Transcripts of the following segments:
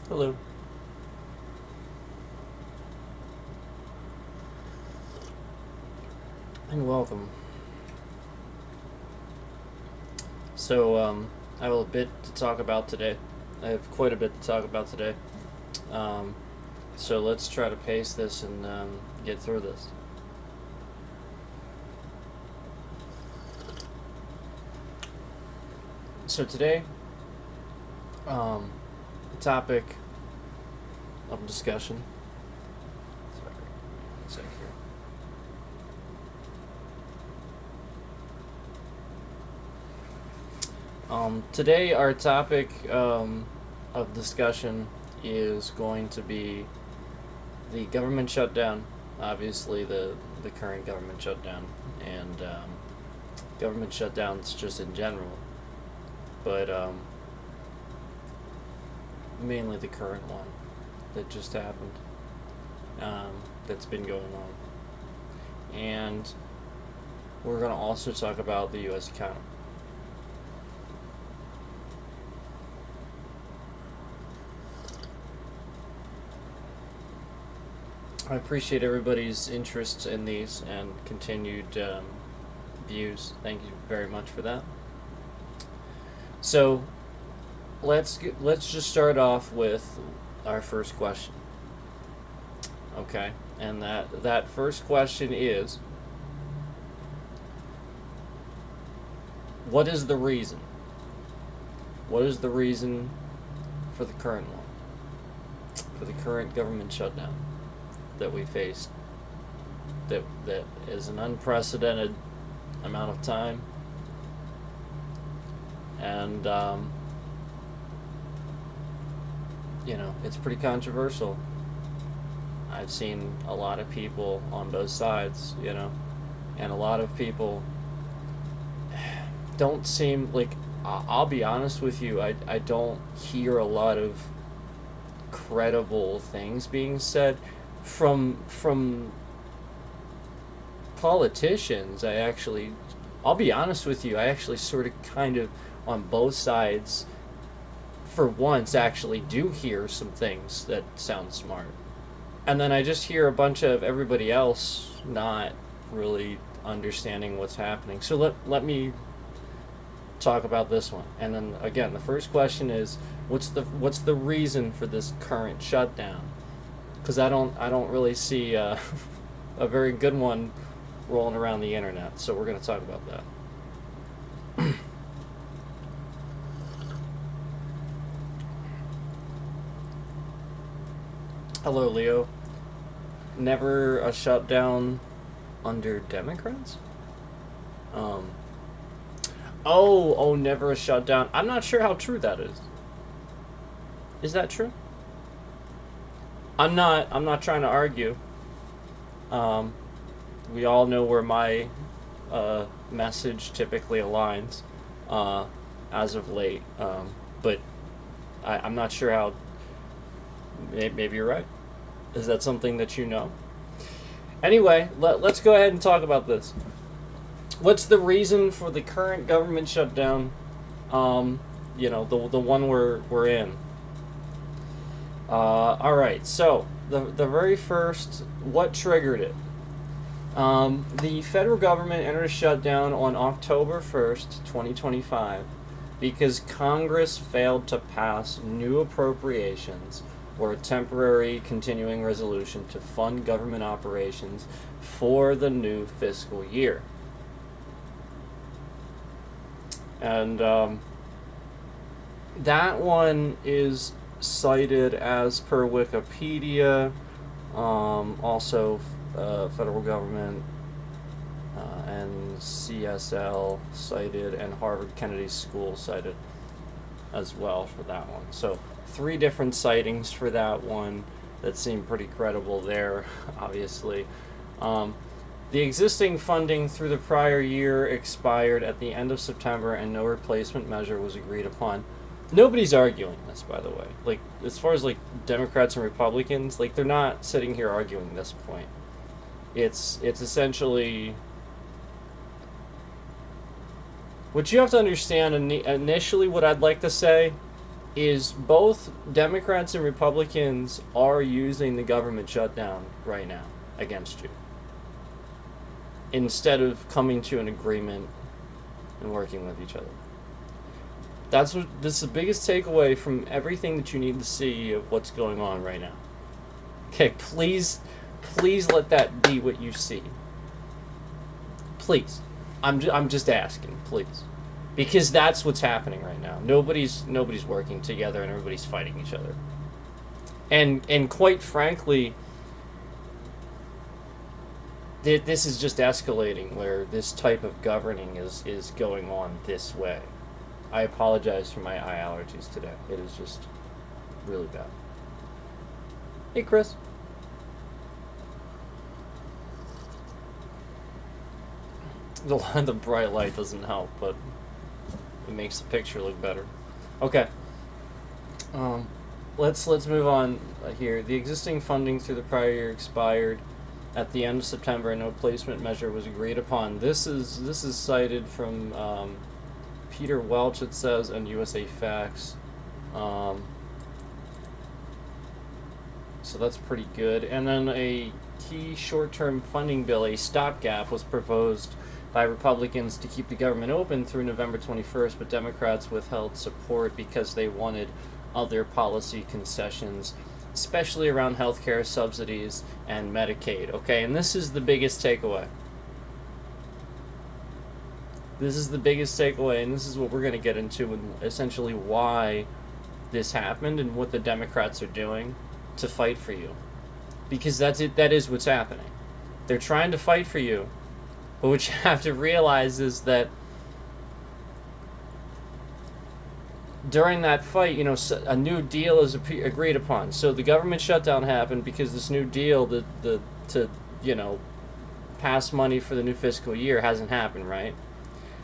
Hello. And welcome. I have a bit to talk about today. I have quite a bit to talk about today. Um, so let's try to pace this and get through this. So today, the topic of discussion. Sorry, one sec here. Today, our topic of discussion is going to be the government shutdown. Obviously, the current government shutdown and government shutdowns just in general, but mainly the current one that just happened. That's been going on, and we're going to also talk about the U.S. economy. I appreciate everybody's interest in these and continued views. Thank you very much for that. So, let's just start off with our first question. Okay, and that first question is, what is the reason? What is the reason for the current one? For the current government shutdown that we faced, that is an unprecedented amount of time, and it's pretty controversial. I've seen a lot of people on both sides, and a lot of people don't seem like, I'll be honest with you, I don't hear a lot of credible things being said from politicians. I'll be honest with you, I actually sort of kind of on both sides for once actually do hear some things that sound smart. And then I just hear a bunch of everybody else not really understanding what's happening. So let me talk about this one. And then again, the first question is, what's the reason for this current shutdown? Because I don't really see a very good one rolling around the internet. So we're going to talk about that. Hello, Leo. Never a shutdown under Democrats? Never a shutdown. I'm not sure how true that is. Is that true? I'm not trying to argue. We all know where my message typically aligns as of late. But I'm not sure how. Maybe you're right. Is that something that you know? Anyway, let's go ahead and talk about this. What's the reason for the current government shutdown? The one we're in. All right. So the very first, what triggered it? The federal government entered a shutdown on October 1st, 2025, because Congress failed to pass new appropriations or a temporary continuing resolution to fund government operations for the new fiscal year. And that one is cited as per Wikipedia, also federal government and CSL cited, and Harvard Kennedy School cited as well for that one. So 3 different sightings for that one that seem pretty credible there, obviously. The existing funding through the prior year expired at the end of September, and no replacement measure was agreed upon. Nobody's arguing this, by the way. Like, as far as like Democrats and Republicans, like, they're not sitting here arguing this point. It's essentially, what you have to understand initially, what I'd like to say is both Democrats and Republicans are using the government shutdown right now against you, instead of coming to an agreement and working with each other. This is the biggest takeaway from everything that you need to see of what's going on right now. Okay, please let that be what you see. Please. I'm just asking, please. Because that's what's happening right now. Nobody's working together and everybody's fighting each other. And quite frankly, this is just escalating where this type of governing is going on this way. I apologize for my eye allergies today. It is just really bad. Hey, Chris. The bright light doesn't help, but it makes the picture look better. Okay. Let's move on here. The existing funding through the prior year expired at the end of September, and no placement measure was agreed upon. This is cited from Peter Welch, it says, and USA Facts. So that's pretty good. And then a key short-term funding bill, a stopgap, was proposed by Republicans to keep the government open through November 21st, but Democrats withheld support because they wanted other policy concessions, especially around healthcare subsidies and Medicaid. Okay, and this is the biggest takeaway. This is the biggest takeaway, and this is what we're going to get into, and essentially why this happened and what the Democrats are doing to fight for you. Because that's it. That is what's happening. They're trying to fight for you, but what you have to realize is that during that fight, a new deal is agreed upon. So the government shutdown happened because this new deal to pass money for the new fiscal year hasn't happened, right?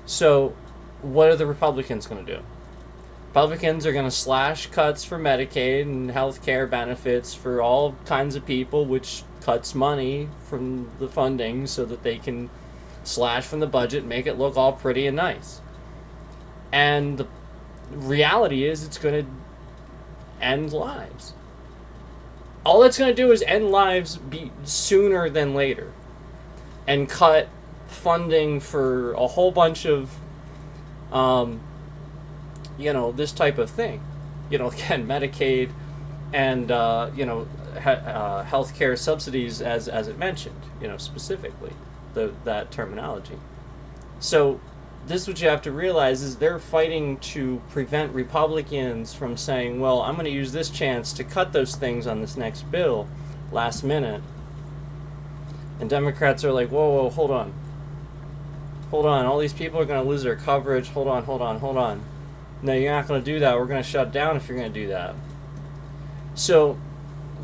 So what are the Republicans going to do? Republicans are going to slash cuts for Medicaid and health care benefits for all kinds of people, which cuts money from the funding so that they can slash from the budget and make it look all pretty and nice. And the reality is it's going to end lives. All it's going to do is end lives sooner than later and cut funding for a whole bunch of this type of thing. Again, Medicaid and healthcare subsidies, as it mentioned, specifically that terminology. So this is what you have to realize is they're fighting to prevent Republicans from saying, well, I'm going to use this chance to cut those things on this next bill last minute. And Democrats are like, whoa, hold on. All these people are going to lose their coverage. Hold on. No, you're not going to do that. We're going to shut down if you're going to do that. So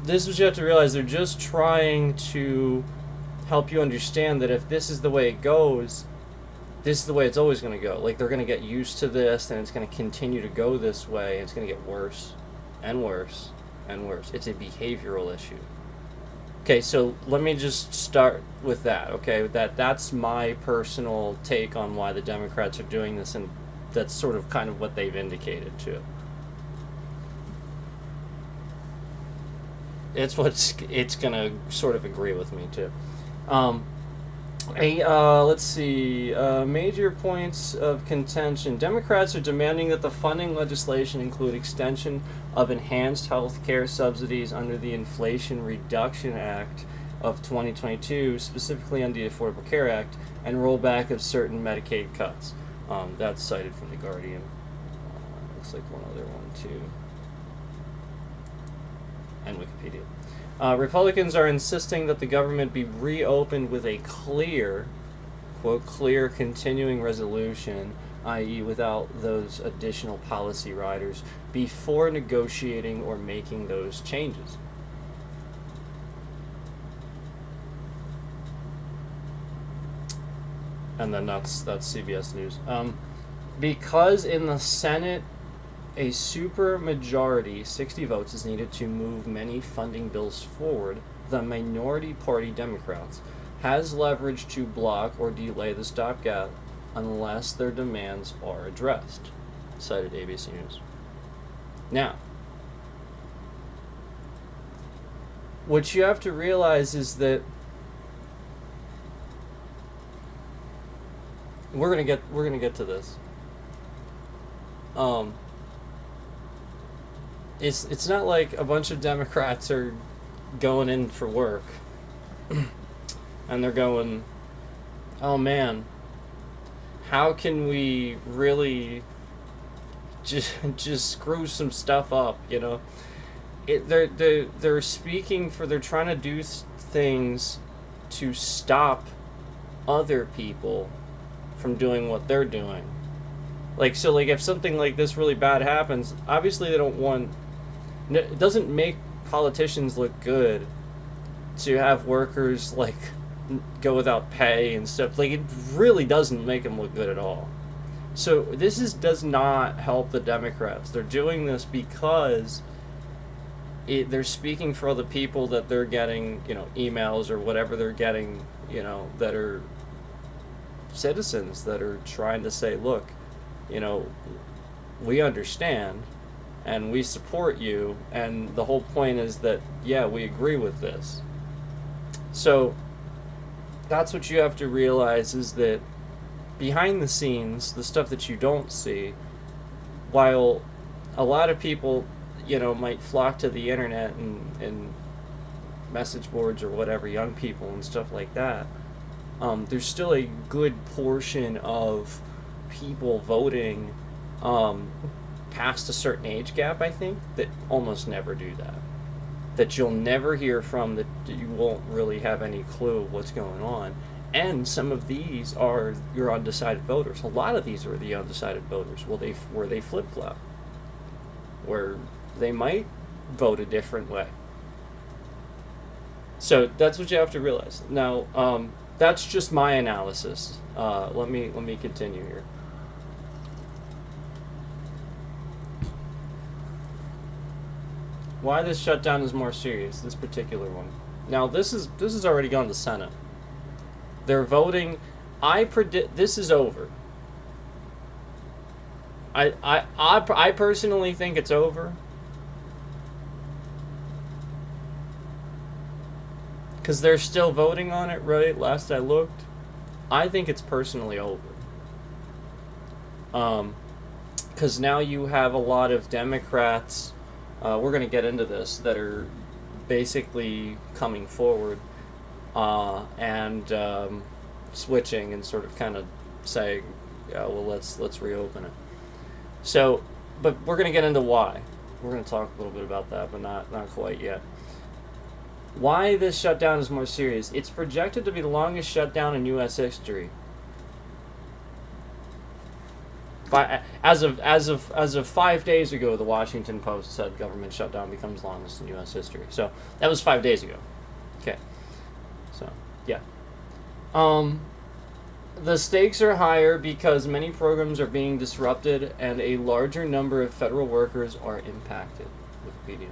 this is what you have to realize. They're just trying to help you understand that if this is the way it goes, this is the way it's always going to go. Like, they're going to get used to this, and it's going to continue to go this way. It's going to get worse and worse and worse. It's a behavioral issue. Okay, so let me just start with that, okay? That's my personal take on why the Democrats are doing this, and that's sort of kind of what they've indicated, too. It's going to sort of agree with me, too. Let's see. Major points of contention. Democrats are demanding that the funding legislation include extension of enhanced health care subsidies under the Inflation Reduction Act of 2022, specifically under the Affordable Care Act, and rollback of certain Medicaid cuts. That's cited from The Guardian. Looks like one other one, too. And Wikipedia. Republicans are insisting that the government be reopened with a clear, quote, clear continuing resolution, i.e. without those additional policy riders, before negotiating or making those changes. And then that's CBS News. Because in the Senate, a supermajority, 60 votes, is needed to move many funding bills forward, the minority party Democrats has leverage to block or delay the stopgap unless their demands are addressed, cited ABC News. Now, what you have to realize is that we're gonna get to this. It's not like a bunch of Democrats are going in for work and they're going, oh man, how can we really just screw some stuff up, you know? They're speaking for, they're trying to do things to stop other people from doing what they're doing. Like, so, like, if something like this really bad happens, obviously they don't want, it doesn't make politicians look good to have workers, like, go without pay and stuff. Like, it really doesn't make them look good at all. So does not help the Democrats. They're doing this because they're speaking for other people that they're getting, you know, emails or whatever they're getting, you know, that are citizens that are trying to say, look, you know, we understand and we support you, and the whole point is that, yeah, we agree with this. So that's what you have to realize, is that behind the scenes, the stuff that you don't see, while a lot of people, you know, might flock to the internet and message boards or whatever, young people and stuff like that, there's still a good portion of people voting past a certain age gap, I think, that almost never do that. That you'll never hear from, that you won't really have any clue what's going on. And some of these are your undecided voters. A lot of these are the undecided voters where they flip-flop, where they might vote a different way. So that's what you have to realize. Now, that's just my analysis. Let me continue here. Why this shutdown is more serious, this particular one. Now, this has already gone to Senate. They're voting. I predict this is over. I personally think it's over. Because they're still voting on it, right? Last I looked. I think it's personally over. Because now you have a lot of Democrats, we're going to get into this, that are basically coming forward and switching and sort of kind of saying, yeah, well, let's reopen it. So, but we're going to get into why. We're going to talk a little bit about that, but not quite yet. Why this shutdown is more serious? It's projected to be the longest shutdown in U.S. history. As of 5 days ago, the Washington Post said government shutdown becomes longest in U.S. history. So that was 5 days ago. Okay. So yeah. The stakes are higher because many programs are being disrupted and a larger number of federal workers are impacted. Wikipedia.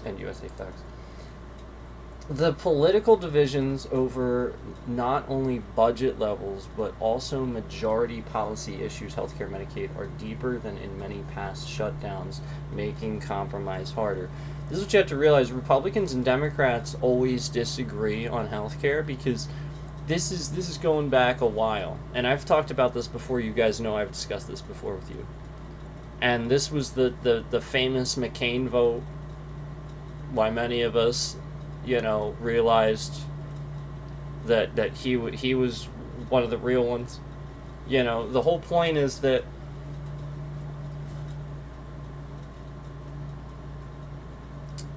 And USA Facts. The political divisions over not only budget levels, but also majority policy issues, healthcare, Medicaid, are deeper than in many past shutdowns, making compromise harder. This is what you have to realize. Republicans and Democrats always disagree on healthcare because this is going back a while. And I've talked about this before. You guys know I've discussed this before with you. And this was the famous McCain vote. Why many of us, you know, realized that he was one of the real ones. You know, the whole point is that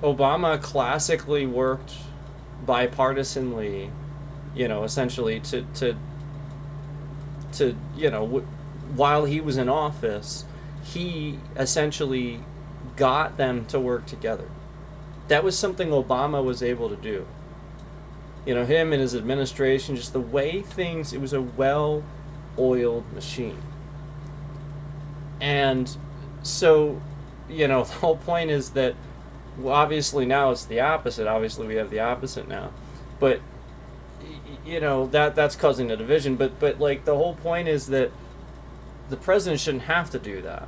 Obama classically worked bipartisanly, you know, essentially to you know, while he was in office, he essentially got them to work together. That was something Obama was able to do. You know, him and his administration, just the way things, it was a well-oiled machine. And so, you know, the whole point is that, well, obviously now it's the opposite. Obviously we have the opposite now. But you know, that's causing a division. But like the whole point is that the president shouldn't have to do that.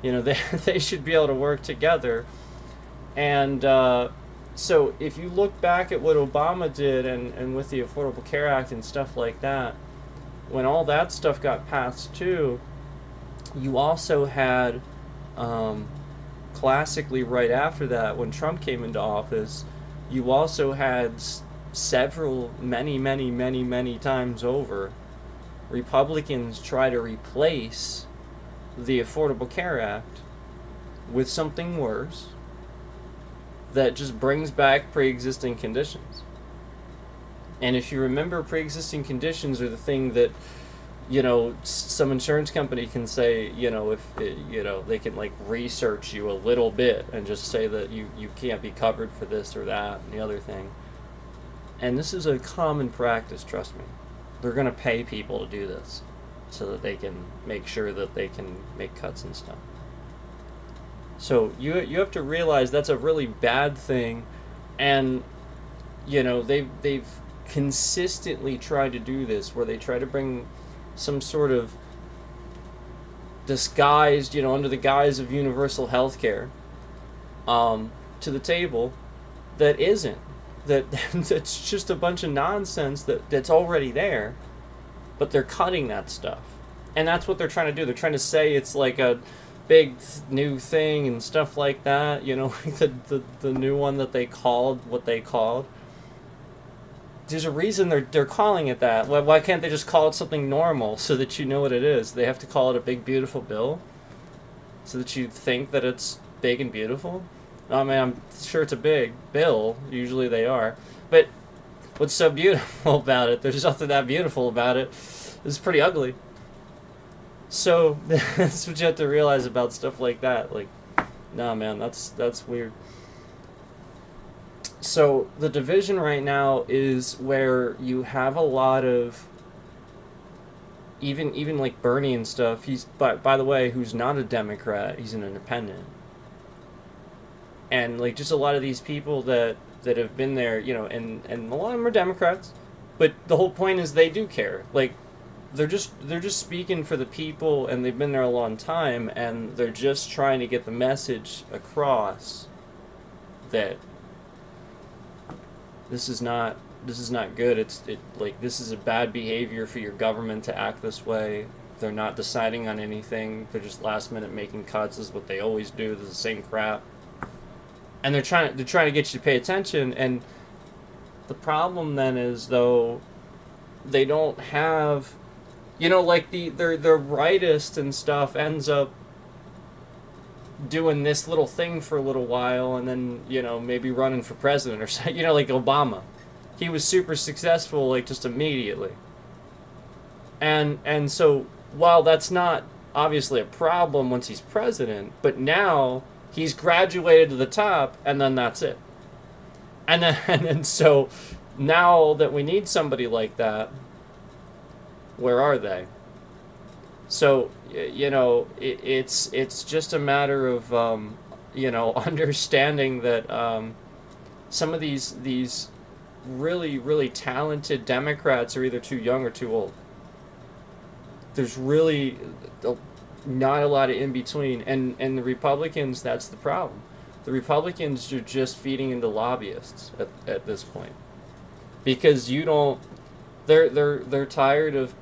You know, they they should be able to work together. And so if you look back at what Obama did and with the Affordable Care Act and stuff like that, when all that stuff got passed too, you also had, classically right after that, when Trump came into office, you also had several, many times over, Republicans try to replace the Affordable Care Act with something worse that just brings back pre-existing conditions. And if you remember, pre-existing conditions are the thing that, you know, some insurance company can say, you know, if it, you know, they can like research you a little bit and just say that you can't be covered for this or that and the other thing. And this is a common practice, trust me. They're going to pay people to do this so that they can make sure that they can make cuts and stuff. So you have to realize that's a really bad thing, and you know they've consistently tried to do this where they try to bring some sort of disguised, you know, under the guise of universal health care, to the table that isn't. That's just a bunch of nonsense that's already there, but they're cutting that stuff. And that's what they're trying to do. They're trying to say it's like a big new thing and stuff like that, you know, the new one that they called what they called. There's a reason they're calling it that. Why can't they just call it something normal so that you know what it is? They have to call it a big beautiful bill so that you think that it's big and beautiful. I mean, I'm sure it's a big bill, usually they are, but what's so beautiful about it? There's nothing that beautiful about it. It's pretty ugly. So that's what you have to realize about stuff like that. Like, nah, man, that's weird. So the division right now is where you have a lot of even like Bernie and stuff. He's by the way, who's not a Democrat. He's an independent. And like just a lot of these people that have been there, you know, and a lot of them are Democrats, but the whole point is they do care. Like they're just speaking for the people, and they've been there a long time, and they're just trying to get the message across that this is not good. Like this is a bad behavior for your government to act this way. They're not deciding on anything. They're just last minute making cuts. This is what they always do. This is the same crap. And they're trying to get you to pay attention. And the problem then is, though, they don't have, you know, like their rightist and stuff ends up doing this little thing for a little while, and then, you know, maybe running for president or something. You know, like Obama, he was super successful like just immediately. And so while that's not obviously a problem once he's president, but now he's graduated to the top, and then that's it. And then so now that we need somebody like that, where are they? So, you know, it's just a matter of, you know, understanding that some of these really talented Democrats are either too young or too old. There's really not a lot of in between, and the Republicans, that's the problem. The Republicans are just feeding into lobbyists at this point, because you don't. They're tired of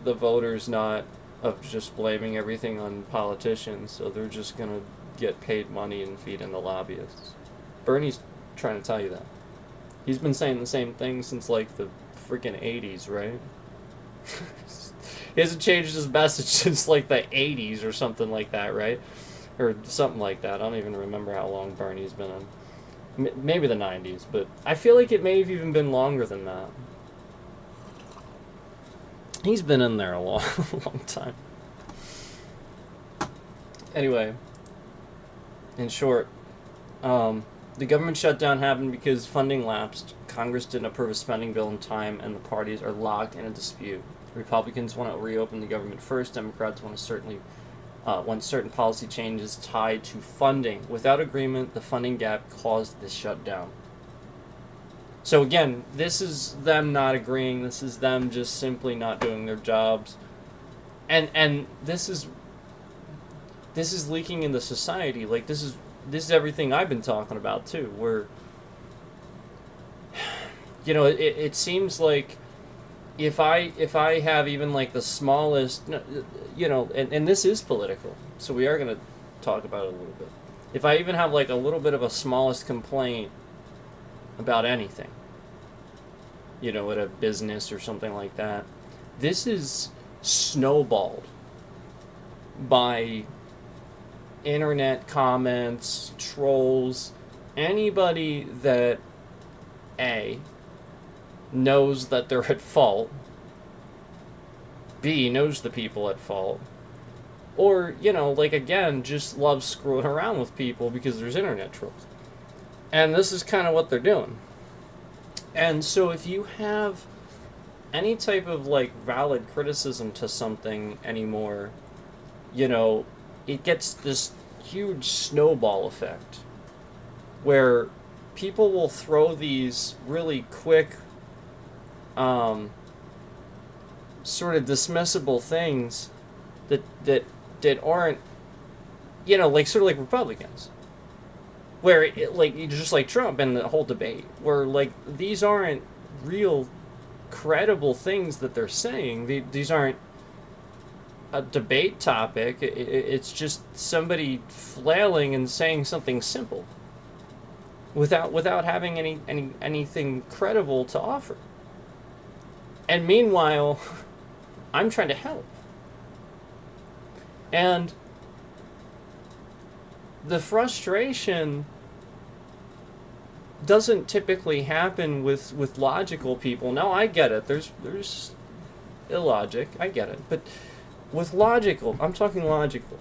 the voters not of just blaming everything on politicians, so they're just gonna get paid money and feed into lobbyists. Bernie's trying to tell you that. He's been saying the same thing since like the freaking 80s, right? He hasn't changed his message since like the 80s or something like that, right? Or something like that. I don't even remember how long Bernie's been on. Maybe the 90s, but I feel like it may have even been longer than that. He's been in there a long time. Anyway, in short, the government shutdown happened because funding lapsed. Congress didn't approve a spending bill in time, and the parties are locked in a dispute. Republicans want to reopen the government first. Democrats want certain policy changes tied to funding. Without agreement, the funding gap caused this shutdown. So again, this is them not agreeing. This is them just simply not doing their jobs, and this is leaking into society. Like this is everything I've been talking about too. Where it seems like if I have even like the smallest, and this is political, so we are going to talk about it a little bit. If I even have like a little bit of a smallest complaint about anything, at a business or something like that, this is snowballed by internet comments, trolls, anybody that A knows that they're at fault, B knows the people at fault, or, again, just loves screwing around with people because there's internet trolls. And this is kind of what they're doing. And so if you have any type of, valid criticism to something anymore, it gets this huge snowball effect where people will throw these really quick, sort of dismissible things that aren't, sort of like Republicans, where just like Trump and the whole debate, where these aren't real credible things that they're saying. These aren't a debate topic. It's just somebody flailing and saying something simple without having anything credible to offer. And meanwhile, I'm trying to help. And the frustration doesn't typically happen with logical people. Now, I get it. There's illogic. I get it. But with logical, I'm talking logical.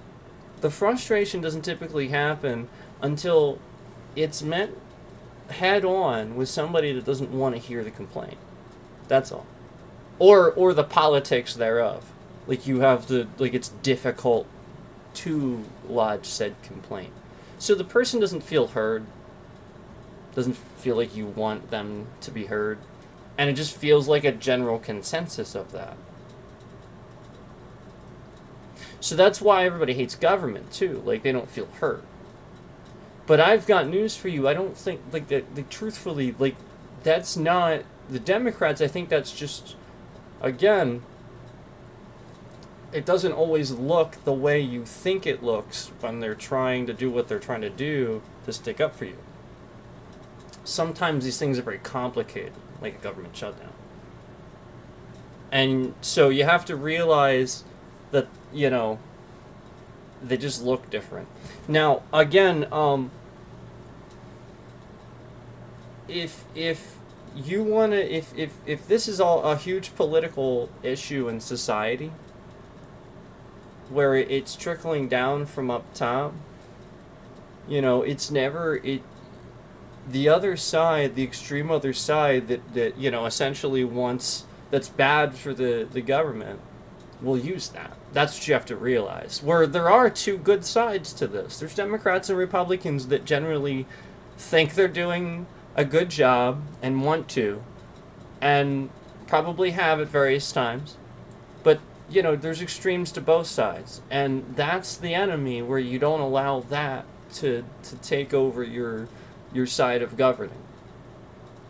The frustration doesn't typically happen until it's met head on with somebody that doesn't want to hear the complaint. That's all. Or the politics thereof. It's difficult to lodge said complaint. So the person doesn't feel heard, doesn't feel like you want them to be heard, and it just feels like a general consensus of that. So that's why everybody hates government too. They don't feel heard. But I've got news for you. I don't think truthfully, that's not the Democrats. I think that's just, again, it doesn't always look the way you think it looks when they're trying to do what they're trying to do to stick up for you. Sometimes these things are very complicated, like a government shutdown. And so you have to realize that, they just look different. Now, again, if you want to, if this is all a huge political issue in society, where it's trickling down from up top, it's never, the other side, the extreme other side that essentially wants, that's bad for the government, will use that. That's what you have to realize. Where there are two good sides to this. There's Democrats and Republicans that generally think they're doing a good job and want to, and probably have at various times. But, there's extremes to both sides. And that's the enemy, where you don't allow that to take over your side of governing.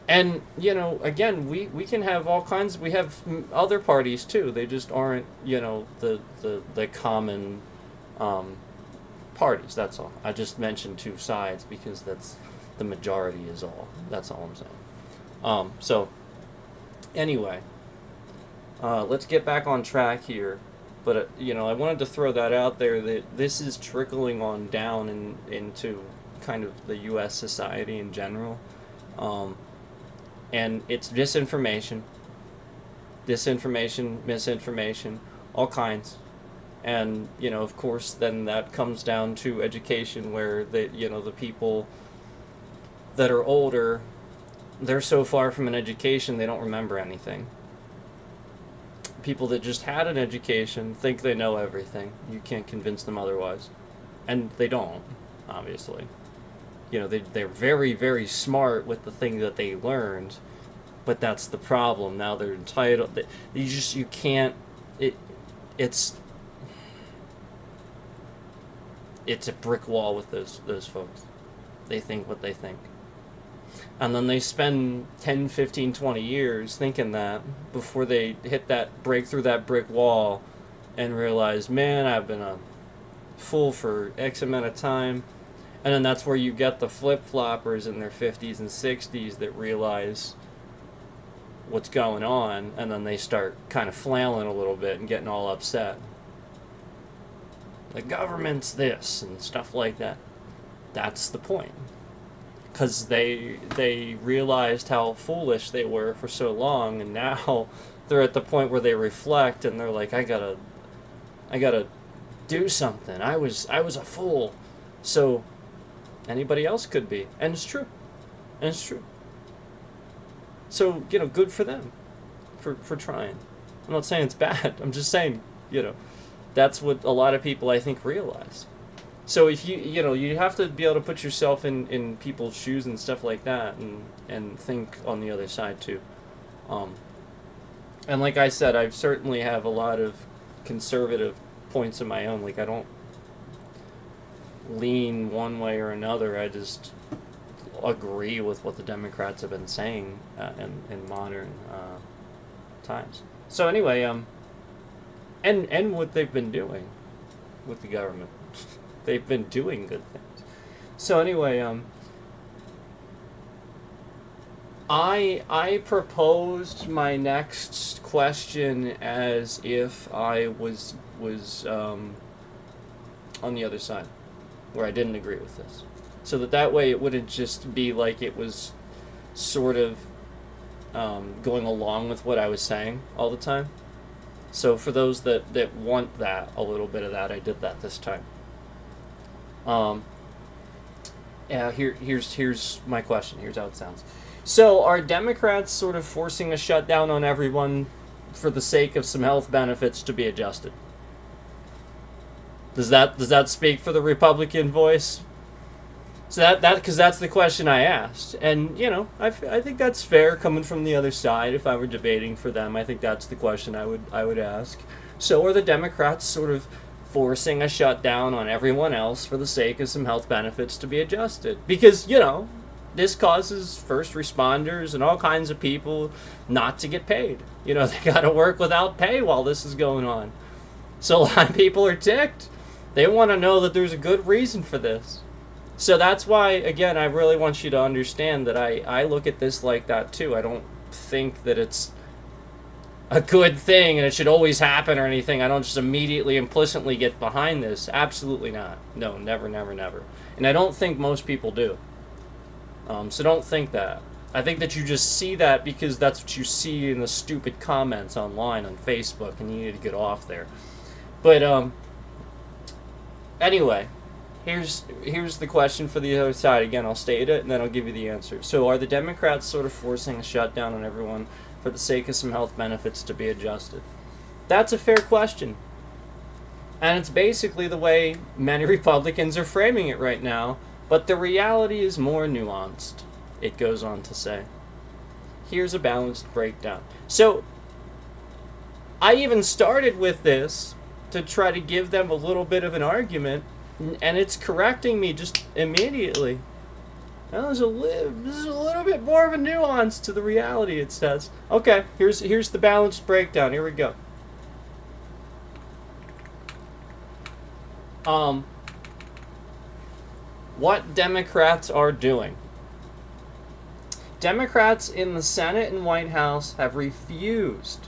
And, again, we can have all kinds, we have other parties too. They just aren't, the common parties, that's all. I just mentioned two sides because that's the majority is all. That's all I'm saying. So, anyway, let's get back on track here. But, I wanted to throw that out there, that this is trickling on down into kind of the U.S. society in general. And it's disinformation, misinformation, all kinds. And, of course, then that comes down to education, where the people that are older, they're so far from an education they don't remember anything. People that just had an education think they know everything. You can't convince them otherwise. And they don't, obviously. they're very, very smart with the thing that they learned, but that's the problem. Now they're entitled. You can't. It's a brick wall with those folks. They think what they think. And then they spend 10, 15, 20 years thinking that before they break through that brick wall and realize, man, I've been a fool for X amount of time. And then that's where you get the flip-floppers in their 50s and 60s that realize what's going on, and then they start kind of flailing a little bit and getting all upset. The government's this and stuff like that. That's the point. Because they realized how foolish they were for so long, and now they're at the point where they reflect and they're like, I gotta do something. I was a fool. So anybody else could be. And it's true. So, good for them for trying. I'm not saying it's bad. I'm just saying, that's what a lot of people, I think, realize. So if you have to be able to put yourself in people's shoes and stuff like that, and think on the other side too. And like I said, I certainly have a lot of conservative points of my own. Like, I don't lean one way or another. I just agree with what the Democrats have been saying in modern times. So anyway, and what they've been doing with the government. They've been doing good things. So anyway, I proposed my next question as if I was on the other side, where I didn't agree with this, so that way it wouldn't just be like it was sort of going along with what I was saying all the time. So for those that want that, a little bit of that, I did that this time. Here's my question. Here's how it sounds. So are Democrats sort of forcing a shutdown on everyone for the sake of some health benefits to be adjusted? Does that speak for the Republican voice? So that because that's the question I asked, and I think that's fair coming from the other side. If I were debating for them, I think that's the question I would ask. So are the Democrats sort of forcing a shutdown on everyone else for the sake of some health benefits to be adjusted? Because, this causes first responders and all kinds of people not to get paid. They got to work without pay while this is going on. So a lot of people are ticked. They want to know that there's a good reason for this. So that's why, again, I really want you to understand that I look at this like that too. I don't think that it's a good thing and it should always happen or anything. I don't just immediately implicitly get behind this. Absolutely not. No, never. And I don't think most people do. So don't think that. I think that you just see that because that's what you see in the stupid comments online on Facebook, and you need to get off there. But anyway, here's the question for the other side. Again, I'll state it and then I'll give you the answer. So are the Democrats sort of forcing a shutdown on everyone for the sake of some health benefits to be adjusted? That's a fair question. And it's basically the way many Republicans are framing it right now, but the reality is more nuanced, it goes on to say. Here's a balanced breakdown. So, I even started with this to try to give them a little bit of an argument, and it's correcting me just immediately. Now, there's a little bit more of a nuance to the reality, it says. Okay, here's the balanced breakdown. Here we go. What Democrats are doing. Democrats in the Senate and White House have refused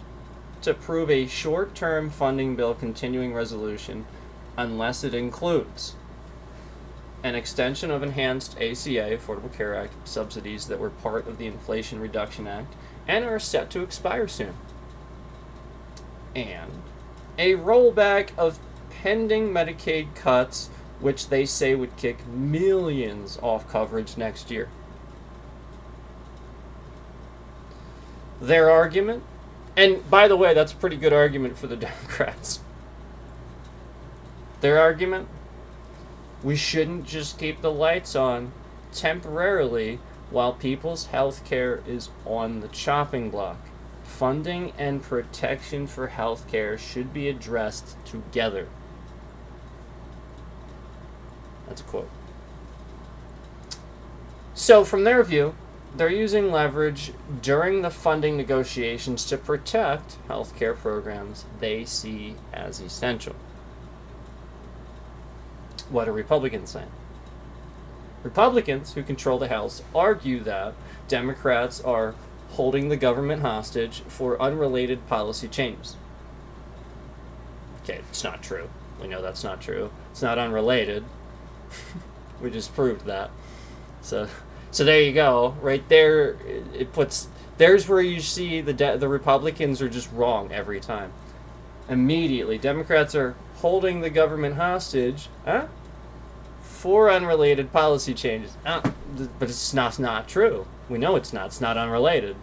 to approve a short-term funding bill continuing resolution unless it includes an extension of enhanced ACA, Affordable Care Act, subsidies that were part of the Inflation Reduction Act and are set to expire soon, and a rollback of pending Medicaid cuts, which they say would kick millions off coverage next year. Their argument, and by the way, that's a pretty good argument for the Democrats. Their argument, we shouldn't just keep the lights on temporarily while people's health care is on the chopping block. Funding and protection for health care should be addressed together. That's a quote. So, from their view, they're using leverage during the funding negotiations to protect healthcare programs they see as essential. What are Republicans saying? Republicans, who control the House, argue that Democrats are holding the government hostage for unrelated policy changes. Okay, it's not true. We know that's not true. It's not unrelated. We just proved that. So there you go. Right there, it puts. There's where you see the Republicans are just wrong every time. Immediately, Democrats are holding the government hostage, for unrelated policy changes. But it's not true. We know it's not. It's not unrelated.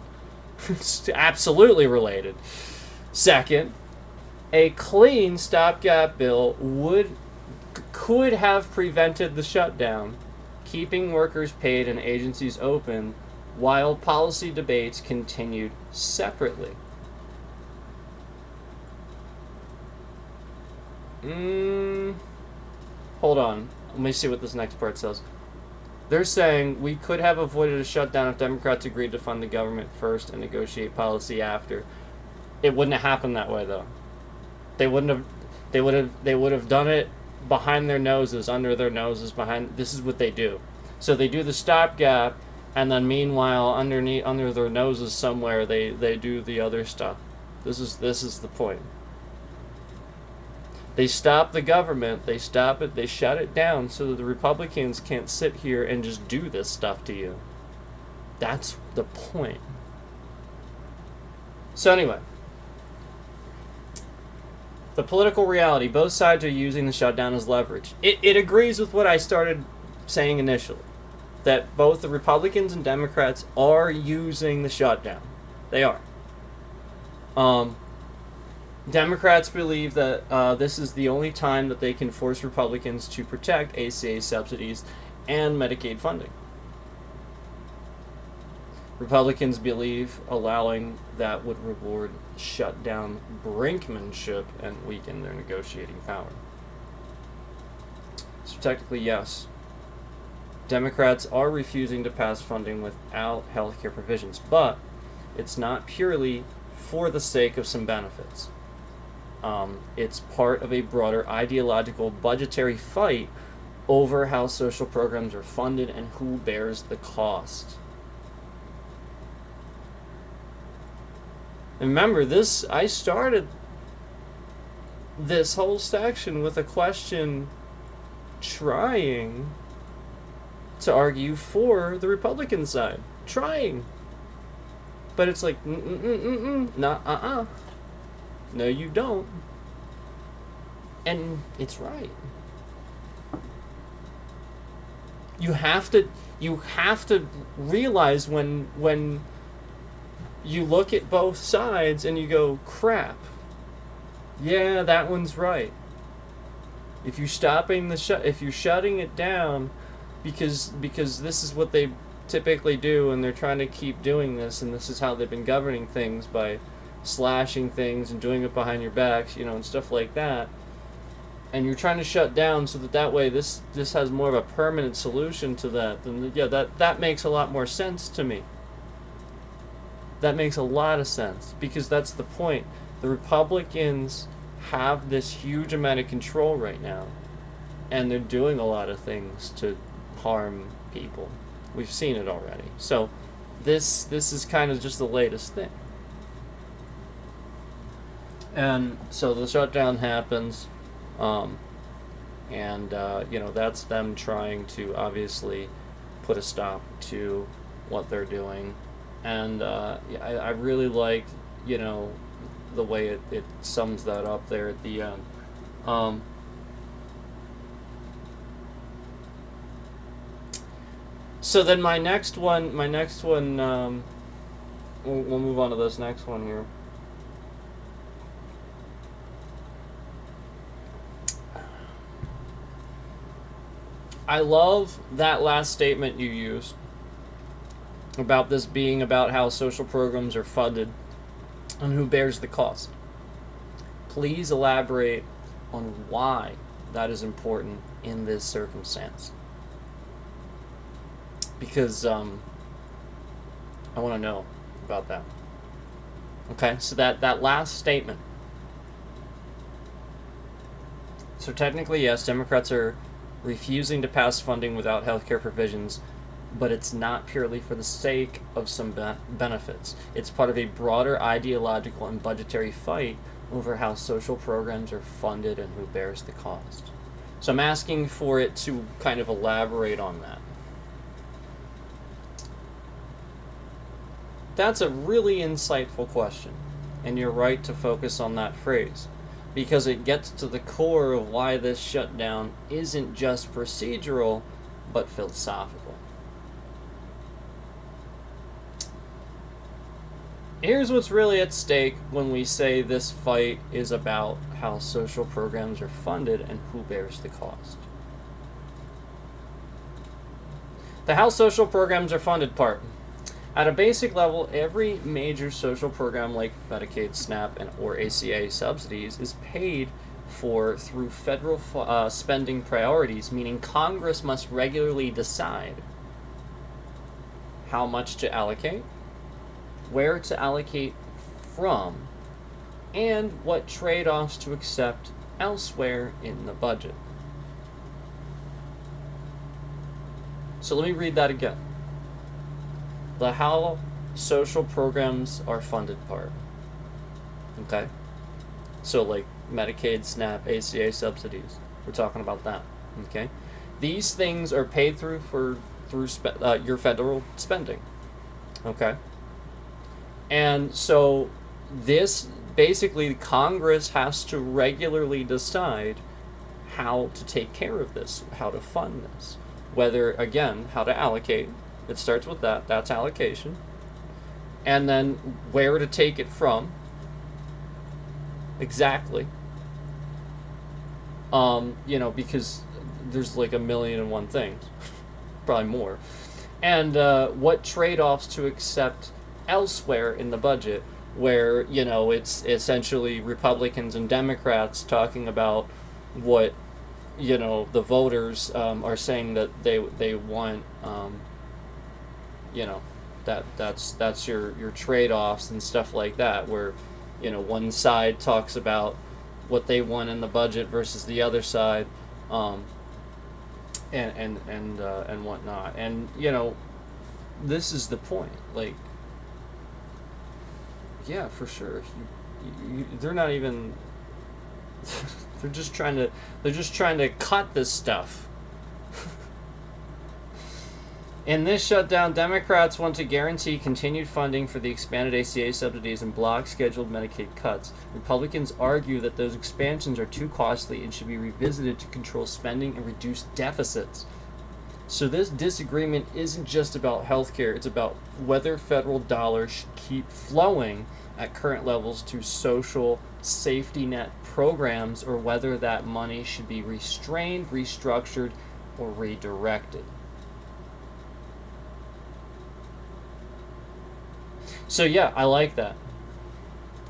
It's absolutely related. Second, a clean stopgap bill could have prevented the shutdown, keeping workers paid and agencies open while policy debates continued separately. Hold on. Let me see what this next part says. They're saying we could have avoided a shutdown if Democrats agreed to fund the government first and negotiate policy after. It wouldn't have happened that way, though. They would have done it behind their noses, under their noses, behind. This is what they do. So they do the stopgap, and then meanwhile, under their noses somewhere, they do the other stuff. This is the point. They stop the government, they stop it, they shut it down so that the Republicans can't sit here and just do this stuff to you. That's the point. So anyway, the political reality, both sides are using the shutdown as leverage. It agrees with what I started saying initially, that both the Republicans and Democrats are using the shutdown. They are. Democrats believe that this is the only time that they can force Republicans to protect ACA subsidies and Medicaid funding. Republicans believe allowing that would reward shutdown brinkmanship and weaken their negotiating power. So technically, yes. Democrats are refusing to pass funding without healthcare provisions, but it's not purely for the sake of some benefits. It's part of a broader ideological budgetary fight over how social programs are funded and who bears the cost. And remember, I started this whole section with a question trying to argue for the Republican side. Trying. But it's like, nah, no, you don't. And it's right. You have to realize when you look at both sides and you go, crap. Yeah, that one's right. If you're shutting it down because this is what they typically do and they're trying to keep doing this and this is how they've been governing things by slashing things and doing it behind your backs, and stuff like that. And you're trying to shut down so that way this has more of a permanent solution to that. Then that makes a lot more sense to me. That makes a lot of sense because that's the point. The Republicans have this huge amount of control right now, and they're doing a lot of things to harm people. We've seen it already. So this is kind of just the latest thing. And so the shutdown happens, and that's them trying to obviously put a stop to what they're doing. And I really like, the way it sums that up there at the end. So then my next one, we'll move on to this next one here. I love that last statement you used about this being about how social programs are funded and who bears the cost. Please elaborate on why that is important in this circumstance. Because I want to know about that. Okay, so that last statement. So technically, yes, Democrats are refusing to pass funding without healthcare provisions, but it's not purely for the sake of some benefits. It's part of a broader ideological and budgetary fight over how social programs are funded and who bears the cost. So I'm asking for it to kind of elaborate on that. That's a really insightful question, and you're right to focus on that phrase, because it gets to the core of why this shutdown isn't just procedural, but philosophical. Here's what's really at stake when we say this fight is about how social programs are funded and who bears the cost. The how social programs are funded part. At a basic level, every major social program like Medicaid, SNAP, and or ACA subsidies is paid for through federal spending priorities, meaning Congress must regularly decide how much to allocate, where to allocate from, and what trade-offs to accept elsewhere in the budget. So let me read that again. The how social programs are funded part. Okay? So like Medicaid, SNAP, ACA subsidies. We're talking about that. Okay? These things are paid through your federal spending. Okay? And so this basically Congress has to regularly decide how to take care of this, how to fund this. Whether, again, how to allocate. It starts with that. That's allocation. And then where to take it from. Exactly. Because there's like 1,000,001 things. Probably more. And what trade-offs to accept elsewhere in the budget, where, it's essentially Republicans and Democrats talking about what, the voters are saying that they want, that's your trade-offs and stuff like that, where, one side talks about what they want in the budget versus the other side, and whatnot. And, this is the point. Like, yeah, for sure. They're not even. they're just trying to cut this stuff. In this shutdown, Democrats want to guarantee continued funding for the expanded ACA subsidies and block scheduled Medicaid cuts. Republicans argue that those expansions are too costly and should be revisited to control spending and reduce deficits. So this disagreement isn't just about healthcare, it's about whether federal dollars should keep flowing at current levels to social safety net programs, or whether that money should be restrained, restructured, or redirected. So yeah, I like that.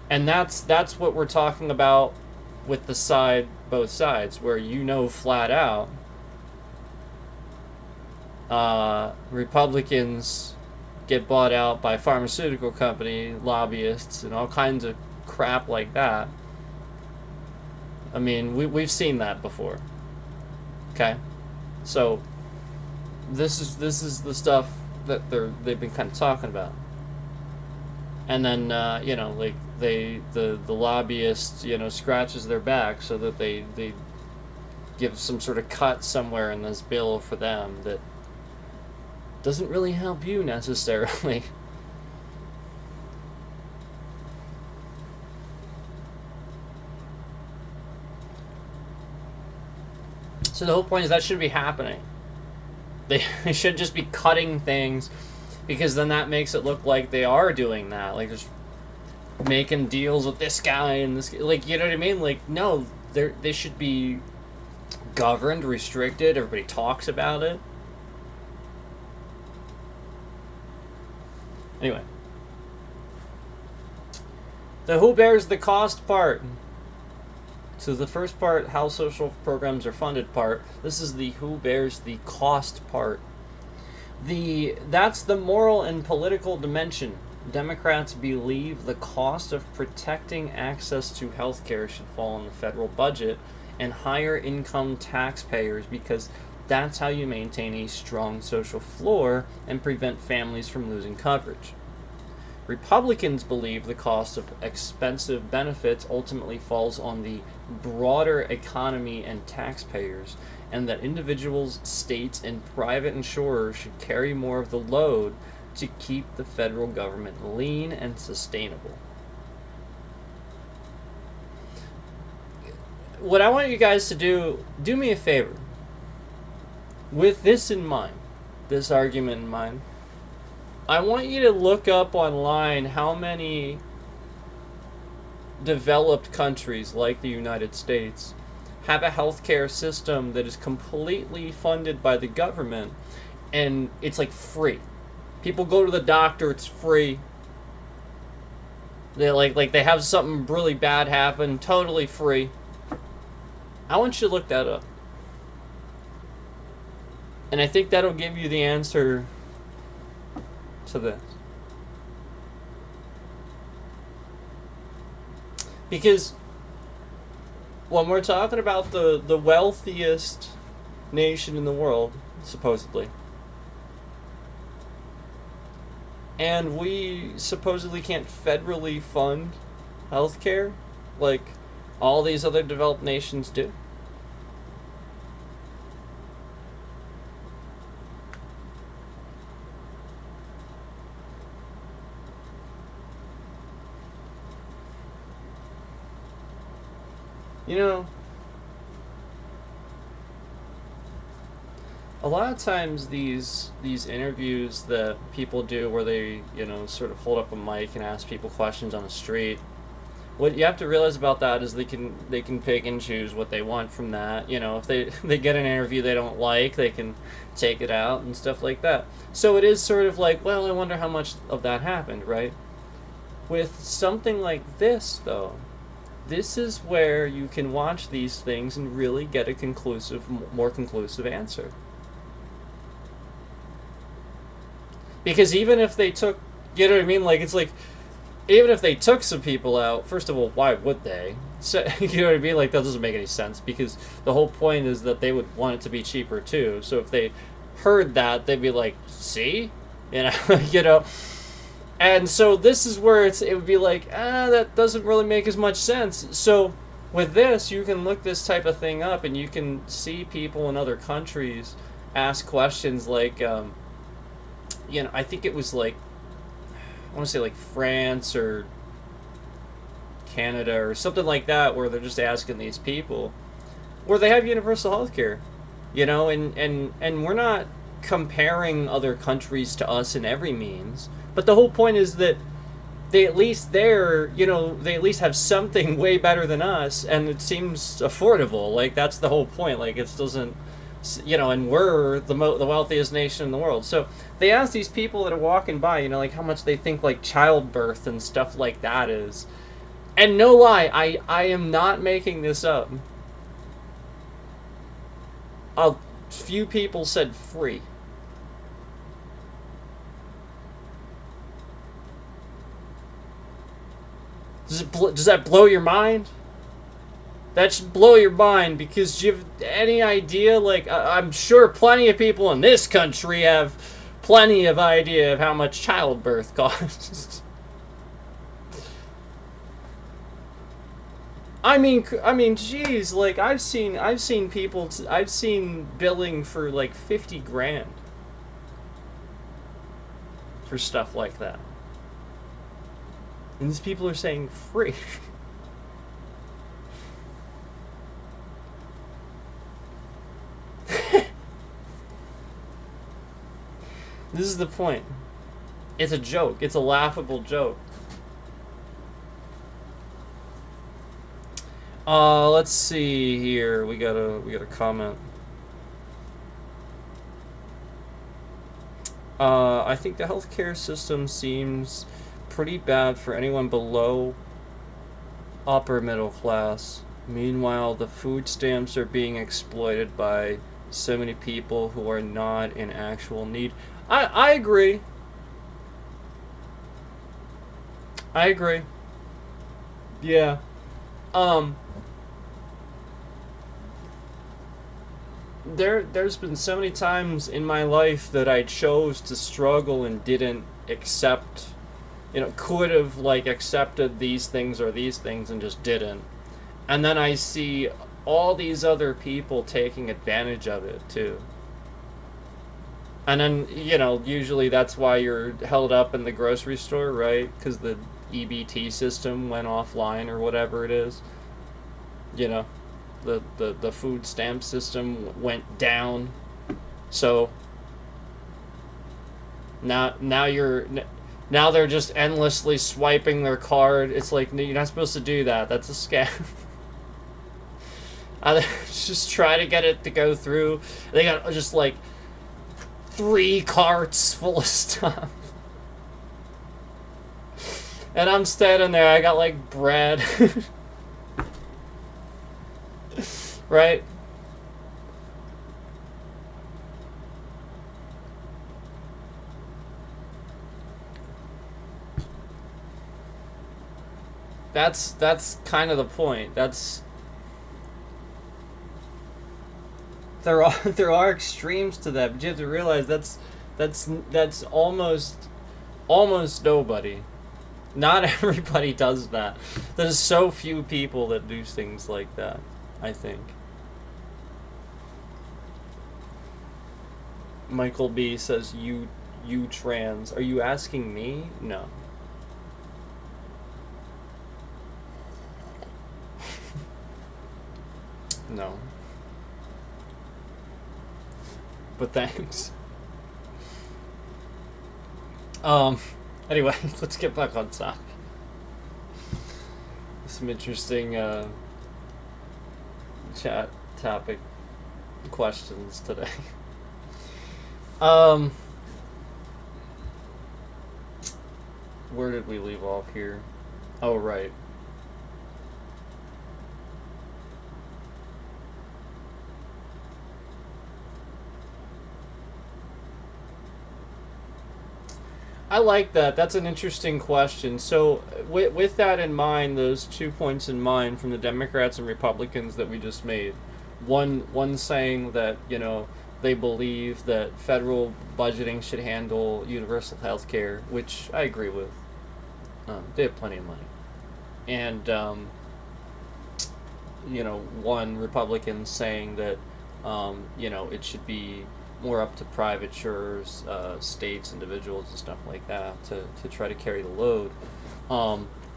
And that's what we're talking about with both sides, where flat out Republicans get bought out by pharmaceutical company lobbyists and all kinds of crap like that. I mean, we've seen that before. Okay, so this is the stuff that they've been kind of talking about. And then the lobbyist scratches their back so that they give some sort of cut somewhere in this bill for them that doesn't really help you necessarily. So the whole point is that shouldn't be happening. They should just be cutting things, because then that makes it look like they are doing that, like just making deals with this guy and this, like, you know what I mean? Like, no, they should be governed, restricted. Everybody talks about it. Anyway. The who bears the cost part. So the first part, how social programs are funded part. This is the who bears the cost part. That's the moral and political dimension. Democrats believe the cost of protecting access to health care should fall on the federal budget and higher income taxpayers, because that's how you maintain a strong social floor and prevent families from losing coverage. Republicans believe the cost of expensive benefits ultimately falls on the broader economy and taxpayers, and that individuals, states, and private insurers should carry more of the load to keep the federal government lean and sustainable. What I want you guys to do me a favor. With this in mind, this argument in mind, I want you to look up online how many developed countries like the United States have a healthcare system that is completely funded by the government, and it's like free. People go to the doctor, it's free. They like they have something really bad happen, totally free. I want you to look that up. And I think that'll give you the answer to this. Because when we're talking about the wealthiest nation in the world, supposedly, and we supposedly can't federally fund healthcare like all these other developed nations do. You know, a lot of times these interviews that people do where they, sort of hold up a mic and ask people questions on the street, what you have to realize about that is they can pick and choose what they want from that. If they get an interview they don't like, they can take it out and stuff like that. So it is sort of like, well, I wonder how much of that happened, right? With something like this, though, this is where you can watch these things and really get a more conclusive answer. Because even if they took, you know what I mean? Like, it's like, even if they took some people out, first of all, why would they? So, you know what I mean? Like, that doesn't make any sense, because the whole point is that they would want it to be cheaper too. So if they heard that, they'd be like, see? you know? And so this is where it would be like, that doesn't really make as much sense. So with this, you can look this type of thing up, and you can see people in other countries ask questions like, I think it was like, I want to say like France or Canada or something like that, where they're just asking these people, where they have universal health care, and we're not comparing other countries to us in every means. But the whole point is that they at least they at least have something way better than us, and it seems affordable. Like, that's the whole point. Like, it doesn't, and we're the wealthiest nation in the world. So they ask these people that are walking by, like how much they think like childbirth and stuff like that is. And no lie, I am not making this up. A few people said free. Does that blow your mind? That should blow your mind, because do you have any idea? Like, I'm sure plenty of people in this country have plenty of idea of how much childbirth costs. I mean, geez, like I've seen people, I've seen billing for like 50 grand for stuff like that. And these people are saying free. This is the point. It's a joke. It's a laughable joke. Let's see here. We got a comment. I think the healthcare system seems pretty bad for anyone below upper middle class. Meanwhile, the food stamps are being exploited by so many people who are not in actual need. I agree. I agree. Yeah. Um there's been so many times in my life that I chose to struggle and didn't accept, could have like accepted these things or these things and just didn't. And then I see all these other people taking advantage of it too. And then, usually that's why you're held up in the grocery store, right? Because the EBT system went offline or whatever it is. You know, the food stamp system went down. So now they're just endlessly swiping their card. It's like, no, you're not supposed to do that. That's a scam. I just try to get it to go through. They got just like 3 carts full of stuff. And I'm standing there, I got like bread. Right? That's kind of the point. There are extremes to that, but you have to realize that's almost nobody. Not everybody does that. There's so few people that do things like that, I think. Michael B says you trans. Are you asking me? No. No. But thanks. Anyway, let's get back on topic. Some interesting chat topic questions today. Where did we leave off here? Oh, right. I like that. That's an interesting question. So, with that in mind, those 2 points in mind from the Democrats and Republicans that we just made, one saying that they believe that federal budgeting should handle universal health care, which I agree with. They have plenty of money, and one Republican saying that it should be more up to private insurers, states, individuals, and stuff like that to try to carry the load.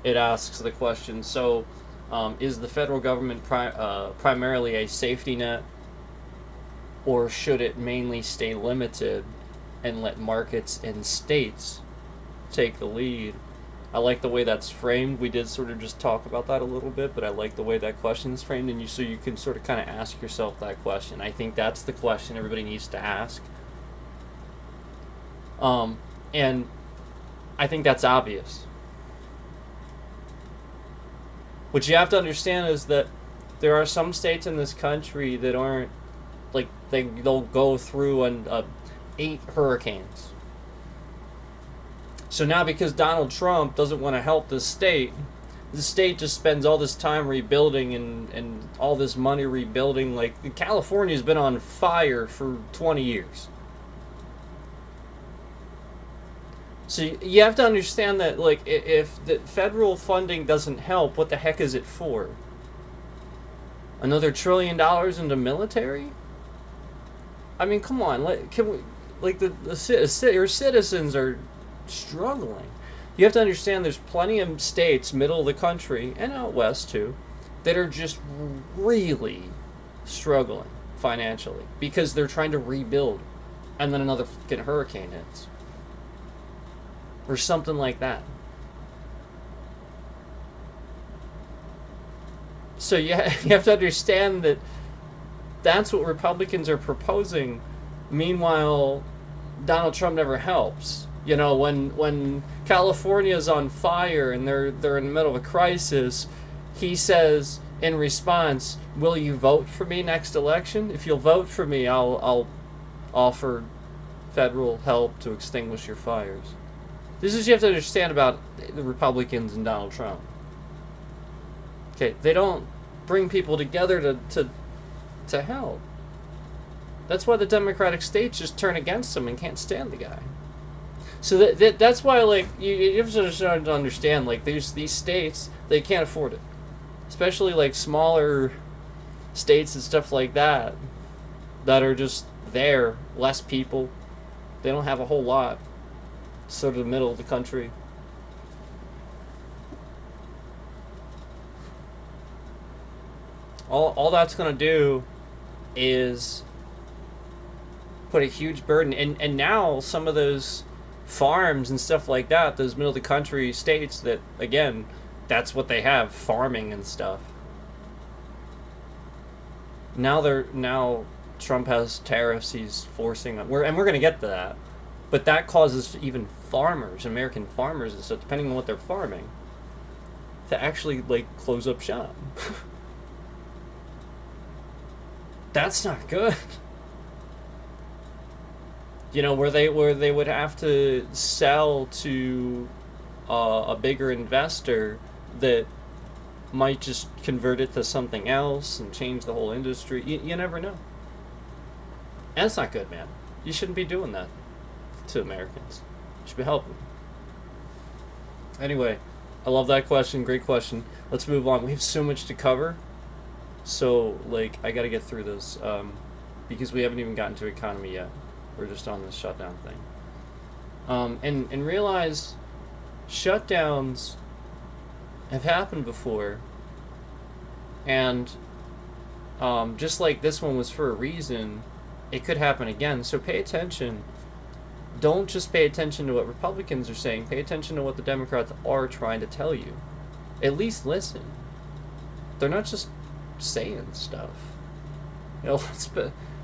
It asks the question, so is the federal government primarily a safety net, or should it mainly stay limited and let markets and states take the lead? I like the way that's framed. We did sort of just talk about that a little bit, but I like the way that question is framed, and you can sort of kind of ask yourself that question. I think that's the question everybody needs to ask. And I think that's obvious. What you have to understand is that there are some states in this country that aren't, like, they'll go through 8 hurricanes. So now, because Donald Trump doesn't want to help the state just spends all this time rebuilding and all this money rebuilding. Like, California's been on fire for 20 years. So you have to understand that, like, if the federal funding doesn't help, what the heck is it for? Another $1 trillion into military? I mean, come on. Can we, like, your citizens are struggling. You have to understand there's plenty of states, middle of the country, and out west too, that are just really struggling financially because they're trying to rebuild, and then another fucking hurricane hits. Or something like that. So you have to understand that that's what Republicans are proposing. Meanwhile, Donald Trump never helps. You know, when California's on fire and they're in the middle of a crisis, he says in response, "Will you vote for me next election? If you'll vote for me, I'll offer federal help to extinguish your fires." This is what you have to understand about the Republicans and Donald Trump. Okay, they don't bring people together to help. That's why the Democratic states just turn against him and can't stand the guy. So that's why, like, you have to understand, like, there's these states, they can't afford it. Especially, like, smaller states and stuff like that are just there, less people. They don't have a whole lot. Sort of the middle of the country. All that's going to do is put a huge burden. And now some of those farms and stuff like that, those middle of the country states that, again, that's what they have, farming and stuff. Now Trump has tariffs he's forcing on. We're going to get to that. But that causes even farmers, American farmers and stuff, depending on what they're farming, to actually, like, close up shop. That's not good. You know, where they would have to sell to a bigger investor that might just convert it to something else and change the whole industry. You never know. And it's not good, man. You shouldn't be doing that to Americans. You should be helping. Anyway, I love that question. Great question. Let's move on. We have so much to cover. So, like, I got to get through this because we haven't even gotten to economy yet. We're just on this shutdown thing. And realize shutdowns have happened before. And just like this one was for a reason, it could happen again. So pay attention. Don't just pay attention to what Republicans are saying. Pay attention to what the Democrats are trying to tell you. At least listen. They're not just saying stuff. You know,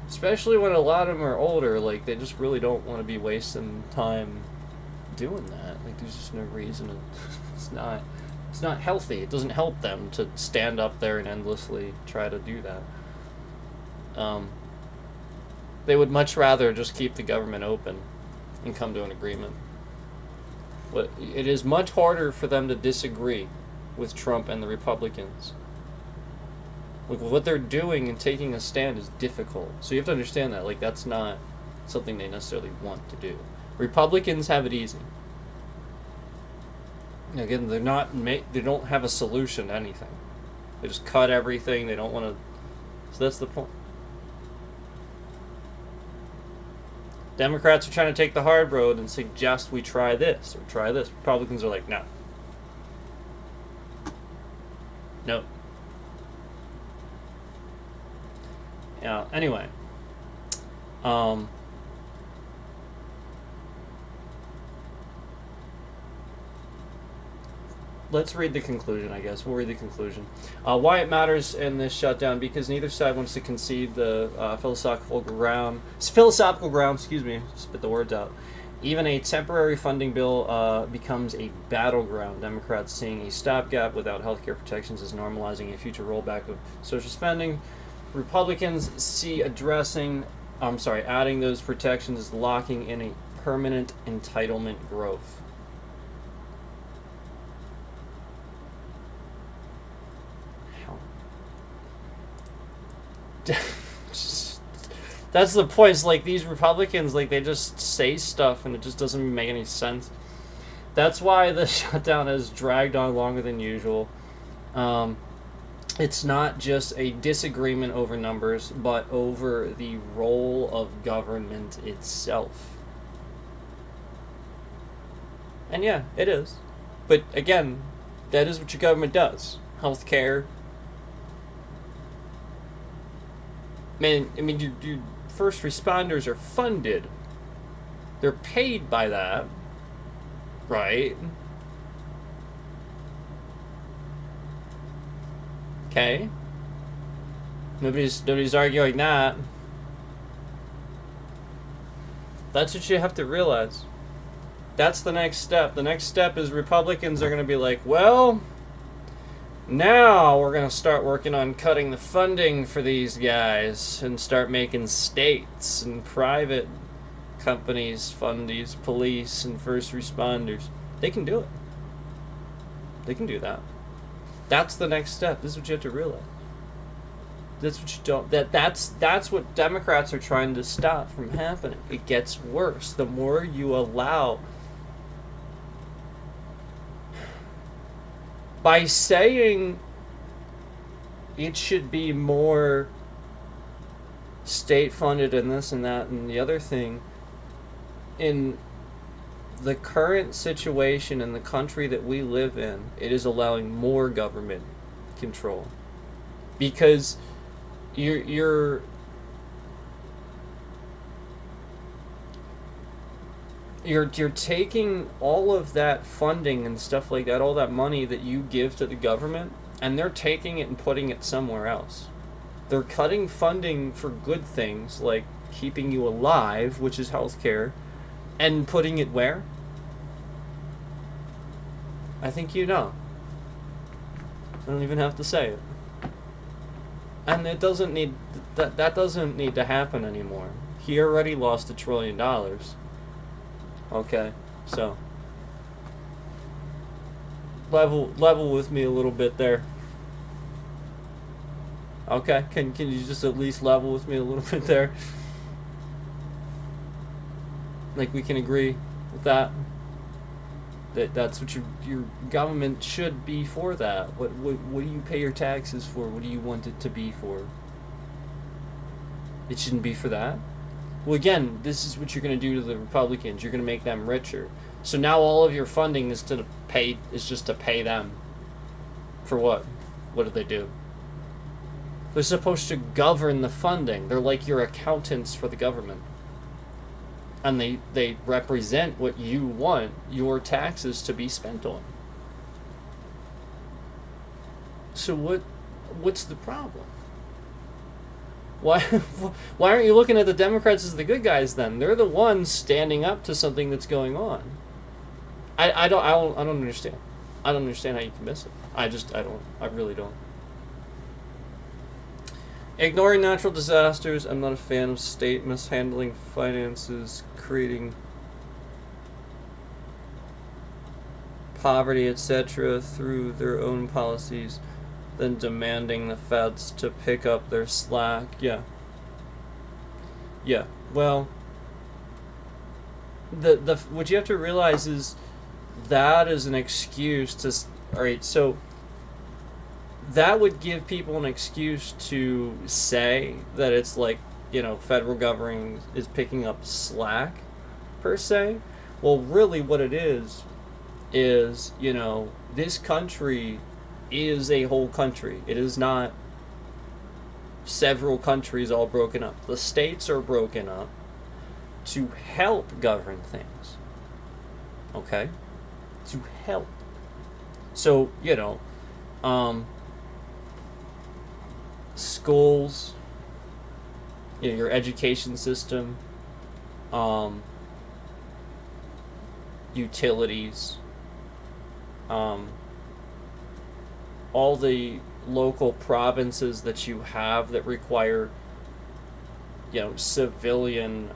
especially when a lot of them are older, like, they just really don't want to be wasting time doing that. Like, there's just no reason. It's not healthy. It doesn't help them to stand up there and endlessly try to do that. They would much rather just keep the government open and come to an agreement. But it is much harder for them to disagree with Trump and the Republicans. Like, what they're doing and taking a stand is difficult. So you have to understand that. Like, that's not something they necessarily want to do. Republicans have it easy. Again, they don't have a solution to anything. They just cut everything. They don't want to. So that's the point. Democrats are trying to take the hard road and suggest we try this or try this. Republicans are like, no. No. Yeah, anyway. Let's read the conclusion, I guess. We'll read the conclusion. Why it matters in this shutdown, because neither side wants to concede the philosophical ground, excuse me, spit the words out. Even a temporary funding bill becomes a battleground. Democrats seeing a stopgap without healthcare protections as normalizing a future rollback of social spending. Republicans see adding those protections as locking in a permanent entitlement growth. That's the point. It's like these Republicans, like, they just say stuff and it just doesn't make any sense. That's why the shutdown has dragged on longer than usual. It's not just a disagreement over numbers, but over the role of government itself. And yeah, it is. But again, that is what your government does. Healthcare. Man, I mean, your first responders are funded. They're paid by that, right? Okay. Nobody's arguing that. That's what you have to realize. That's the next step. The next step is Republicans are going to be like, well, now we're going to start working on cutting the funding for these guys and start making states and private companies fund these police and first responders. They can do it. They can do that. That's the next step. This is what you have to realize. That's what you don't. That's what Democrats are trying to stop from happening. It gets worse the more you allow. By saying it should be more state funded and this and that and the other thing, in the current situation in the country that we live in, it is allowing more government control, because you're taking all of that funding and stuff like that, all that money that you give to the government, and they're taking it and putting it somewhere else. They're cutting funding for good things like keeping you alive, which is healthcare, and putting it where? I think you know. I don't even have to say it. And it doesn't need that doesn't need to happen anymore. He already lost $1 trillion. Okay, so level with me a little bit there. Okay, can you just at least level with me a little bit there? Like, we can agree with that. That's what your government should be for. That. What do you pay your taxes for? What do you want it to be for? It shouldn't be for that. Well, again, this is what you're going to do to the Republicans. You're going to make them richer. So now all of your funding is just to pay them. For what? What do they do? They're supposed to govern the funding. They're like your accountants for the government. And they represent what you want your taxes to be spent on. So what's the problem? Why aren't you looking at the Democrats as the good guys then? They're the ones standing up to something that's going on. I don't understand. I don't understand how you can miss it. I really don't. Ignoring natural disasters. I'm not a fan of state mishandling finances, creating poverty, etc. through their own policies, then demanding the feds to pick up their slack. Yeah. Well, the what you have to realize is that is an excuse to. All right, so that would give people an excuse to say that it's like, federal government is picking up slack, per se. Well, really what it is, this country is a whole country. It is not several countries all broken up. The states are broken up to help govern things. Okay? To help. So, schools, your education system, utilities, all the local provinces that you have that require, civilian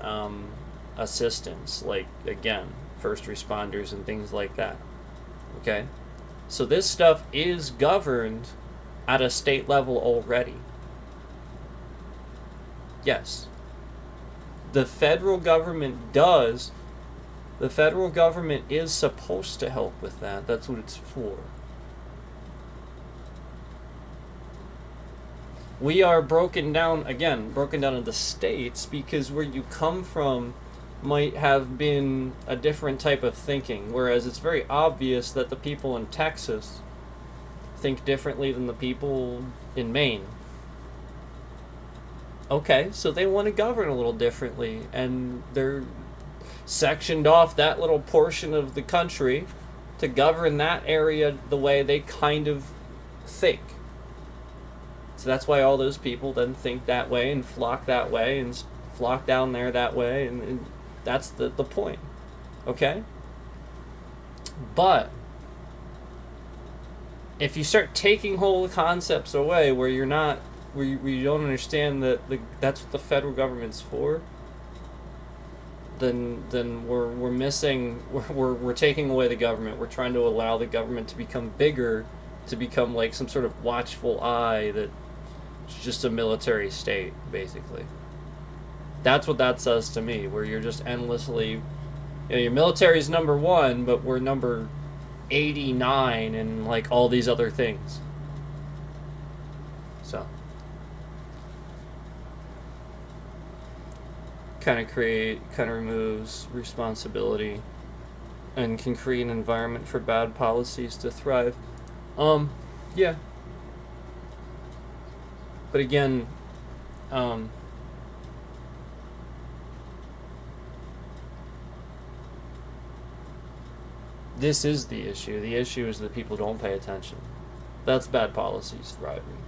assistance, like, again, first responders and things like that. Okay? So this stuff is governed at a state level already. Yes. The federal government does. The federal government is supposed to help with that. That's what it's for. We are broken down into states because where you come from might have been a different type of thinking, whereas it's very obvious that the people in Texas think differently than the people in Maine. Okay, so they want to govern a little differently, and they're sectioned off that little portion of the country to govern that area the way they kind of think. So that's why all those people then think that way and flock that way and flock down there that way, and that's the point. Okay? But if you start taking whole concepts away where you're not, where you don't understand that that's what the federal government's for, then we're missing, we're taking away the government. We're trying to allow the government to become bigger, to become like some sort of watchful eye that's just a military state, basically. That's what that says to me, where you're just endlessly, your military's number one, but we're number 89 and like all these other things. So kind of removes responsibility and can create an environment for bad policies to thrive. Yeah. But again, this is the issue. The issue is that people don't pay attention. That's bad policies thriving.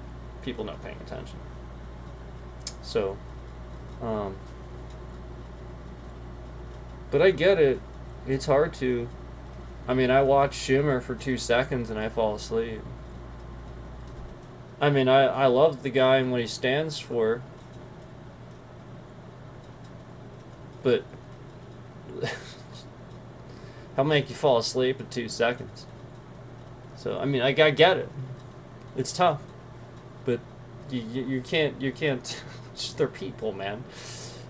People not paying attention. So, but I get it. It's hard to. I mean, I watch Schumer for 2 seconds and I fall asleep. I mean, I love the guy and what he stands for. But he'll make you fall asleep in 2 seconds. So, I mean, I get it. It's tough. But you can't, they're people, man.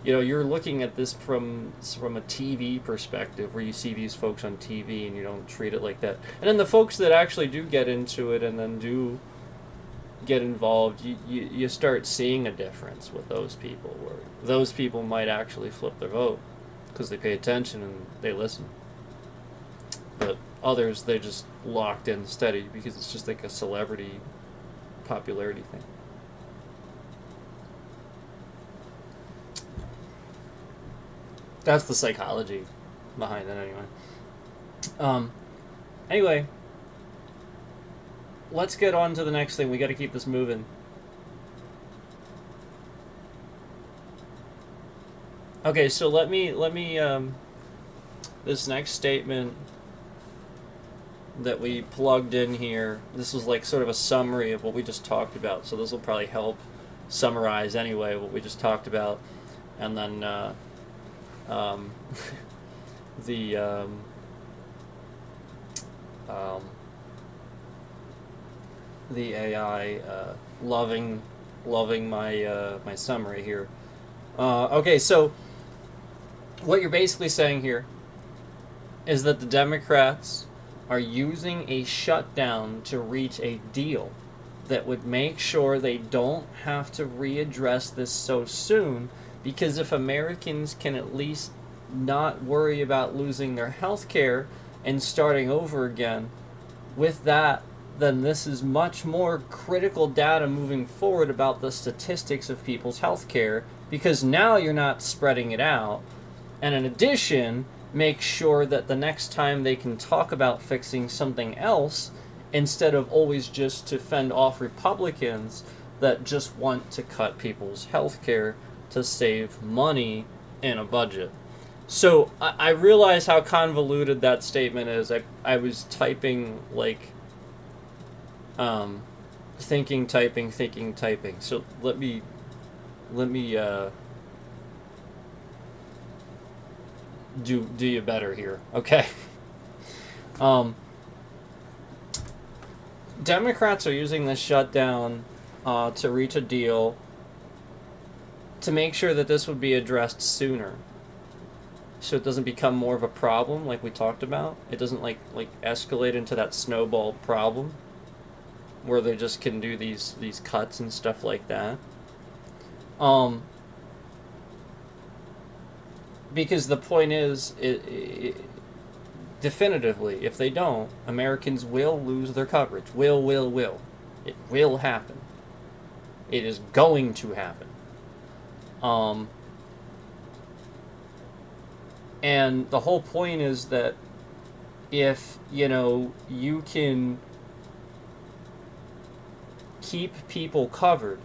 You're looking at this from a TV perspective, where you see these folks on TV and you don't treat it like that. And then the folks that actually do get into it and then do get involved, you start seeing a difference with those people, where those people might actually flip their vote because they pay attention and they listen. But others, they're just locked in steady because it's just like a celebrity popularity thing. That's the psychology behind it, anyway. Anyway, let's get on to the next thing. We got to keep this moving. Okay, so let me this next statement that we plugged in here, this was like sort of a summary of what we just talked about. So this will probably help summarize anyway what we just talked about, and then the AI loving my summary here. Okay, so what you're basically saying here is that the Democrats are using a shutdown to reach a deal that would make sure they don't have to readdress this so soon, because if Americans can at least not worry about losing their health care and starting over again with that, then this is much more critical data moving forward about the statistics of people's health care, because now you're not spreading it out. And in addition, make sure that the next time they can talk about fixing something else, instead of always just to fend off Republicans that just want to cut people's health care to save money in a budget. So I realize how convoluted that statement is. I was typing like thinking, typing. So let me do you better here, okay? Democrats are using this shutdown to reach a deal to make sure that this would be addressed sooner, so it doesn't become more of a problem like we talked about. It doesn't like escalate into that snowball problem where they just can do these cuts and stuff like that. Because the point is, definitively, if they don't, Americans will lose their coverage. Will. It will happen. It is going to happen. And the whole point is that if, you can keep people covered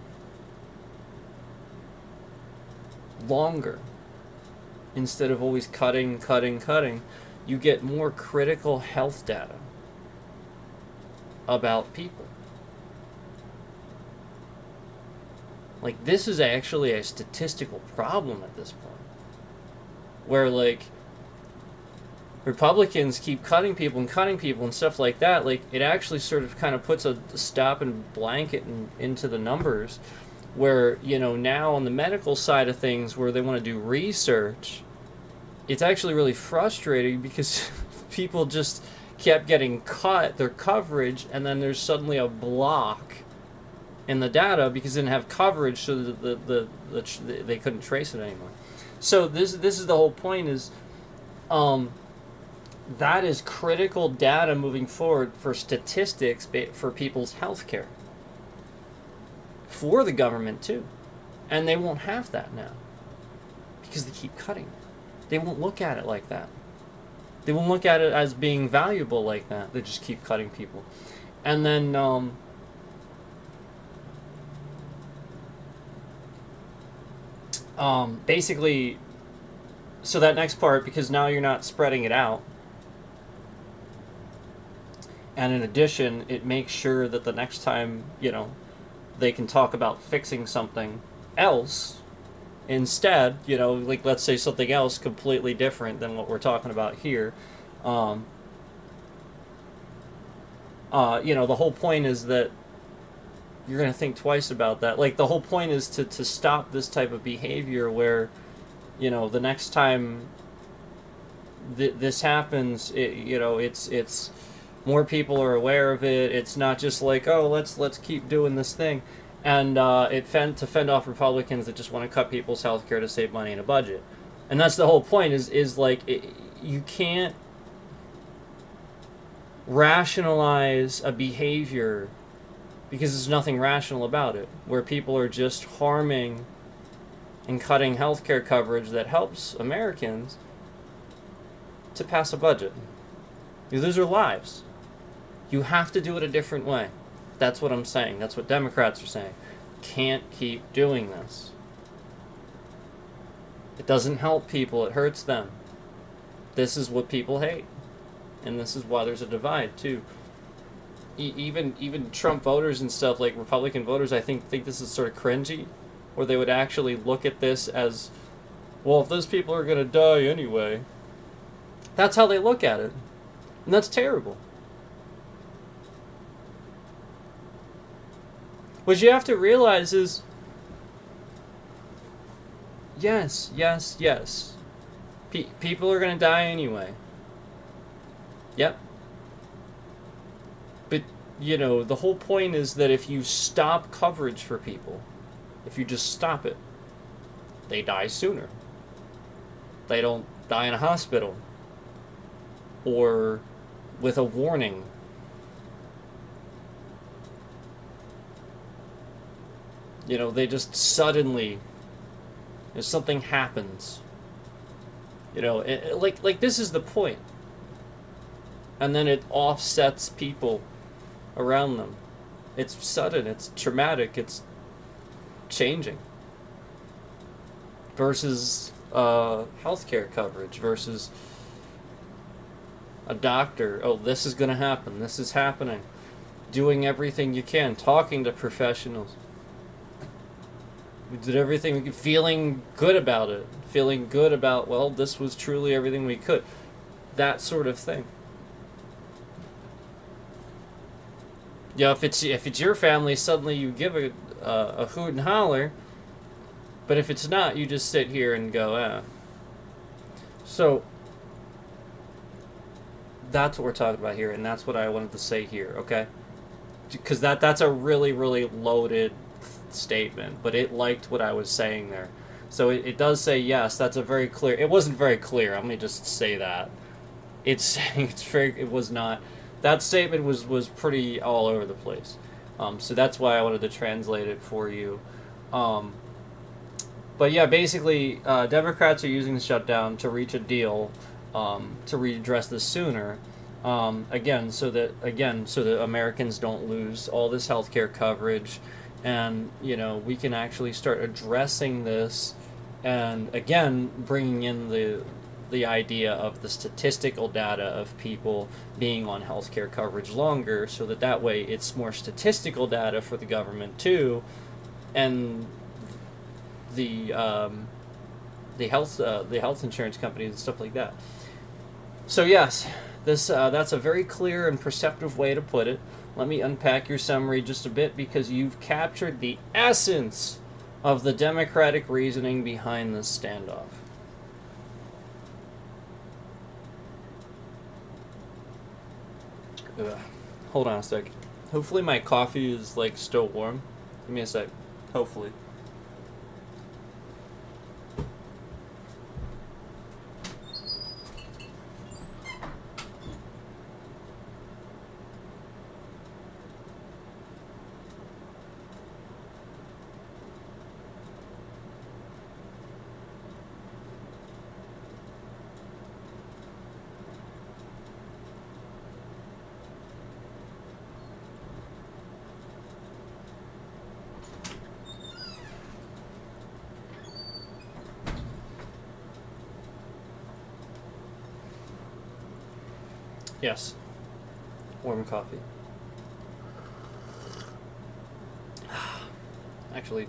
longer, instead of always cutting, you get more critical health data about people. Like, this is actually a statistical problem at this point, where, like, Republicans keep cutting people and stuff like that. Like, it actually sort of kind of puts a stop and blanket into the numbers, where, you know, now on the medical side of things, where they want to do research, it's actually really frustrating because people just kept getting cut their coverage, and then there's suddenly a block in the data because they didn't have coverage, so that they couldn't trace it anymore. So this is the whole point, is that is critical data moving forward for statistics for people's health care, for the government too. And they won't have that now because they keep cutting it. They won't look at it like that. They won't look at it as being valuable like that. They just keep cutting people. And then basically, so that next part, because now you're not spreading it out, and in addition, it makes sure that the next time, you know, they can talk about fixing something else instead, you know, like, let's say something else completely different than what we're talking about here. You know, the whole point is that you're going to think twice about that. Like, the whole point is to stop this type of behavior where, you know, the next time this happens, you know, it's more people are aware of it. It's not just like, oh, let's keep doing this thing. And to fend off Republicans that just want to cut people's health care to save money in a budget. And that's the whole point, is like, you can't rationalize a behavior because there's nothing rational about it, where people are just harming and cutting healthcare coverage that helps Americans to pass a budget. Because those are lives. You have to do it a different way. That's what I'm saying. That's what Democrats are saying. Can't keep doing this. It doesn't help people. It hurts them. This is what people hate. And this is why there's a divide, too. Even Trump voters and stuff, like Republican voters, I think this is sort of cringy, where they would actually look at this as, well, if those people are going to die anyway. That's how they look at it. And that's terrible. What you have to realize is, yes. People are going to die anyway. Yep. But, you know, the whole point is that if you stop coverage for people, if you just stop it, they die sooner. They don't die in a hospital or with a warning. You know, they just suddenly, if something happens, you know, like this is the point. And then it offsets people around them. It's sudden, it's traumatic, it's changing. Versus healthcare coverage, versus a doctor, oh, this is going to happen, this is happening. Doing everything you can, talking to professionals. We did everything we could, feeling good about it. Feeling good about, well, this was truly everything we could. That sort of thing. You know, if it's your family, suddenly you give a hoot and holler. But if it's not, you just sit here and go, ah. So, that's what we're talking about here, and that's what I wanted to say here, okay? Because that's a really, really loaded statement, but it liked what I was saying there. So it does say yes. That's a very clear. It wasn't very clear. I'm gonna just say that. It's saying it's very. It was not. That statement was pretty all over the place. So that's why I wanted to translate it for you. But yeah, basically, Democrats are using the shutdown to reach a deal to redress this sooner, So that Americans don't lose all this healthcare coverage, and we can actually start addressing this, and again bringing in the idea of the statistical data of people being on healthcare coverage longer, so that way it's more statistical data for the government too, and the the health insurance companies and stuff like that. So yes, that's a very clear and perceptive way to put it. Let me unpack your summary just a bit, because you've captured the essence of the Democratic reasoning behind this standoff. Ugh. Hold on a sec. Hopefully my coffee is still warm. Give me a sec. Hopefully. Yes. Warm coffee. Actually,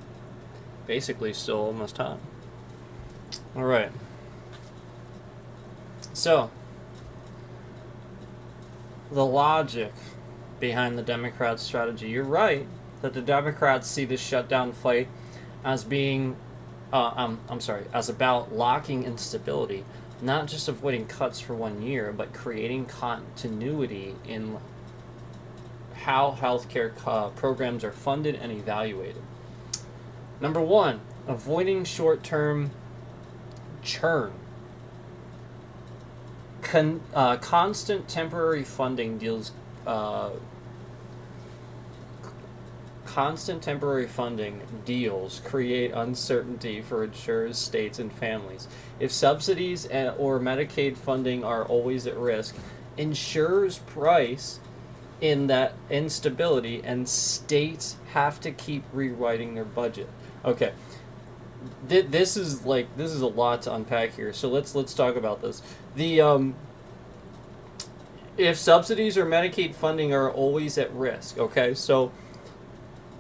basically still almost hot. Alright. So, the logic behind the Democrats' strategy. You're right that the Democrats see the shutdown fight as being, as about locking instability, not just avoiding cuts for 1 year, but creating continuity in how healthcare programs are funded and evaluated. Number one, avoiding short-term churn. Constant temporary funding deals. Constant temporary funding deals create uncertainty for insurers, states, and families. If subsidies or Medicaid funding are always at risk, insurers price in that instability, and states have to keep rewriting their budget. Okay, this is a lot to unpack here. So let's talk about this. If subsidies or Medicaid funding are always at risk, okay, so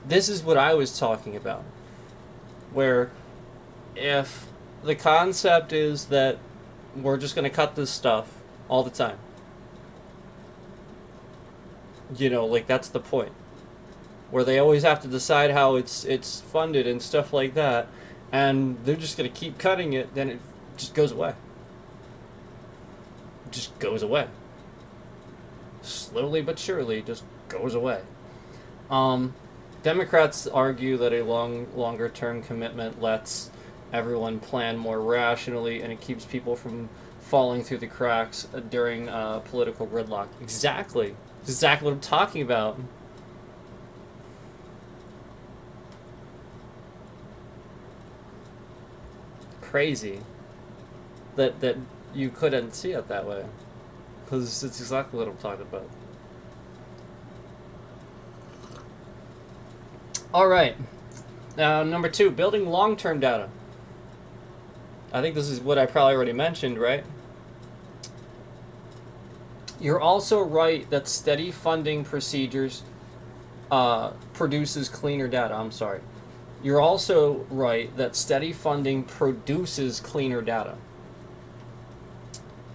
this is what I was talking about, where if the concept is that we're just going to cut this stuff all the time, that's the point, where they always have to decide how it's funded and stuff like that, and they're just going to keep cutting it, then it just goes away. It just goes away. Slowly but surely, just goes away. Democrats argue that a longer-term commitment lets everyone plan more rationally, and it keeps people from falling through the cracks during political gridlock. Exactly what I'm talking about. Crazy that you couldn't see it that way, because it's exactly what I'm talking about. All right. Number two, building long-term data. I think this is what I probably already mentioned, right? You're also right that steady funding procedures produces cleaner data. I'm sorry. You're also right that steady funding produces cleaner data.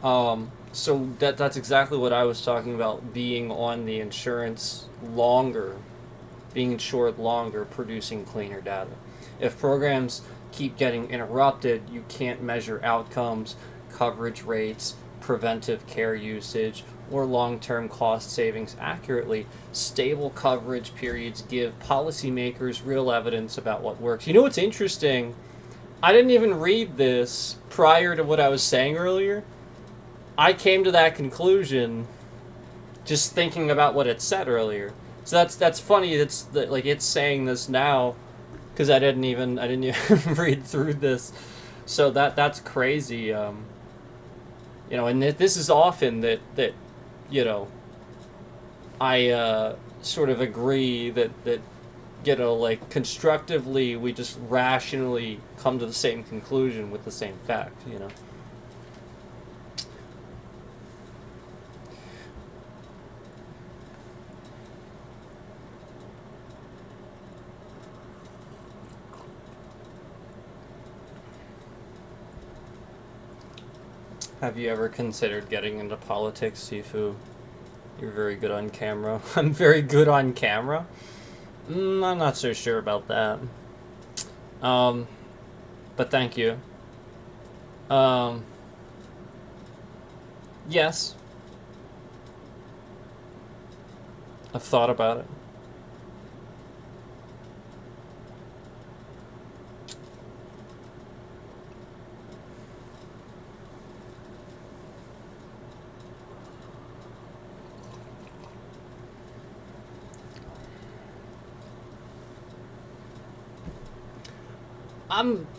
So that's exactly what I was talking about, being on the insurance longer, being insured longer, producing cleaner data. If programs keep getting interrupted, you can't measure outcomes, coverage rates, preventive care usage, or long-term cost savings accurately. Stable coverage periods give policymakers real evidence about what works. You know what's interesting? I didn't even read this prior to what I was saying earlier. I came to that conclusion just thinking about what it said earlier. So that's funny. It's saying this now, because I didn't even read through this. So that's crazy. And this is often that you know, I sort of agree that like constructively we just rationally come to the same conclusion with the same fact, you know. Have you ever considered getting into politics, Sifu? You're very good on camera. I'm very good on camera? I'm not so sure about that. Um, but thank you. Um, yes, I've thought about it.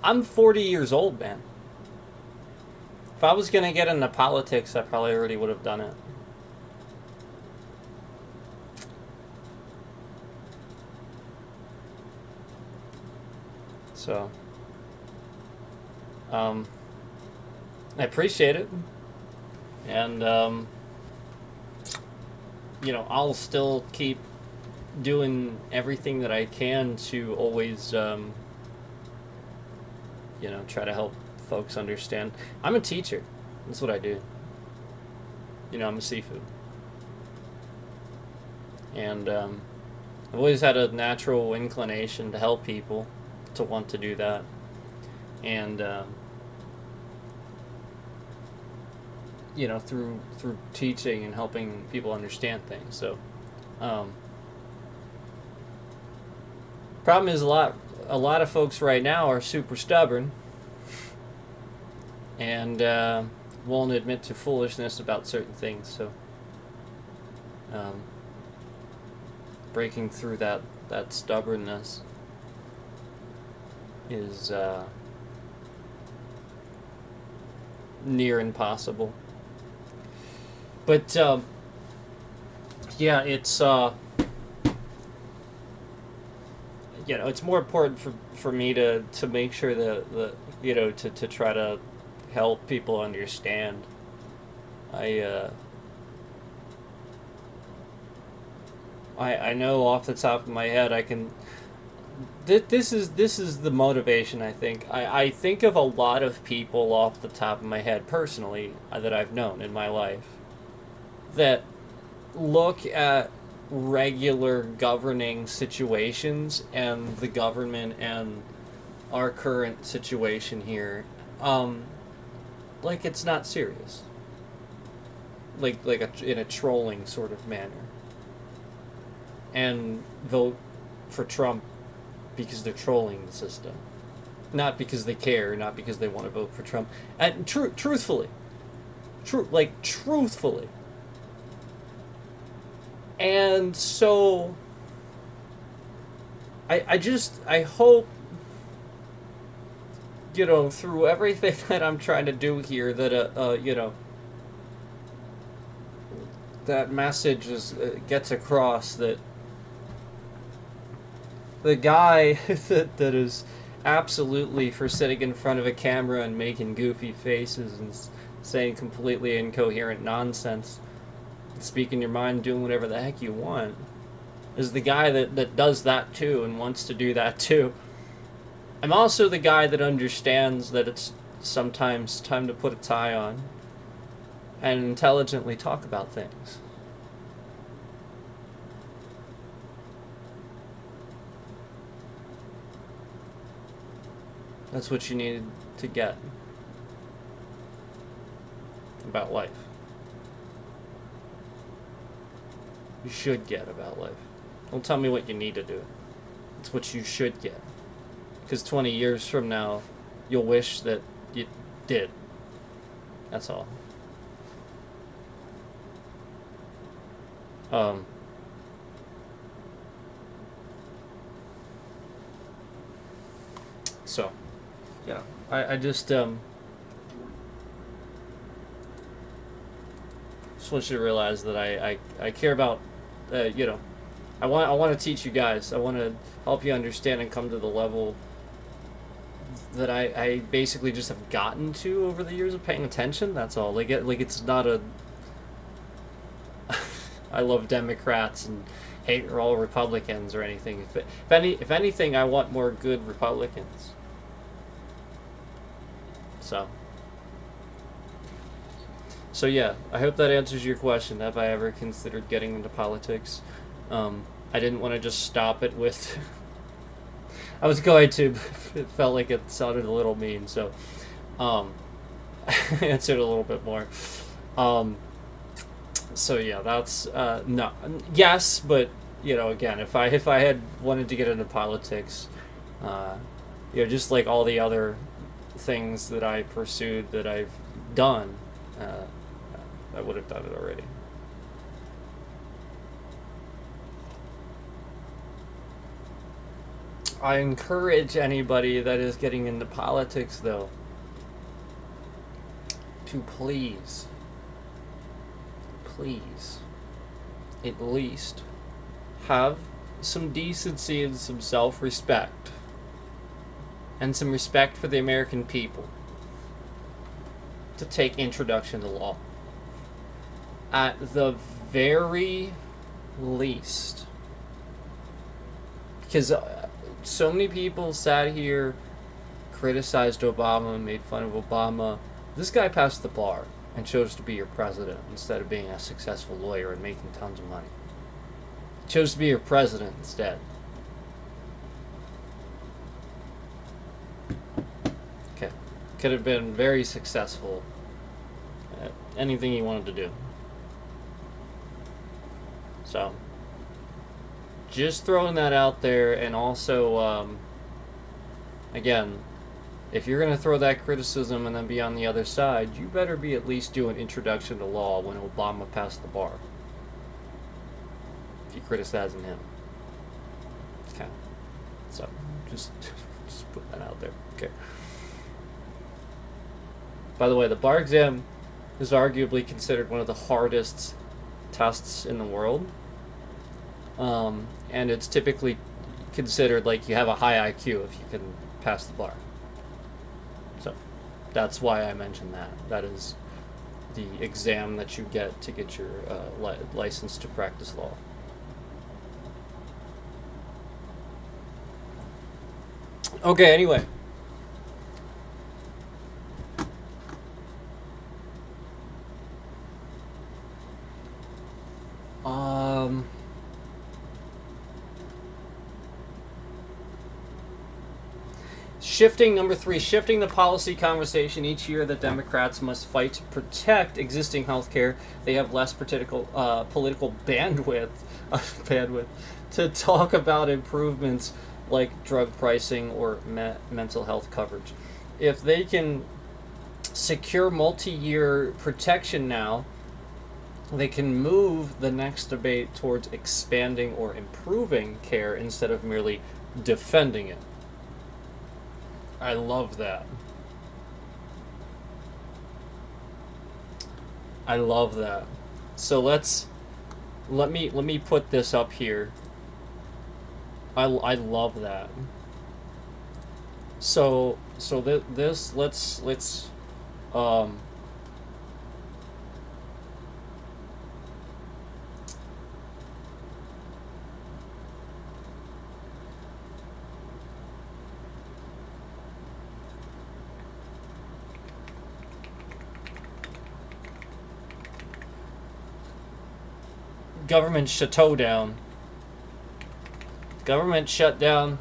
I'm 40 years old, man. If I was gonna get into politics, I probably already would have done it. So, um, I appreciate it, and I'll still keep doing everything that I can to always, try to help folks understand. I'm a teacher. That's what I do. I'm a seafood. And I've always had a natural inclination to help people, to want to do that. And, through teaching and helping people understand things. So, problem is a lot of folks right now are super stubborn and won't admit to foolishness about certain things. So, breaking through that stubbornness is near impossible. But yeah, it's it's more important for me to make sure that to try to help people understand. I know off the top of my head I can. This is the motivation. I think of a lot of people off the top of my head personally that I've known in my life that look at regular governing situations and the government and our current situation here, like it's not serious, in a trolling sort of manner, and vote for Trump because they're trolling the system, not because they care, not because they want to vote for Trump. And truthfully, truthfully. And so, I hope, through everything that I'm trying to do here, that, that message gets across, that the guy that is absolutely for sitting in front of a camera and making goofy faces and saying completely incoherent nonsense, speaking your mind, doing whatever the heck you want, is the guy that does that too and wants to do that too. I'm also the guy that understands that it's sometimes time to put a tie on and intelligently talk about things. That's what you need to get about life. You should get about life. Don't tell me what you need to do. It's what you should get. Because 20 years from now, you'll wish that you did. That's all. So, yeah. I just, just want you to realize that I care about, you know, I want to teach you guys. I want to help you understand and come to the level that I basically just have gotten to over the years of paying attention. That's all. Like it's not a I love Democrats and hate all Republicans or anything. If anything, I want more good Republicans. So yeah, I hope that answers your question. Have I ever considered getting into politics? I didn't want to just stop it with. I was going to, but it felt like it sounded a little mean, so I answered a little bit more. So yeah, that's no, yes, but you know, again, if I had wanted to get into politics, you know, just like all the other things that I pursued that I've done, I would have done it already. I encourage anybody that is getting into politics, though, to please, at least have some decency and some self-respect and some respect for the American people to take introduction to law. At the very least. Because so many people sat here, criticized Obama, made fun of Obama. This guy passed the bar and chose to be your president instead of being a successful lawyer and making tons of money. He chose to be your president instead. Okay. Could have been very successful at anything he wanted to do. So, just throwing that out there, and also, again, if you're going to throw that criticism and then be on the other side, you better be at least doing introduction to law when Obama passed the bar. If you're criticizing him. Okay. So, just put that out there. Okay. By the way, the bar exam is arguably considered one of the hardest tests in the world. And it's typically considered like you have a high IQ if you can pass the bar. So that's why I mentioned that. That is the exam that you get to get your license to practice law. Okay, anyway. Number 3, shifting the policy conversation. Each year, the Democrats must fight to protect existing health care. They have less political bandwidth to talk about improvements like drug pricing or mental health coverage. If they can secure multi-year protection now, they can move the next debate towards expanding or improving care instead of merely defending it. I love that. I love that. So let me put this up here. I love that. So let's government shutdown. Government shutdown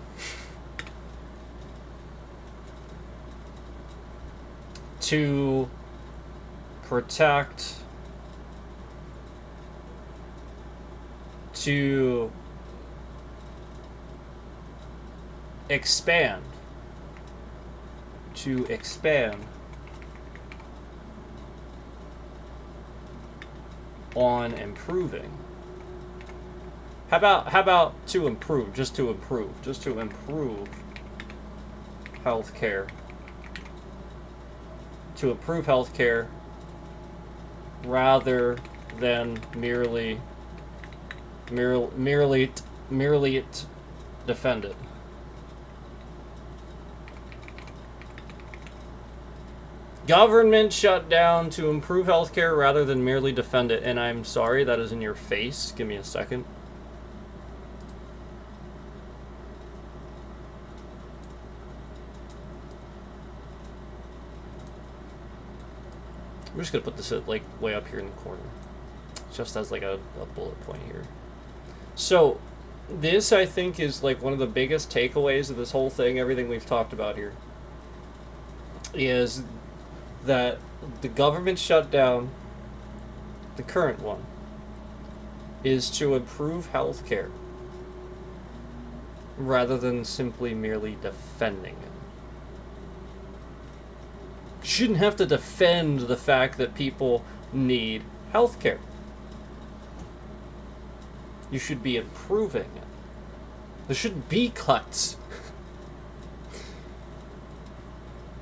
to protect, to expand on improving. How about to improve, just to improve healthcare. To improve healthcare rather than merely defend it. Government shutdown to improve healthcare rather than merely defend it. And I'm sorry, that is in your face. Give me a second. I'm just gonna put this at, like, way up here in the corner, just as like a bullet point here. So this, I think, is like one of the biggest takeaways of this whole thing, everything we've talked about here, is that the government shutdown, the current one, is to improve healthcare rather than simply merely defending it. You shouldn't have to defend the fact that people need healthcare. You should be improving it. There shouldn't be cuts.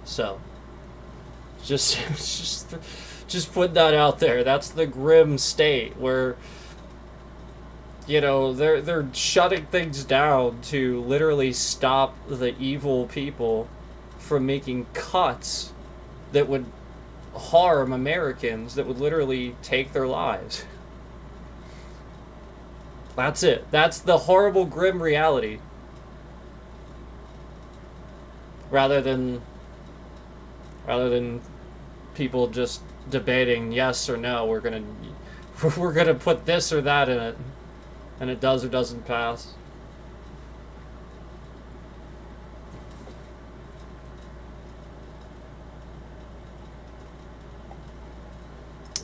So, just put that out there. That's the grim state where, you know, they're shutting things down to literally stop the evil people from making cuts that would harm Americans, that would literally take their lives. That's it. That's the horrible, grim reality. Rather than people just debating yes or no, we're gonna put this or that in it, and it does or doesn't pass.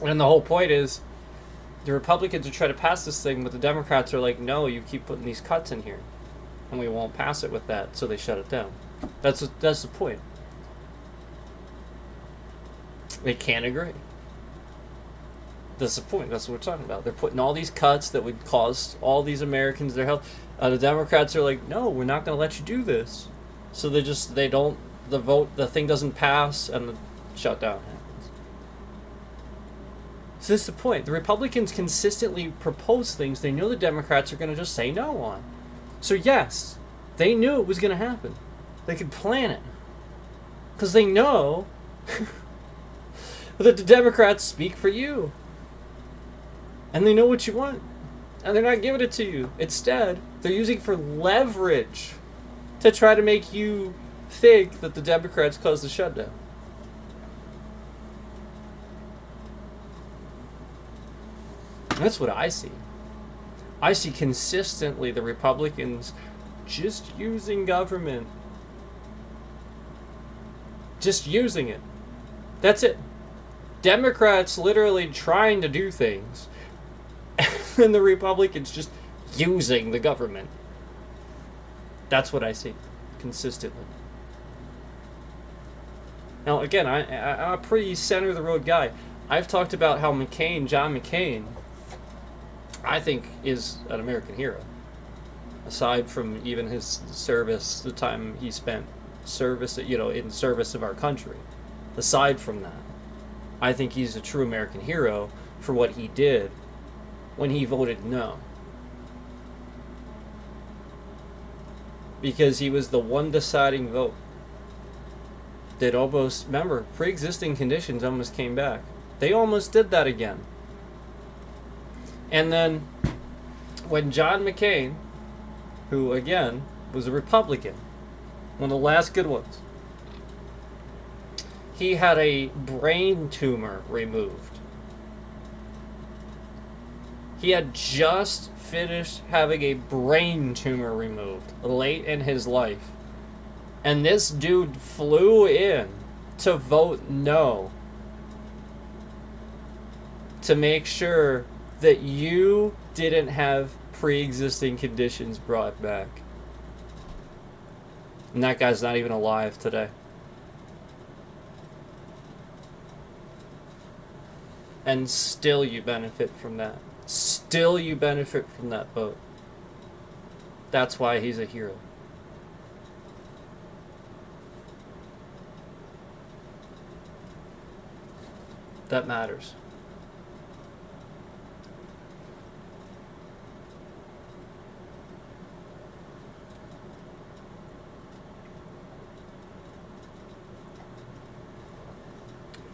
And the whole point is, the Republicans are trying to pass this thing, but the Democrats are like, no, you keep putting these cuts in here, and we won't pass it with that, so they shut it down. That's the point. They can't agree. That's the point. That's what we're talking about. They're putting all these cuts that would cost all these Americans their health. The Democrats are like, no, we're not going to let you do this. So the thing doesn't pass, and the shutdown happens. So this is the point. The Republicans consistently propose things they know the Democrats are going to just say no on. So yes, they knew it was going to happen. They could plan it. Because they know that the Democrats speak for you. And they know what you want. And they're not giving it to you. Instead, they're using for leverage to try to make you think that the Democrats caused the shutdown. And that's what I see. I see consistently the Republicans just using government. Just using it. That's it. Democrats literally trying to do things, and the Republicans just using the government. That's what I see consistently. Now, again, I'm a pretty center-of-the-road guy. I've talked about how John McCain, I think, is an American hero. Aside from even his service, the time he spent in service of our country. Aside from that, I think he's a true American hero for what he did when he voted no. Because he was the one deciding vote that almost, remember, pre-existing conditions almost came back. They almost did that again. And then when John McCain, who again was a Republican, one of the last good ones, he had a brain tumor removed. He had just finished having a brain tumor removed late in his life. And this dude flew in to vote no, to make sure that you didn't have pre-existing conditions brought back. And that guy's not even alive today. And still you benefit from that. Still you benefit from that vote. That's why he's a hero. That matters.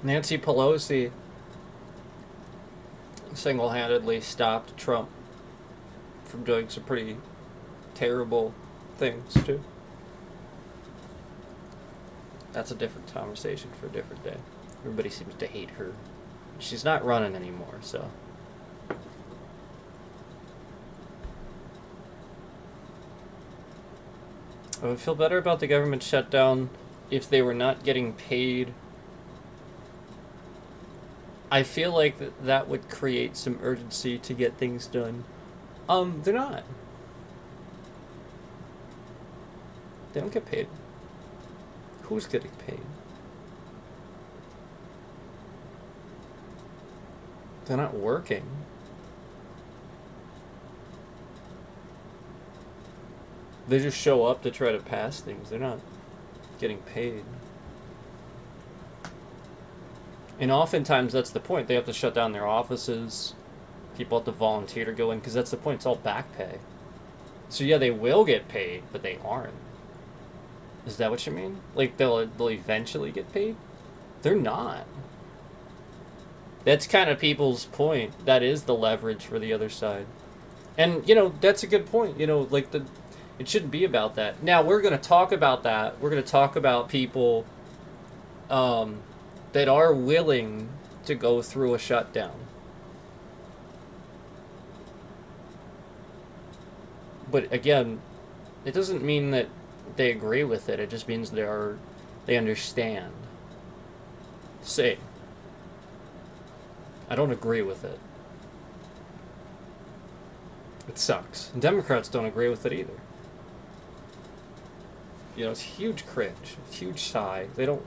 Nancy Pelosi single-handedly stopped Trump from doing some pretty terrible things, too. That's a different conversation for a different day. Everybody seems to hate her. She's not running anymore, so... I would feel better about the government shutdown if they were not getting paid. I feel like that would create some urgency to get things done. They're not. They don't get paid. Who's getting paid? They're not working. They just show up to try to pass things. They're not getting paid. And oftentimes that's the point. They have to shut down their offices. People have to volunteer to go in because that's the point. It's all back pay. So yeah, they will get paid, but they aren't. Is that what you mean? Like they'll eventually get paid? They're not. That's kind of people's point. That is the leverage for the other side. And, you know, that's a good point. You know, like it shouldn't be about that. Now, we're going to talk about that. We're going to talk about people that are willing to go through a shutdown. But again, it doesn't mean that they agree with it. It just means they understand. Say, I don't agree with it. It sucks. And Democrats don't agree with it either. You know, it's huge cringe. It's huge sigh. They don't...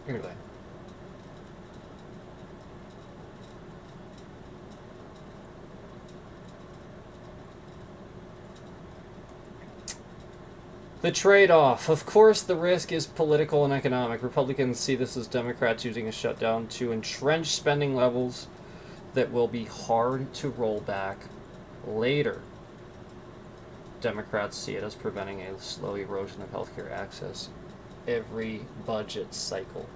Anyway. The trade-off. Of course, the risk is political and economic. Republicans see this as Democrats using a shutdown to entrench spending levels that will be hard to roll back later. Democrats see it as preventing a slow erosion of healthcare access every budget cycle.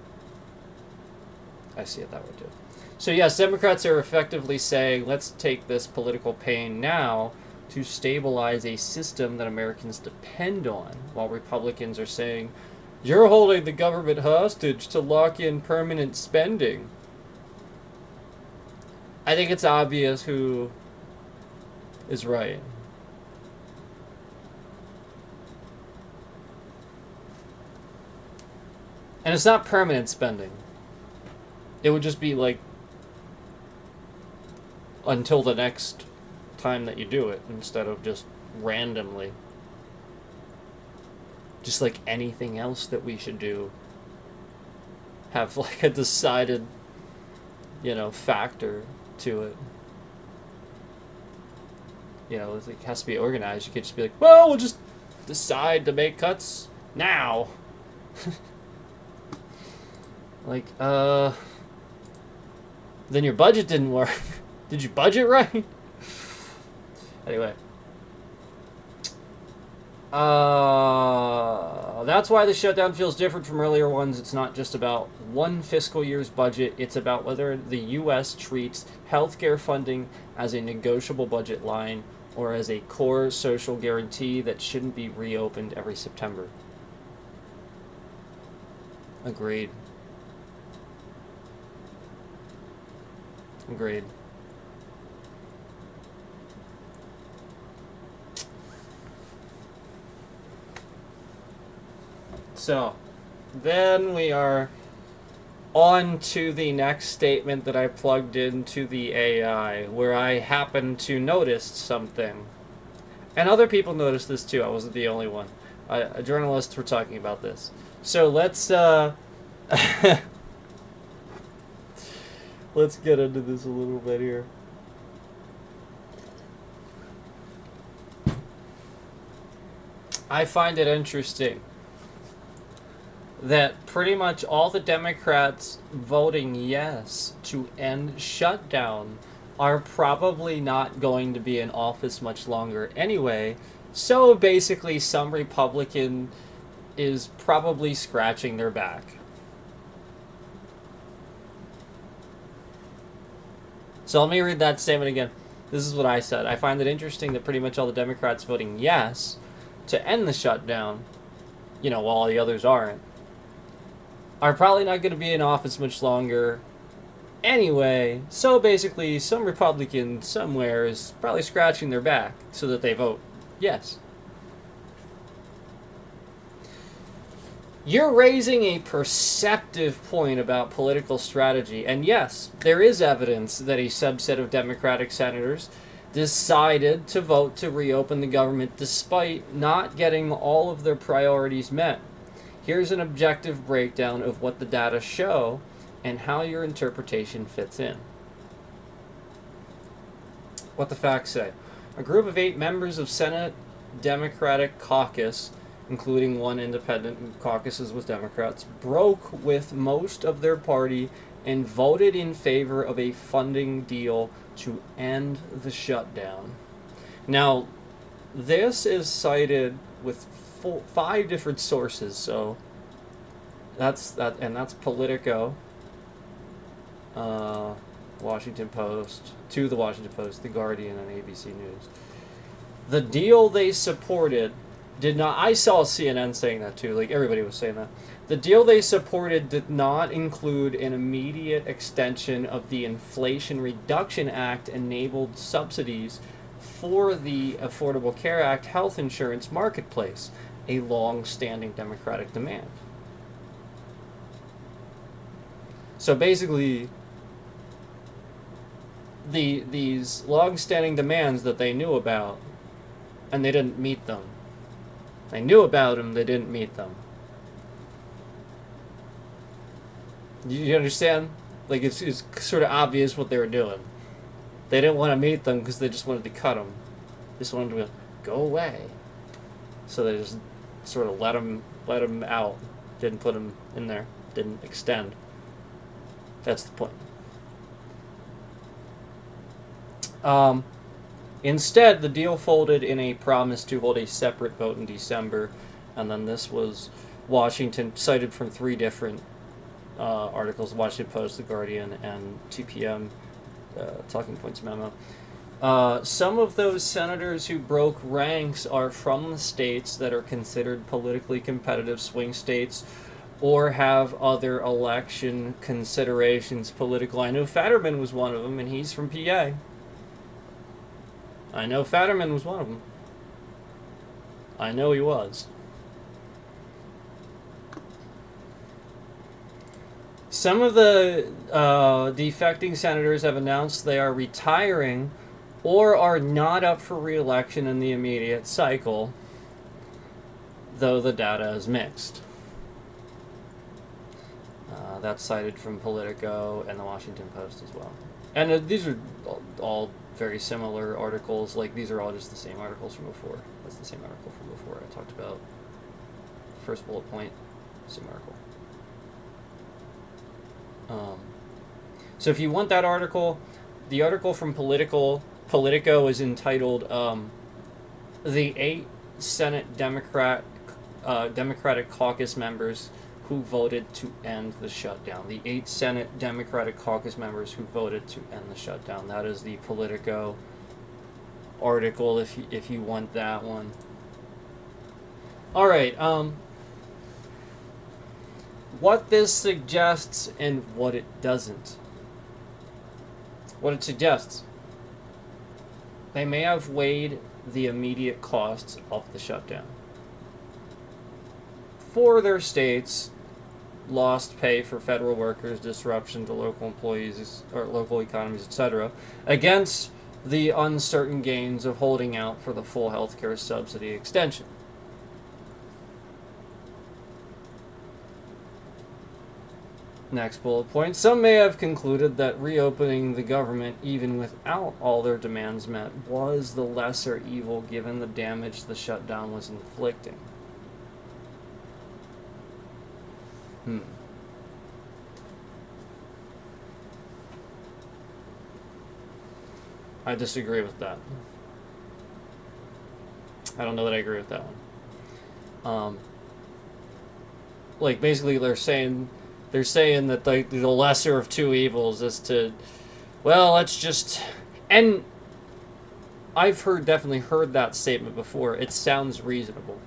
I see it that way too. So yes, Democrats are effectively saying, let's take this political pain now to stabilize a system that Americans depend on, while Republicans are saying, you're holding the government hostage to lock in permanent spending. I think it's obvious who is right. And it's not permanent spending. It would just be like until the next time that you do it, instead of just randomly. Just like anything else that we should do, have like a decided, you know, factor to it. You know, it has to be organized. You can't just be like, well, we'll just decide to make cuts now. Like, then your budget didn't work. Did you budget right? Anyway. That's why the shutdown feels different from earlier ones. It's not just about one fiscal year's budget. It's about whether the U.S. treats healthcare funding as a negotiable budget line or as a core social guarantee that shouldn't be reopened every September. Agreed. Agreed. So, then we are on to the next statement that I plugged into the AI, where I happened to notice something. And other people noticed this too. I wasn't the only one. Journalists were talking about this. So let's let's get into this a little bit here. I find it interesting that pretty much all the Democrats voting yes to end shutdown are probably not going to be in office much longer anyway, So basically, some Republican is probably scratching their back. So let me read that statement again. This is what I said. I find it interesting that pretty much all the Democrats voting yes to end the shutdown, while all the others aren't, are probably not going to be in office much longer anyway. So basically, some Republican somewhere is probably scratching their back so that they vote yes. You're raising a perceptive point about political strategy, and yes, there is evidence that a subset of Democratic senators decided to vote to reopen the government despite not getting all of their priorities met. Here's an objective breakdown of what the data show and how your interpretation fits in. What the facts say. A group of 8 members of Senate Democratic caucus, including one independent who caucuses with Democrats, broke with most of their party and voted in favor of a funding deal to end the shutdown. Now, this is cited with 5 different sources, so that's Politico, Washington Post, to the Washington Post, The Guardian, and ABC News. The deal they supported did not. I saw CNN saying that too. Like, everybody was saying that. The deal they supported did not include an immediate extension of the Inflation Reduction Act enabled subsidies for the Affordable Care Act health insurance marketplace, a long-standing Democratic demand. So basically, these long-standing demands that they knew about, and they didn't meet them. They knew about them, they didn't meet them. You understand? Like, it's sort of obvious what they were doing. They didn't want to meet them because they just wanted to cut them. Just wanted to go away. So they just sort of let them out. Didn't put them in there. Didn't extend. That's the point. Instead, the deal folded in a promise to hold a separate vote in December, and then this was Washington, cited from 3 different articles, Washington Post, The Guardian, and TPM, Talking Points memo. Some of those senators who broke ranks are from the states that are considered politically competitive swing states or have other election considerations political. I know Fetterman was one of them, and he's from PA. I know Fetterman was one of them. I know he was. Some of the defecting senators have announced they are retiring or are not up for re-election in the immediate cycle, though the data is mixed. That's cited from Politico and the Washington Post as well. And these are all very similar articles. Like, these are all just the same articles from before. That's the same article from before I talked about. First bullet point, same article. So if you want that article, the article from Politico is entitled "The 8 Senate Democratic Caucus Members Who Voted to End the Shutdown." The 8 Senate Democratic Caucus members who voted to end the shutdown. That is the Politico article if you want that one. All right. What this suggests and what it doesn't. What it suggests. They may have weighed the immediate costs of the shutdown. For their states, lost pay for federal workers, disruption to local employees or local economies, etc., against the uncertain gains of holding out for the full healthcare subsidy extension. Next bullet point. Some may have concluded that reopening the government, even without all their demands met, was the lesser evil given the damage the shutdown was inflicting. I disagree with that. I don't know that I agree with that one. Like basically they're saying that the lesser of two evils is to, well, let's just, and I've definitely heard that statement before. It sounds reasonable.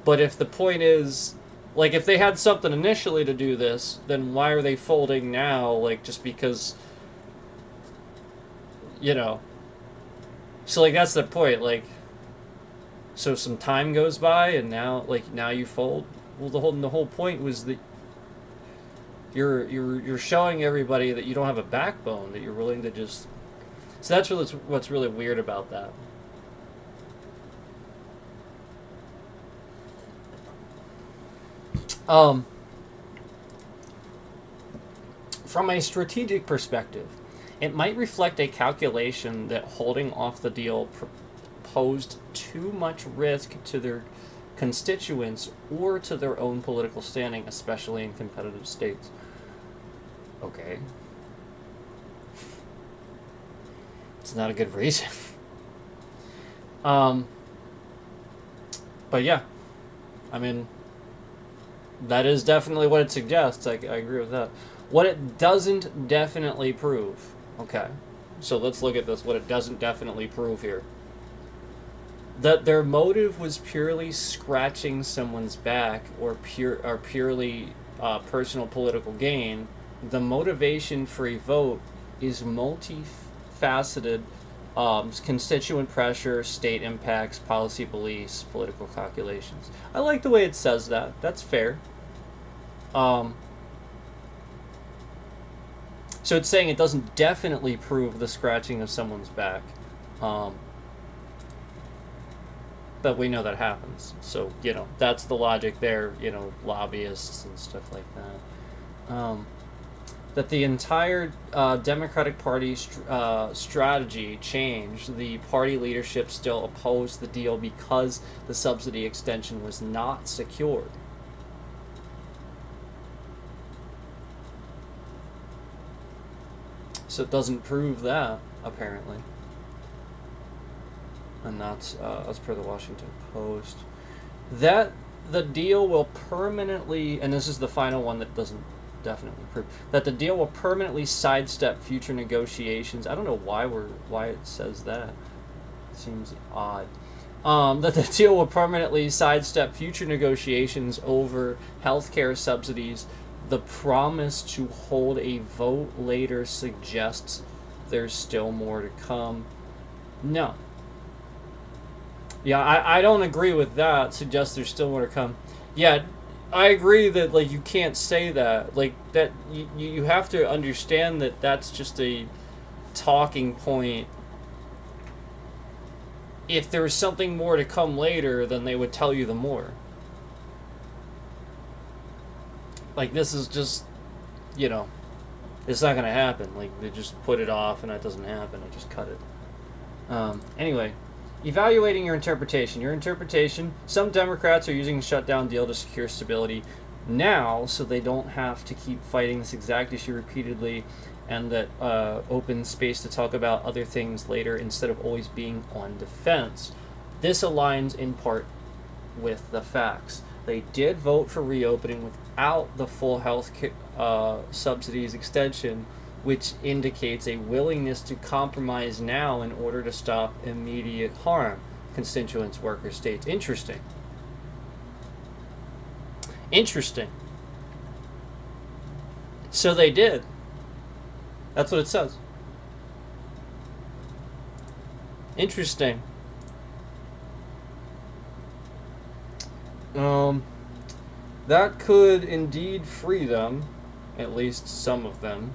But if the point is, like, if they had something initially to do this, then why are they folding now? Like, just because, you know. So, like, that's the point. Like, so some time goes by, and now you fold. Well, the whole point was that you're showing everybody that you don't have a backbone, that you're willing to just. So that's what's really weird about that. From a strategic perspective, it might reflect a calculation that holding off the deal posed too much risk to their constituents or to their own political standing, especially in competitive states. Okay. It's not a good reason. But yeah, I mean, that is definitely what it suggests. I agree with that. What it doesn't definitely prove. Okay, so let's look at this. What it doesn't definitely prove here. That their motive was purely scratching someone's back or purely personal political gain. The motivation for a vote is multifaceted. Constituent pressure, state impacts, policy beliefs, political calculations. I like the way it says that. That's fair. So it's saying it doesn't definitely prove the scratching of someone's back. But we know that happens. So, that's the logic there, lobbyists and stuff like that. That the entire Democratic Party strategy changed. The party leadership still opposed the deal because the subsidy extension was not secured. So it doesn't prove that, apparently. And that's as per the Washington Post. That the deal will permanently, and this is the final one that doesn't definitely prove, that the deal will permanently sidestep future negotiations. I don't know why it says that. It seems odd. That the deal will permanently sidestep future negotiations over healthcare subsidies. The promise to hold a vote later suggests there's still more to come. No. Yeah, I don't agree with that. Suggests there's still more to come. Yeah, I agree that, like, you can't say that. Like, that you have to understand that that's just a talking point. If there was something more to come later, then they would tell you the more. Like, this is just, it's not going to happen. Like, they just put it off and that doesn't happen. I just cut it. Anyway, evaluating your interpretation. Your interpretation, some Democrats are using a shutdown deal to secure stability now so they don't have to keep fighting this exact issue repeatedly, and that open space to talk about other things later instead of always being on defense. This aligns in part with the facts. They did vote for reopening without the full health subsidies extension, which indicates a willingness to compromise now in order to stop immediate harm. Constituents, workers, states. Interesting. So they did. That's what it says. Interesting. That could indeed free them, at least some of them,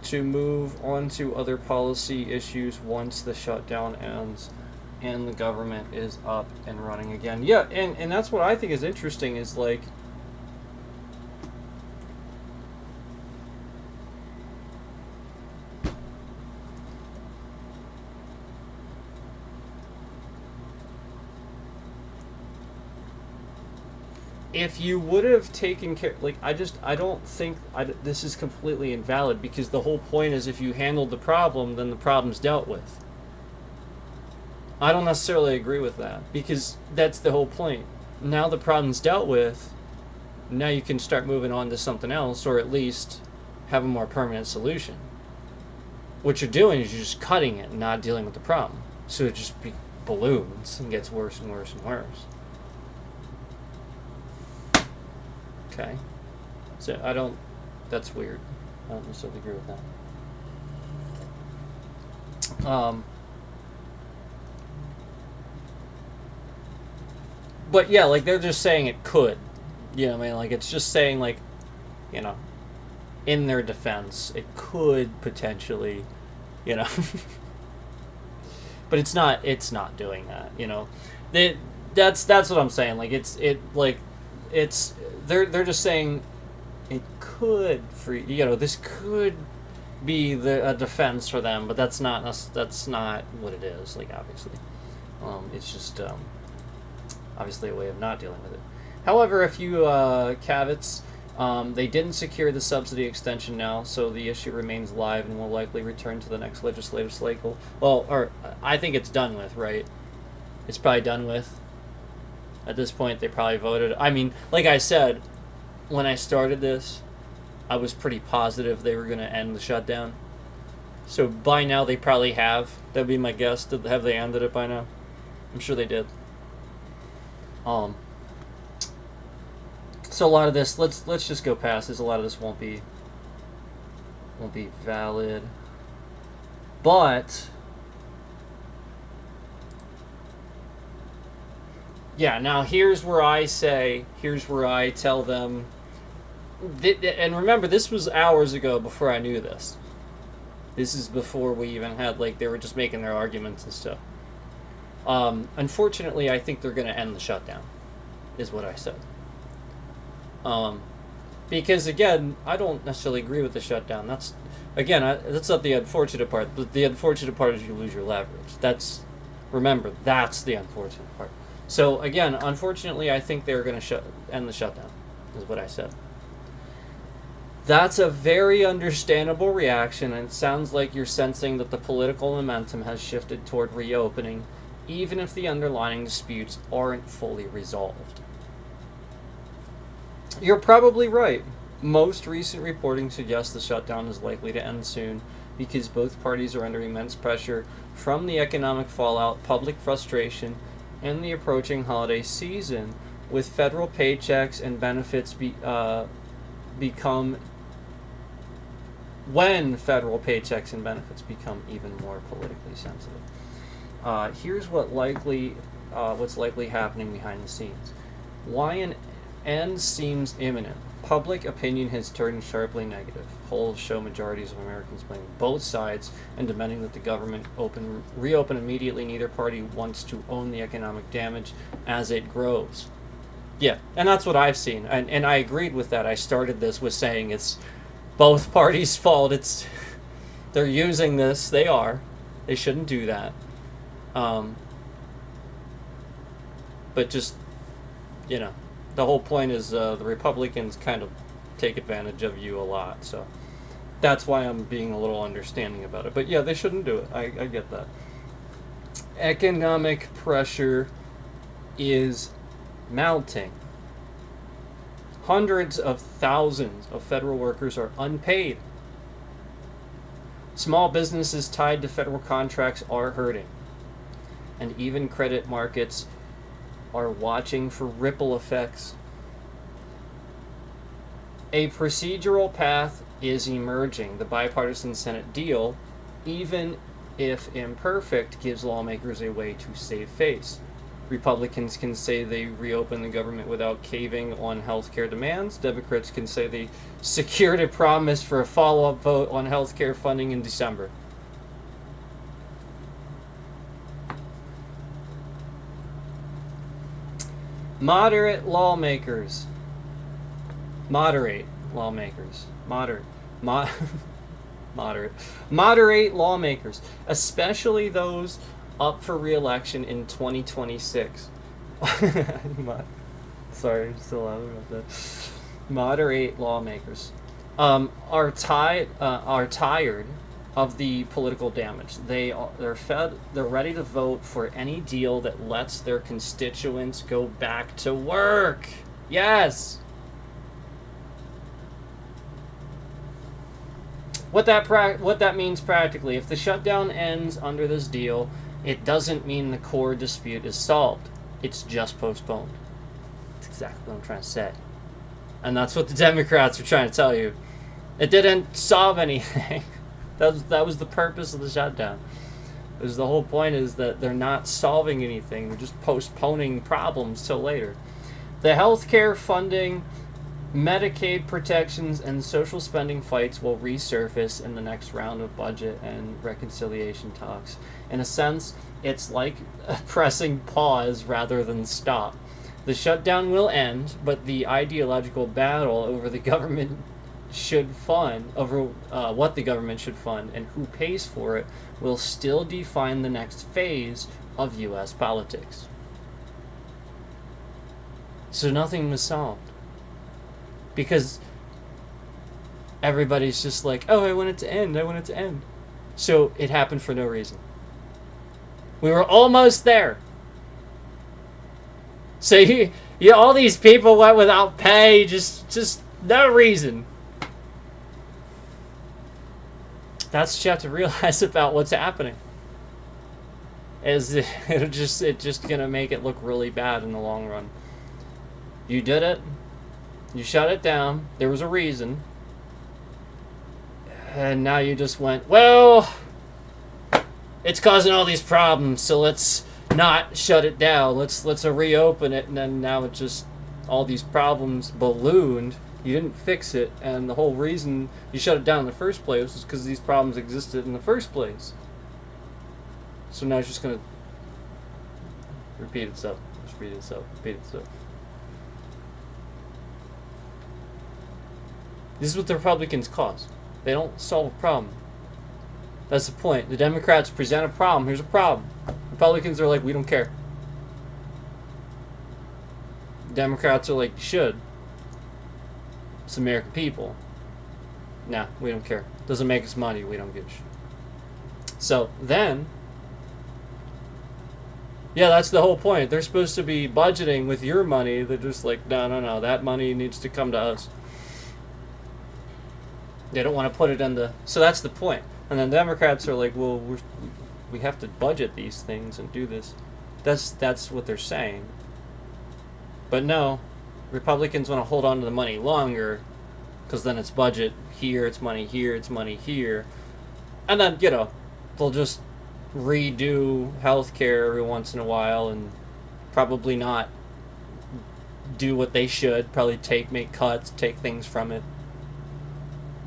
to move on to other policy issues once the shutdown ends and the government is up and running again. Yeah, and that's what I think is interesting is, like, if you would have taken care, like, I don't think this is completely invalid, because the whole point is if you handled the problem, then the problem's dealt with. I don't necessarily agree with that, because that's the whole point. Now the problem's dealt with, now you can start moving on to something else, or at least have a more permanent solution. What you're doing is you're just cutting it and not dealing with the problem. So it just balloons and gets worse and worse and worse. Okay. So that's weird. I don't necessarily agree with that. But yeah, like, they're just saying it could. You know what I mean? Like, it's just saying, like, you know, in their defense, it could potentially, you know. But it's not doing that, you know. That's what I'm saying. Like, they're just saying it could this could be a defense for them, but that's not what it is. Like, obviously, it's just obviously a way of not dealing with it. However, a few caveats. They didn't secure the subsidy extension now, so the issue remains live and will likely return to the next legislative cycle. Well, or I think it's done with, right? It's probably done with. At this point, they probably voted. I mean, like I said, when I started this, I was pretty positive they were going to end the shutdown. So by now, they probably have. That'd be my guess. Have they ended it by now? I'm sure they did. So a lot of this, let's just go past this. A lot of this won't be valid. But yeah, now here's where I tell them, and remember, this was hours ago before I knew this. This is before we even had, like, they were just making their arguments and stuff. Unfortunately, I think they're going to end the shutdown, is what I said. Because again, I don't necessarily agree with the shutdown. That's not the unfortunate part. But the unfortunate part is you lose your leverage. Remember, that's the unfortunate part. So again, unfortunately, I think they're going to end the shutdown, is what I said. That's a very understandable reaction, and it sounds like you're sensing that the political momentum has shifted toward reopening, even if the underlying disputes aren't fully resolved. You're probably right. Most recent reporting suggests the shutdown is likely to end soon because both parties are under immense pressure from the economic fallout, public frustration, and the approaching holiday season, with federal paychecks and benefits when federal paychecks and benefits become even more politically sensitive. Here's what's likely happening behind the scenes. Why an end seems imminent. Public opinion has turned sharply negative. Polls show majorities of Americans blaming both sides and demanding that the government reopen immediately. Neither party wants to own the economic damage as it grows. Yeah, and that's what I've seen. And I agreed with that. I started this with saying it's both parties' fault. They're using this. They shouldn't do that. But just, the whole point is the Republicans kind of take advantage of you a lot. So that's why I'm being a little understanding about it. But yeah, they shouldn't do it. I get that. Economic pressure is mounting. Hundreds of thousands of federal workers are unpaid. Small businesses tied to federal contracts are hurting. And even credit markets are watching for ripple effects. A procedural path is emerging. The bipartisan Senate deal, even if imperfect, gives lawmakers a way to save face. Republicans can say they reopen the government without caving on health care demands. Democrats can say they secured a promise for a follow-up vote on health care funding in December. Moderate lawmakers, especially those up for re-election in 2026. Sorry, I'm still laughing about that. Moderate lawmakers are tired of the political damage. They're ready to vote for any deal that lets their constituents go back to work. Yes. What that means practically, if the shutdown ends under this deal, it doesn't mean the core dispute is solved. It's just postponed. That's exactly what I'm trying to say. And that's what the Democrats are trying to tell you. It didn't solve anything. That was the purpose of the shutdown. The whole point is that they're not solving anything. They're just postponing problems till later. The healthcare funding, Medicaid protections, and social spending fights will resurface in the next round of budget and reconciliation talks. In a sense, it's like pressing pause rather than stop. The shutdown will end, but the ideological battle over the government should fund, over what the government should fund and who pays for it, will still define the next phase of U.S. politics. So nothing was solved. Because everybody's just like, oh, I want it to end, I want it to end. So it happened for no reason. We were almost there. So all these people went without pay, just no reason. That's what you have to realize about what's happening. Is it's just gonna make it look really bad in the long run. You did it. You shut it down. There was a reason. And now you just went, well, it's causing all these problems, so let's not shut it down. Let's reopen it, and then now it just, all these problems ballooned. You didn't fix it, and the whole reason you shut it down in the first place was because these problems existed in the first place. So now it's just going to repeat itself. Repeat itself. Repeat itself. This is what the Republicans cause. They don't solve a problem. That's the point. The Democrats present a problem. Here's a problem. Republicans are like, we don't care. Democrats are like, you should. It's the American people. Nah, we don't care. Doesn't make us money. We don't give a shit. So then, yeah, that's the whole point. They're supposed to be budgeting with your money. They're just like, no. That money needs to come to us. They don't want to put it in the... So that's the point. And then Democrats are like, well, we have to budget these things and do this. That's what they're saying. But no, Republicans want to hold on to the money longer, because then it's budget here, it's money here, it's money here. And then, they'll just redo healthcare every once in a while and probably not do what they should. Probably make cuts, take things from it.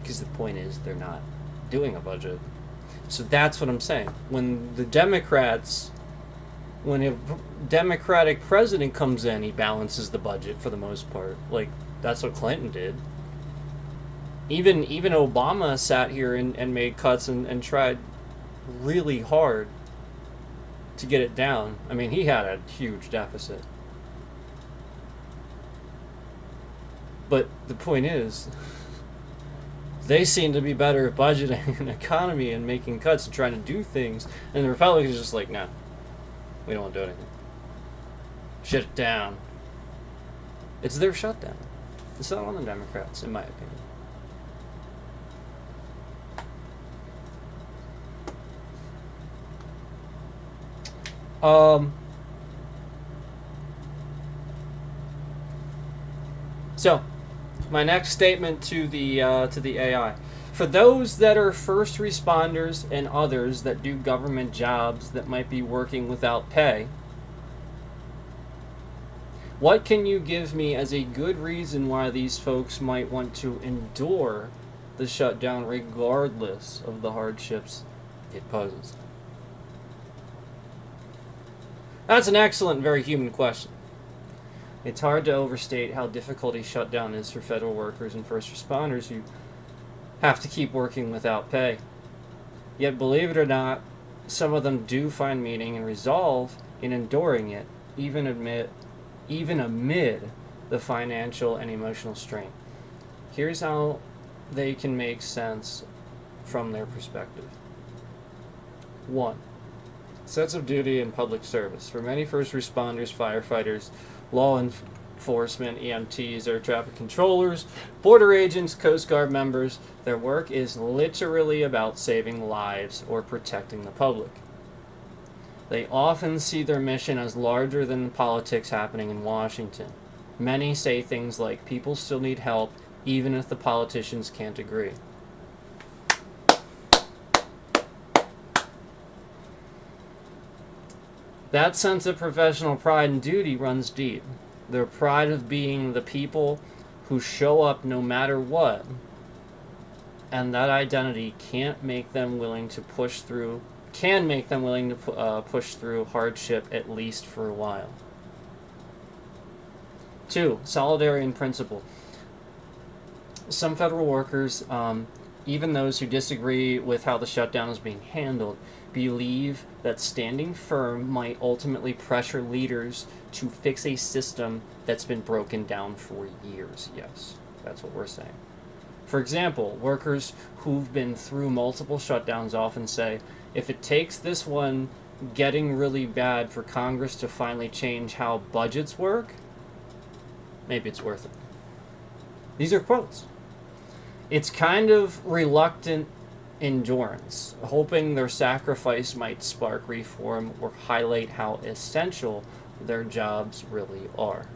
Because the point is, they're not doing a budget. So that's what I'm saying. When a Democratic president comes in, he balances the budget for the most part. Like, that's what Clinton did. Even Obama sat here and made cuts and tried really hard to get it down. I mean, he had a huge deficit. But the point is, they seem to be better at budgeting an economy and making cuts and trying to do things. And the Republicans are just like, no, we don't want to do anything. Shut it down. It's their shutdown. It's not on the Democrats, in my opinion. So, my next statement to the AI. For those that are first responders and others that do government jobs that might be working without pay, what can you give me as a good reason why these folks might want to endure the shutdown regardless of the hardships it poses? That's an excellent and very human question. It's hard to overstate how difficult a shutdown is for federal workers and first responders who have to keep working without pay. Yet, believe it or not, some of them do find meaning and resolve in enduring it, even amid the financial and emotional strain. Here's how they can make sense from their perspective. 1. Sense of duty and public service. For many first responders, firefighters, law enforcement, EMTs, air traffic controllers, border agents, Coast Guard members, their work is literally about saving lives or protecting the public. They often see their mission as larger than the politics happening in Washington. Many say things like, people still need help, even if the politicians can't agree. That sense of professional pride and duty runs deep. Their pride of being the people who show up no matter what, and that identity can make them willing to push through hardship, at least for a while. 2. Solidarity and principle. Some federal workers, even those who disagree with how the shutdown is being handled, believe that standing firm might ultimately pressure leaders to fix a system that's been broken down for years. Yes, that's what we're saying. For example, workers who've been through multiple shutdowns often say, if it takes this one getting really bad for Congress to finally change how budgets work, maybe it's worth it. These are quotes. It's kind of reluctant endurance, hoping their sacrifice might spark reform or highlight how essential their jobs really are.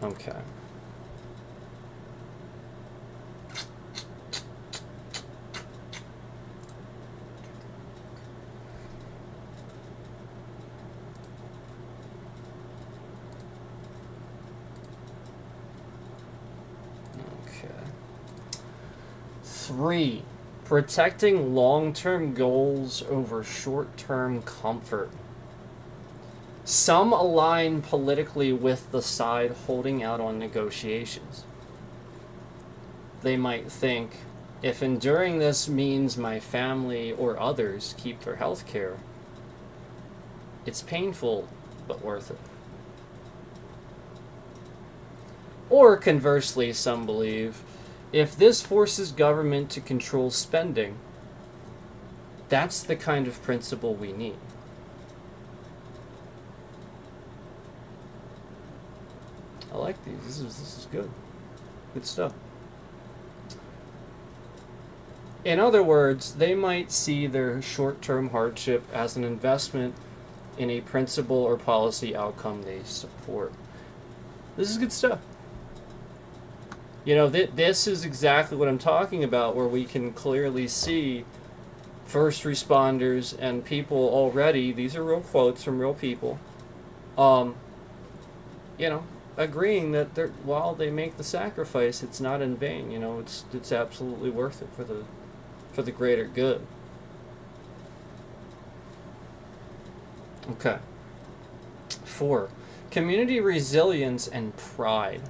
Okay. Okay. 3. Protecting long-term goals over short-term comfort. Some align politically with the side holding out on negotiations. They might think, if enduring this means my family or others keep their health care, it's painful, but worth it. Or conversely, some believe, if this forces government to control spending, that's the kind of principle we need. I like these. This is good. Good stuff. In other words, they might see their short-term hardship as an investment in a principle or policy outcome they support. This is good stuff. You know, this is exactly what I'm talking about, where we can clearly see first responders and people already, these are real quotes from real people, agreeing that while they make the sacrifice, it's not in vain. It's absolutely worth it for the greater good. Okay. 4. Community resilience and pride.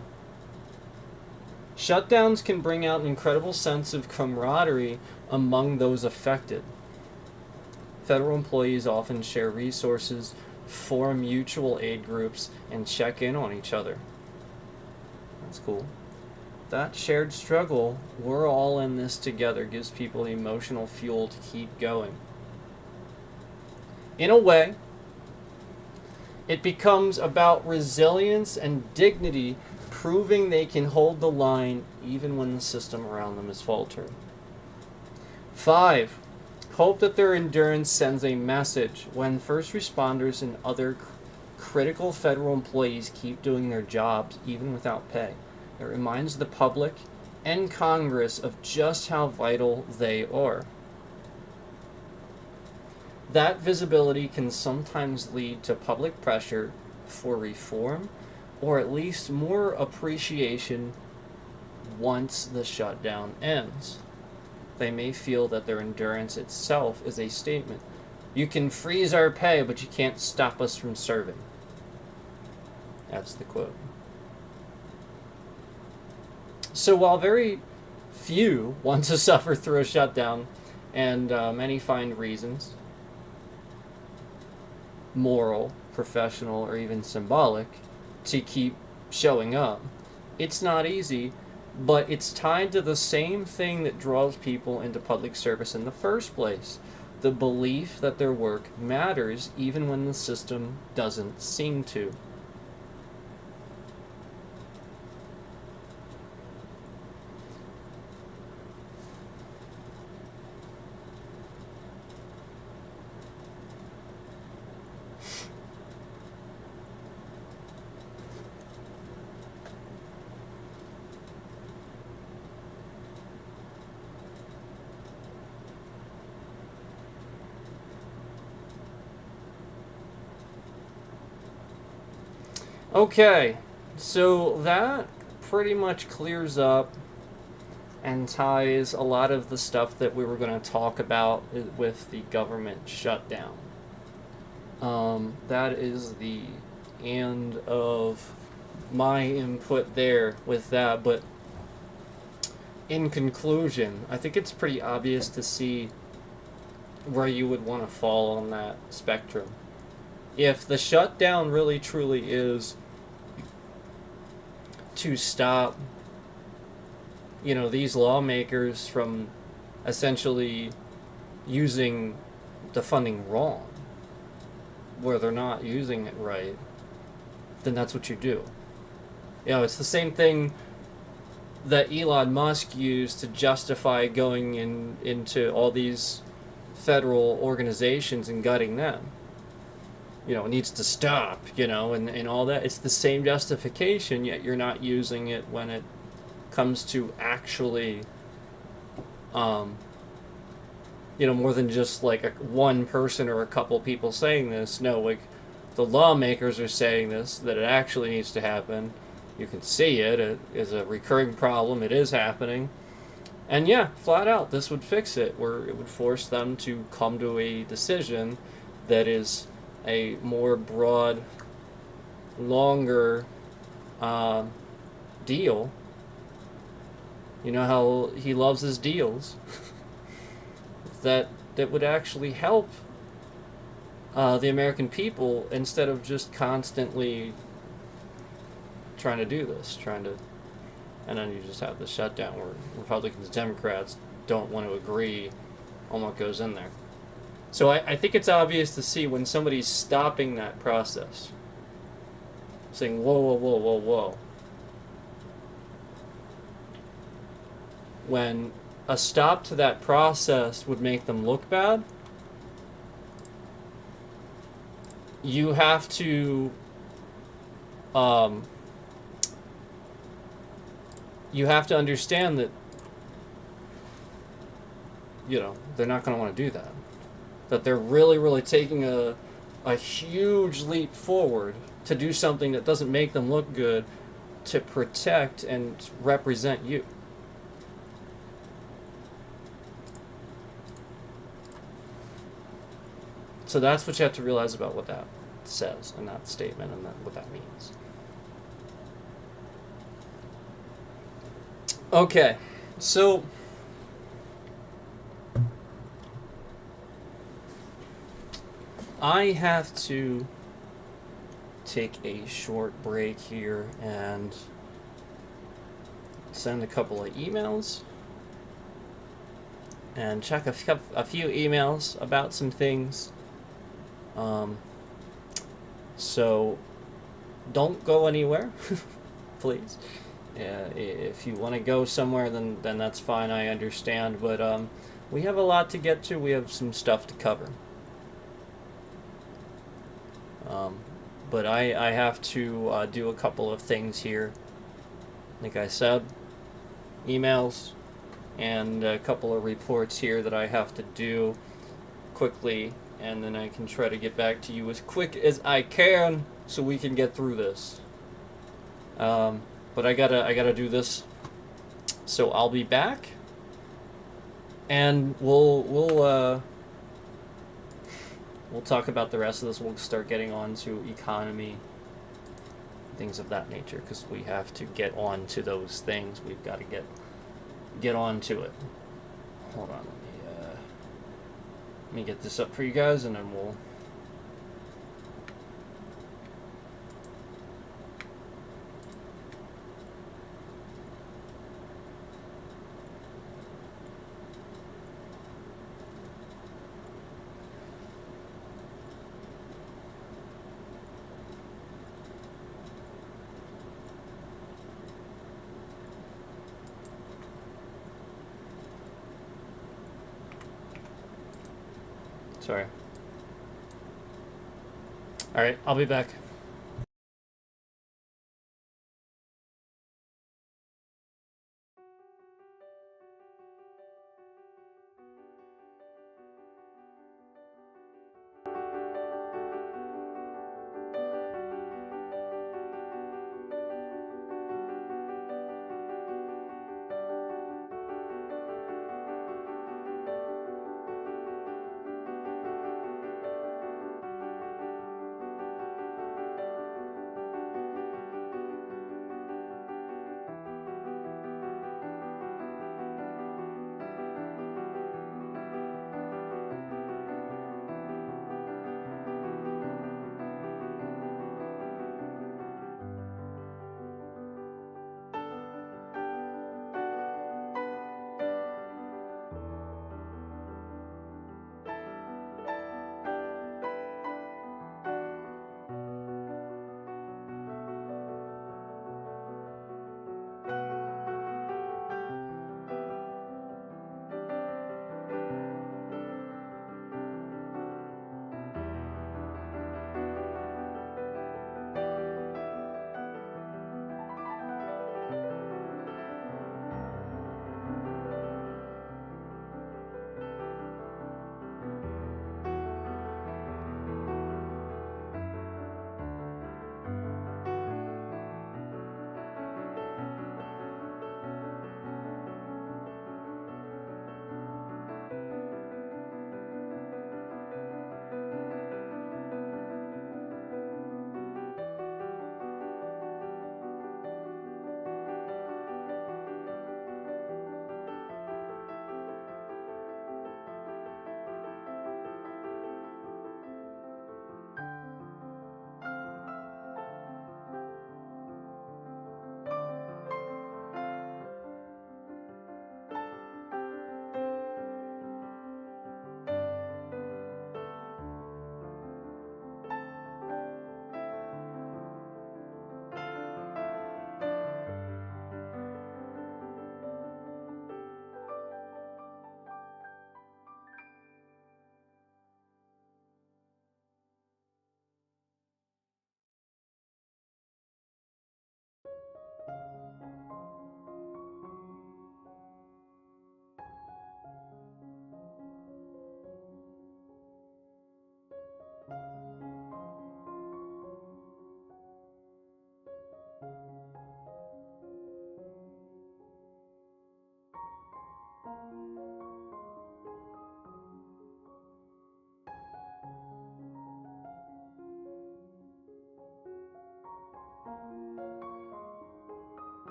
Shutdowns can bring out an incredible sense of camaraderie among those affected. Federal employees often share resources, form mutual aid groups, and check in on each other. That's cool. That shared struggle, we're all in this together, gives people the emotional fuel to keep going. In a way, it becomes about resilience and dignity, proving they can hold the line even when the system around them is faltering. 5. Hope that their endurance sends a message. When first responders and other critical federal employees keep doing their jobs, even without pay, it reminds the public and Congress of just how vital they are. That visibility can sometimes lead to public pressure for reform, or at least more appreciation once the shutdown ends. They may feel that their endurance itself is a statement. You can freeze our pay, but you can't stop us from serving. That's the quote. So while very few want to suffer through a shutdown, and many find reasons, moral, professional, or even symbolic, to keep showing up, it's not easy, but it's tied to the same thing that draws people into public service in the first place: the belief that their work matters even when the system doesn't seem to. Okay, so that pretty much clears up and ties a lot of the stuff that we were going to talk about with the government shutdown. That is the end of my input there with that, but in conclusion, I think it's pretty obvious to see where you would want to fall on that spectrum. If the shutdown really truly is to stop, these lawmakers from essentially using the funding wrong, where they're not using it right, then that's what you do. It's the same thing that Elon Musk used to justify going into all these federal organizations and gutting them. It needs to stop, and all that. It's the same justification, yet you're not using it when it comes to actually, more than just like one person or a couple people saying this. No, like the lawmakers are saying this, that it actually needs to happen. You can see it. It is a recurring problem. It is happening. And yeah, flat out, this would fix it, where it would force them to come to a decision that is a more broad, longer deal. You know how he loves his deals. that would actually help the American people, instead of just constantly trying to do this, and then you just have the shutdown where Republicans and Democrats don't want to agree on what goes in there. So I think it's obvious to see when somebody's stopping that process, saying, whoa, whoa, whoa, whoa, whoa. When a stop to that process would make them look bad, you have to understand that they're not going to want to do that. That they're really, really taking a huge leap forward to do something that doesn't make them look good, to protect and represent you. So that's what you have to realize about what that says in that statement, and what that means. Okay, so I have to take a short break here and send a couple of emails and check a few emails about some things. So don't go anywhere, please. If you want to go somewhere, then that's fine. I understand, but we have a lot to get to. We have some stuff to cover. But I have to do a couple of things here. Like I said, emails and a couple of reports here that I have to do quickly, and then I can try to get back to you as quick as I can so we can get through this. But I gotta do this, so I'll be back, and we'll talk about the rest of this. We'll start getting on to economy things of that nature, because we have to get on to those things. We've got to get on to it. Hold on, let me get this up for you guys, and then we'll. Sorry. All right, I'll be back.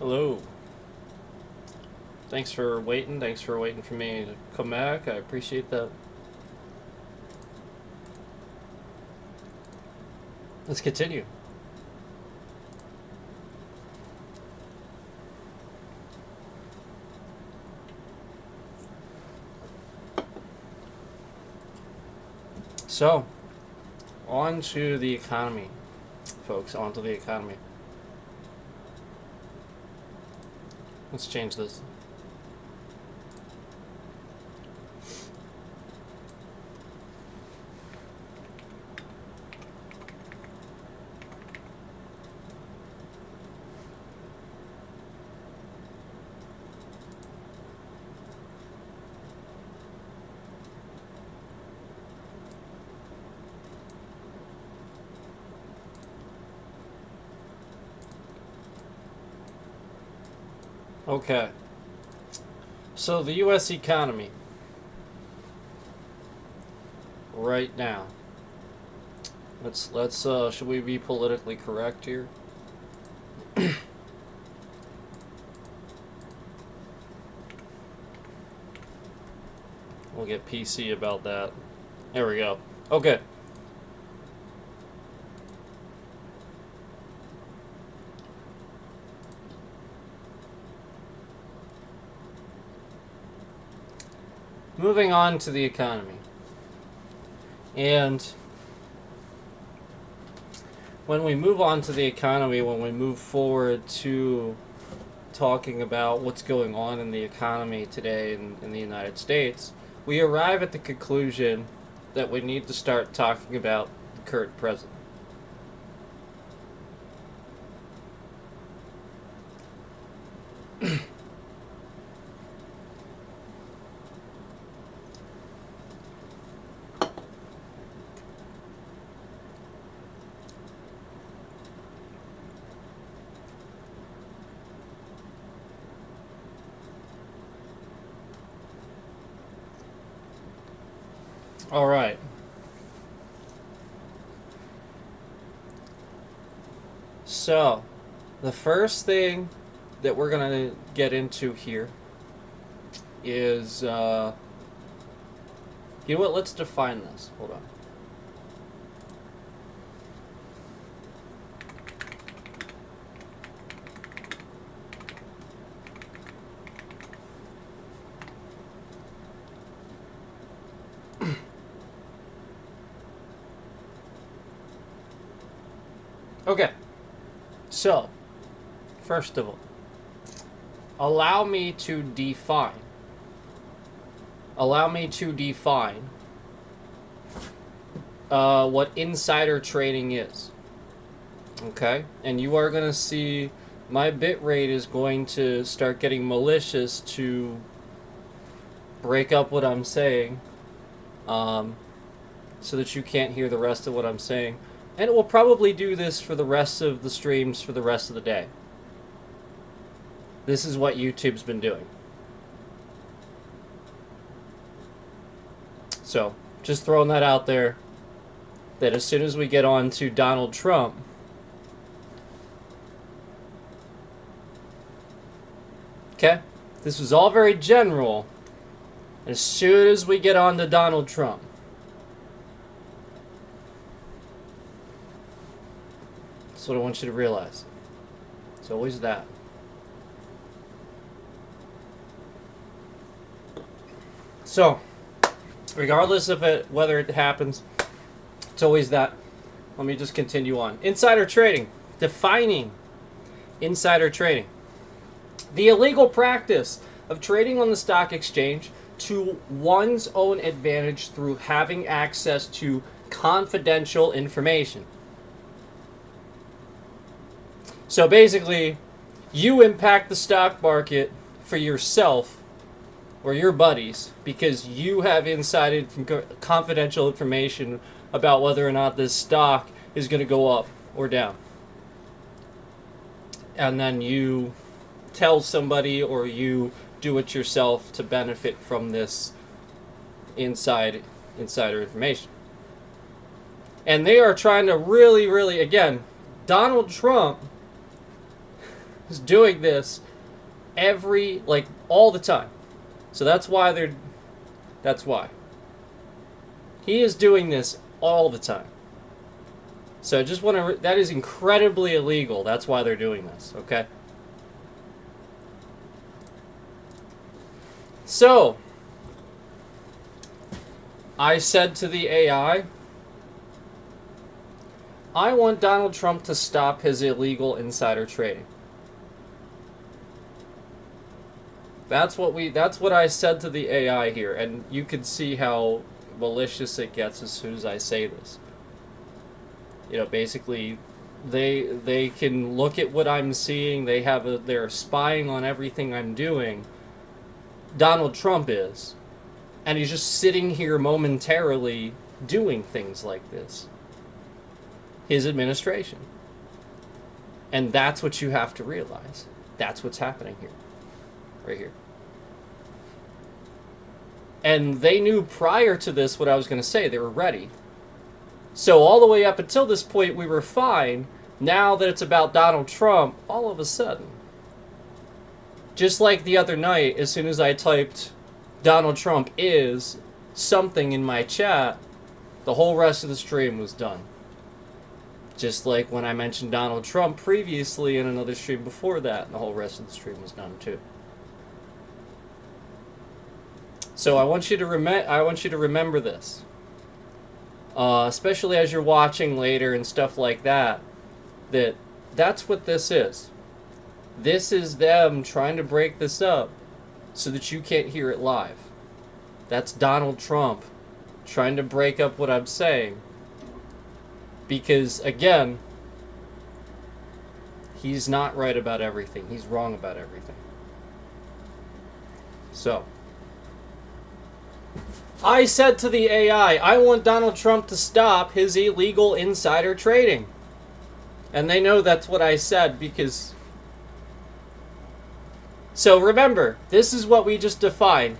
Hello. Thanks for waiting. Thanks for waiting for me to come back. I appreciate that. Let's continue. So, on to the economy, folks. On to the economy. Let's change this. Okay. So the U.S. economy right now Let's should we be politically correct here? We'll get PC about that. There we go. Okay. Moving on to the economy. And when we move on to the economy, when we move forward to talking about what's going on in the economy today in the United States, we arrive at the conclusion that we need to start talking about the current president. All right. So, the first thing that we're going to get into here is, you know what, let's define this. Hold on. Okay, so, first of all, allow me to define what insider trading is. Okay, and you are going to see my bit rate is going to start getting malicious to break up what I'm saying, so that you can't hear the rest of what I'm saying. And it will probably do this for the rest of the streams for the rest of the day. This is what YouTube's been doing. So, just throwing that out there, that as soon as we get on to Donald Trump, okay? This was all very general. As soon as we get on to Donald Trump, that's what I want you to realize. It's always that. So, regardless of whether it happens, it's always that. Let me just continue on. Insider trading. Defining insider trading. The illegal practice of trading on the stock exchange to one's own advantage through having access to confidential information. So basically, you impact the stock market for yourself or your buddies because you have insider confidential information about whether or not this stock is going to go up or down. And then you tell somebody or you do it yourself to benefit from this insider information. And they are trying to really, again, Donald Trump is doing this all the time. So that's why he is doing this all the time. So I just want to, that is incredibly illegal. That's why they're doing this, okay? So, I said to the AI, I want Donald Trump to stop his illegal insider trading. That's what I said to the AI here, and you can see how malicious it gets as soon as I say this. You know, basically, they can look at what I'm seeing. They're spying on everything I'm doing. Donald Trump is, and he's just sitting here momentarily doing things like this. His administration, and that's what you have to realize. That's what's happening here, right here. And they knew prior to this what I was going to say. They were ready. So all the way up until this point, we were fine. Now that it's about Donald Trump, all of a sudden, just like the other night, as soon as I typed Donald Trump is something in my chat, the whole rest of the stream was done. Just like when I mentioned Donald Trump previously in another stream before that, the whole rest of the stream was done too. So I want you to remember this, especially as you're watching later and stuff like that. That's what this is. This is them trying to break this up so that you can't hear it live. That's Donald Trump trying to break up what I'm saying. Because, again, he's not right about everything. He's wrong about everything. So, I said to the AI, I want Donald Trump to stop his illegal insider trading. And they know that's what I said because... So remember, this is what we just defined.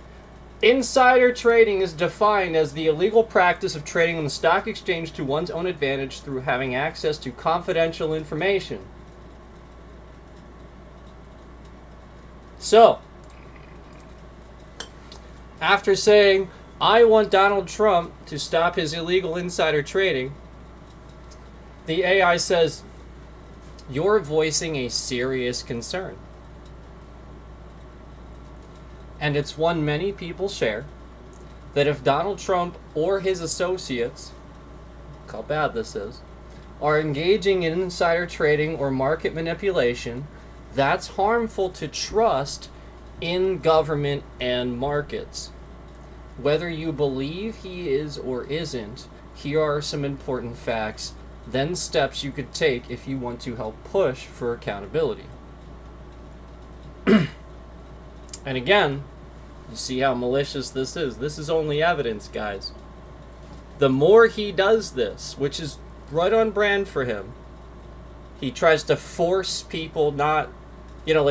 Insider trading is defined as the illegal practice of trading on the stock exchange to one's own advantage through having access to confidential information. So, after saying, I want Donald Trump to stop his illegal insider trading, the AI says, you're voicing a serious concern. And it's one many people share, that if Donald Trump or his associates, look how bad this is, are engaging in insider trading or market manipulation, that's harmful to trust in government and markets. Whether you believe he is or isn't, here are some important facts, then steps you could take if you want to help push for accountability. And again, you see how malicious this is. This is only evidence, guys. The more he does this, which is right on brand for him, he tries to force people not,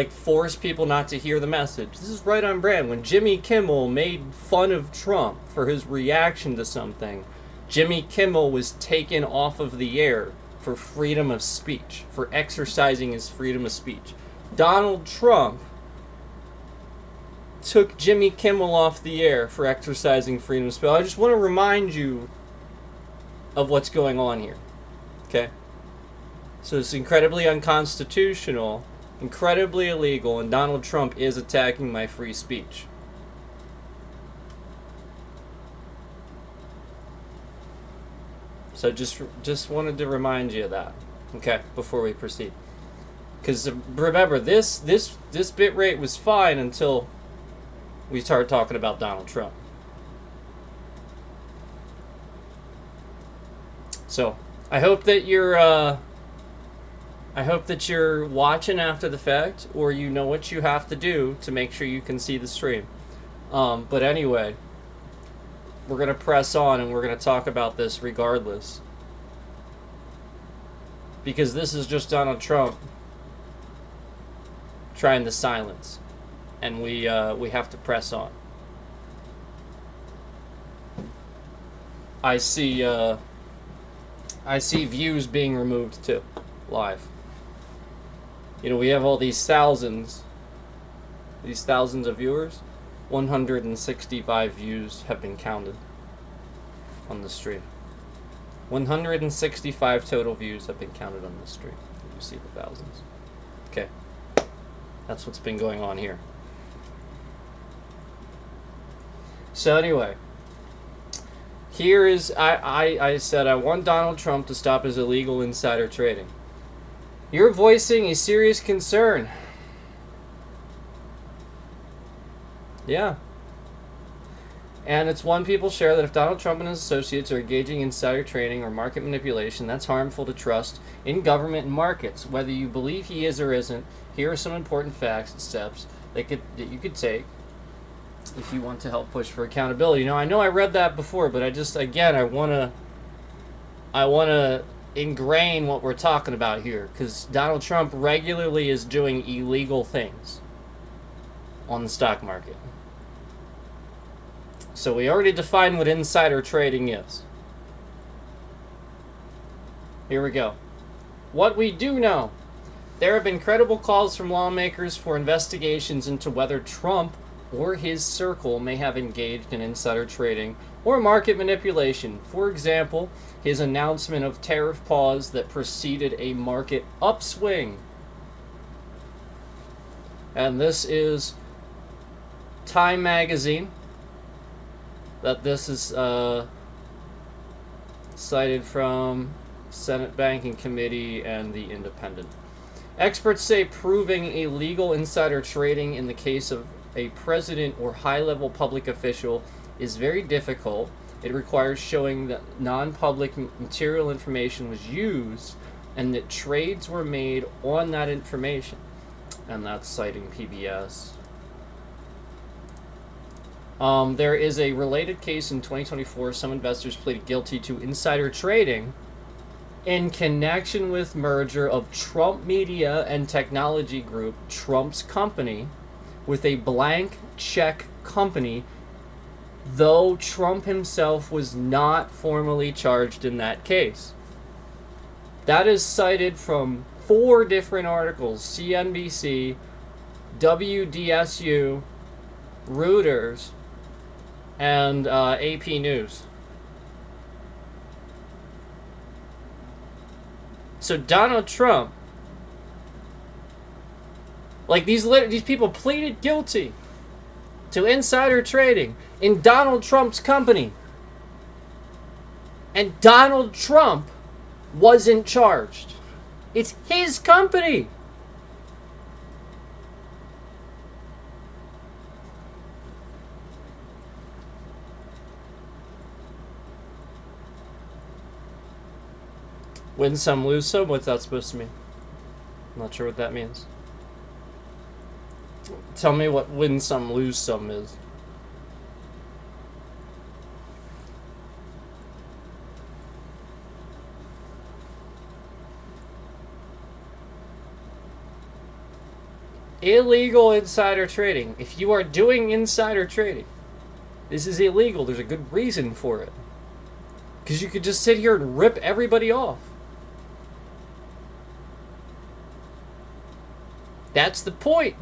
force people not to hear the message. This is right on brand. When Jimmy Kimmel made fun of Trump for his reaction to something, Jimmy Kimmel was taken off of the air for freedom of speech, for exercising his freedom of speech. Donald Trump took Jimmy Kimmel off the air for exercising freedom of speech. I just want to remind you of what's going on here. Okay? So it's incredibly unconstitutional, incredibly illegal, and Donald Trump is attacking my free speech. So just wanted to remind you of that. Okay, before we proceed. Because remember, this bit rate was fine until we started talking about Donald Trump. So I hope that you're watching after the fact, or you know what you have to do to make sure you can see the stream. But anyway, we're gonna press on and we're gonna talk about this regardless, because this is just Donald Trump trying to silence. And we have to press on. I see views being removed too, live. We have all these thousands of viewers. 165 views have been counted on the stream. 165 total views have been counted on the stream. You see the thousands. Okay, that's what's been going on here. So anyway, here is, I said I want Donald Trump to stop his illegal insider trading. You're voicing a serious concern. Yeah. And it's one people share that if Donald Trump and his associates are engaging in insider trading or market manipulation, that's harmful to trust in government and markets. Whether you believe he is or isn't, here are some important facts and steps that you could take if you want to help push for accountability. I know I read that before, but I want to ingrain what we're talking about here, because Donald Trump regularly is doing illegal things on the stock market. So we already defined what insider trading is. Here we go. What we do know. There have been credible calls from lawmakers for investigations into whether Trump or his circle may have engaged in insider trading or market manipulation. For example, his announcement of tariff pause that preceded a market upswing. And this is Time magazine. That this is cited from Senate Banking Committee and The Independent. Experts say proving illegal insider trading in the case of a president or high-level public official is very difficult. It requires showing that non-public material information was used and that trades were made on that information. And that's citing PBS. There is a related case in 2024. Some investors pleaded guilty to insider trading in connection with merger of Trump Media and Technology Group, Trump's company, with a blank check company, though Trump himself was not formally charged in that case. That is cited from 4 different articles: CNBC, WDSU, Reuters, and AP News. So Donald Trump, like these people pleaded guilty to insider trading in Donald Trump's company. And Donald Trump wasn't charged. It's his company. Win some, lose some? What's that supposed to mean? I'm not sure what that means. Tell me what win some, lose some is. Illegal insider trading. If you are doing insider trading, this is illegal. There's a good reason for it. Because you could just sit here and rip everybody off. That's the point.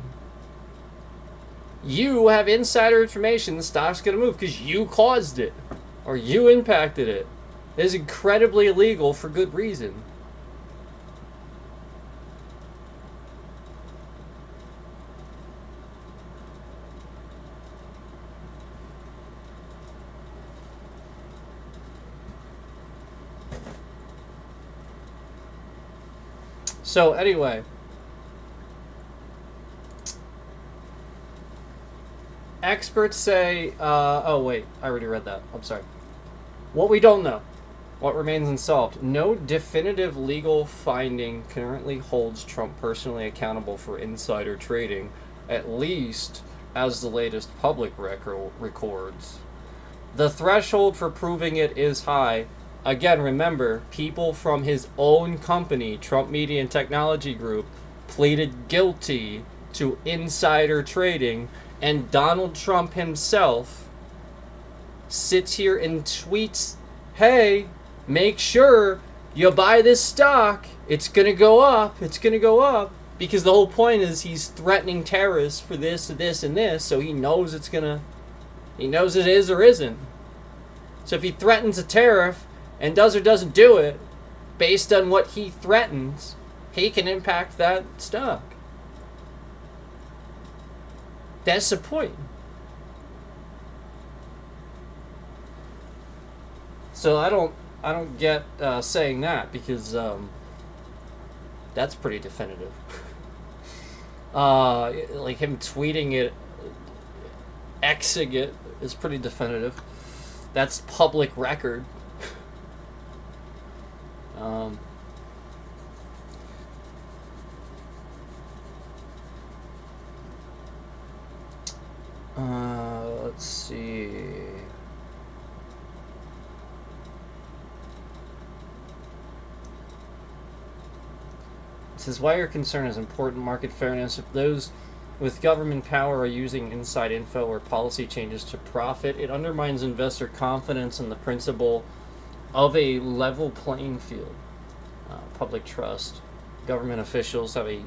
You have insider information, the stock's going to move because you caused it or you impacted it. It is incredibly illegal for good reason. So anyway, experts say, oh wait, I already read that. I'm sorry. What we don't know, what remains unsolved. No definitive legal finding currently holds Trump personally accountable for insider trading, at least as the latest public records. The threshold for proving it is high. Again, remember, people from his own company, Trump Media and Technology Group, pleaded guilty to insider trading, and Donald Trump himself sits here and tweets, hey, make sure you buy this stock. It's going to go up. It's going to go up. Because the whole point is he's threatening terrorists for this, this, and this, so he knows it's going to, he knows it is or isn't. So if he threatens a tariff and does or doesn't do it, based on what he threatens, he can impact that stock. That's the point. So I don't get saying that because that's pretty definitive. Like him tweeting it, Xing it is pretty definitive. That's public record. Let's see. It says, why your concern is important market fairness. If those with government power are using inside info or policy changes to profit, it undermines investor confidence in the principle of a level playing field. public trust. Government officials have a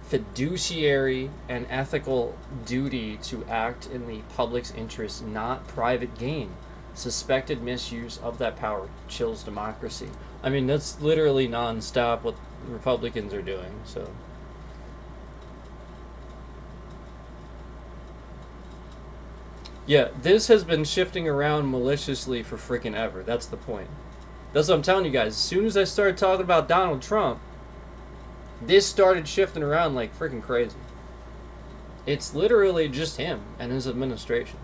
fiduciary and ethical duty to act in the public's interest, not private gain. Suspected misuse of that power chills democracy. I mean, that's literally nonstop what Republicans are doing, so. Yeah, this has been shifting around maliciously for freaking ever. That's the point. That's what I'm telling you guys. As soon as I started talking about Donald Trump, this started shifting around like freaking crazy. It's literally just him and his administration.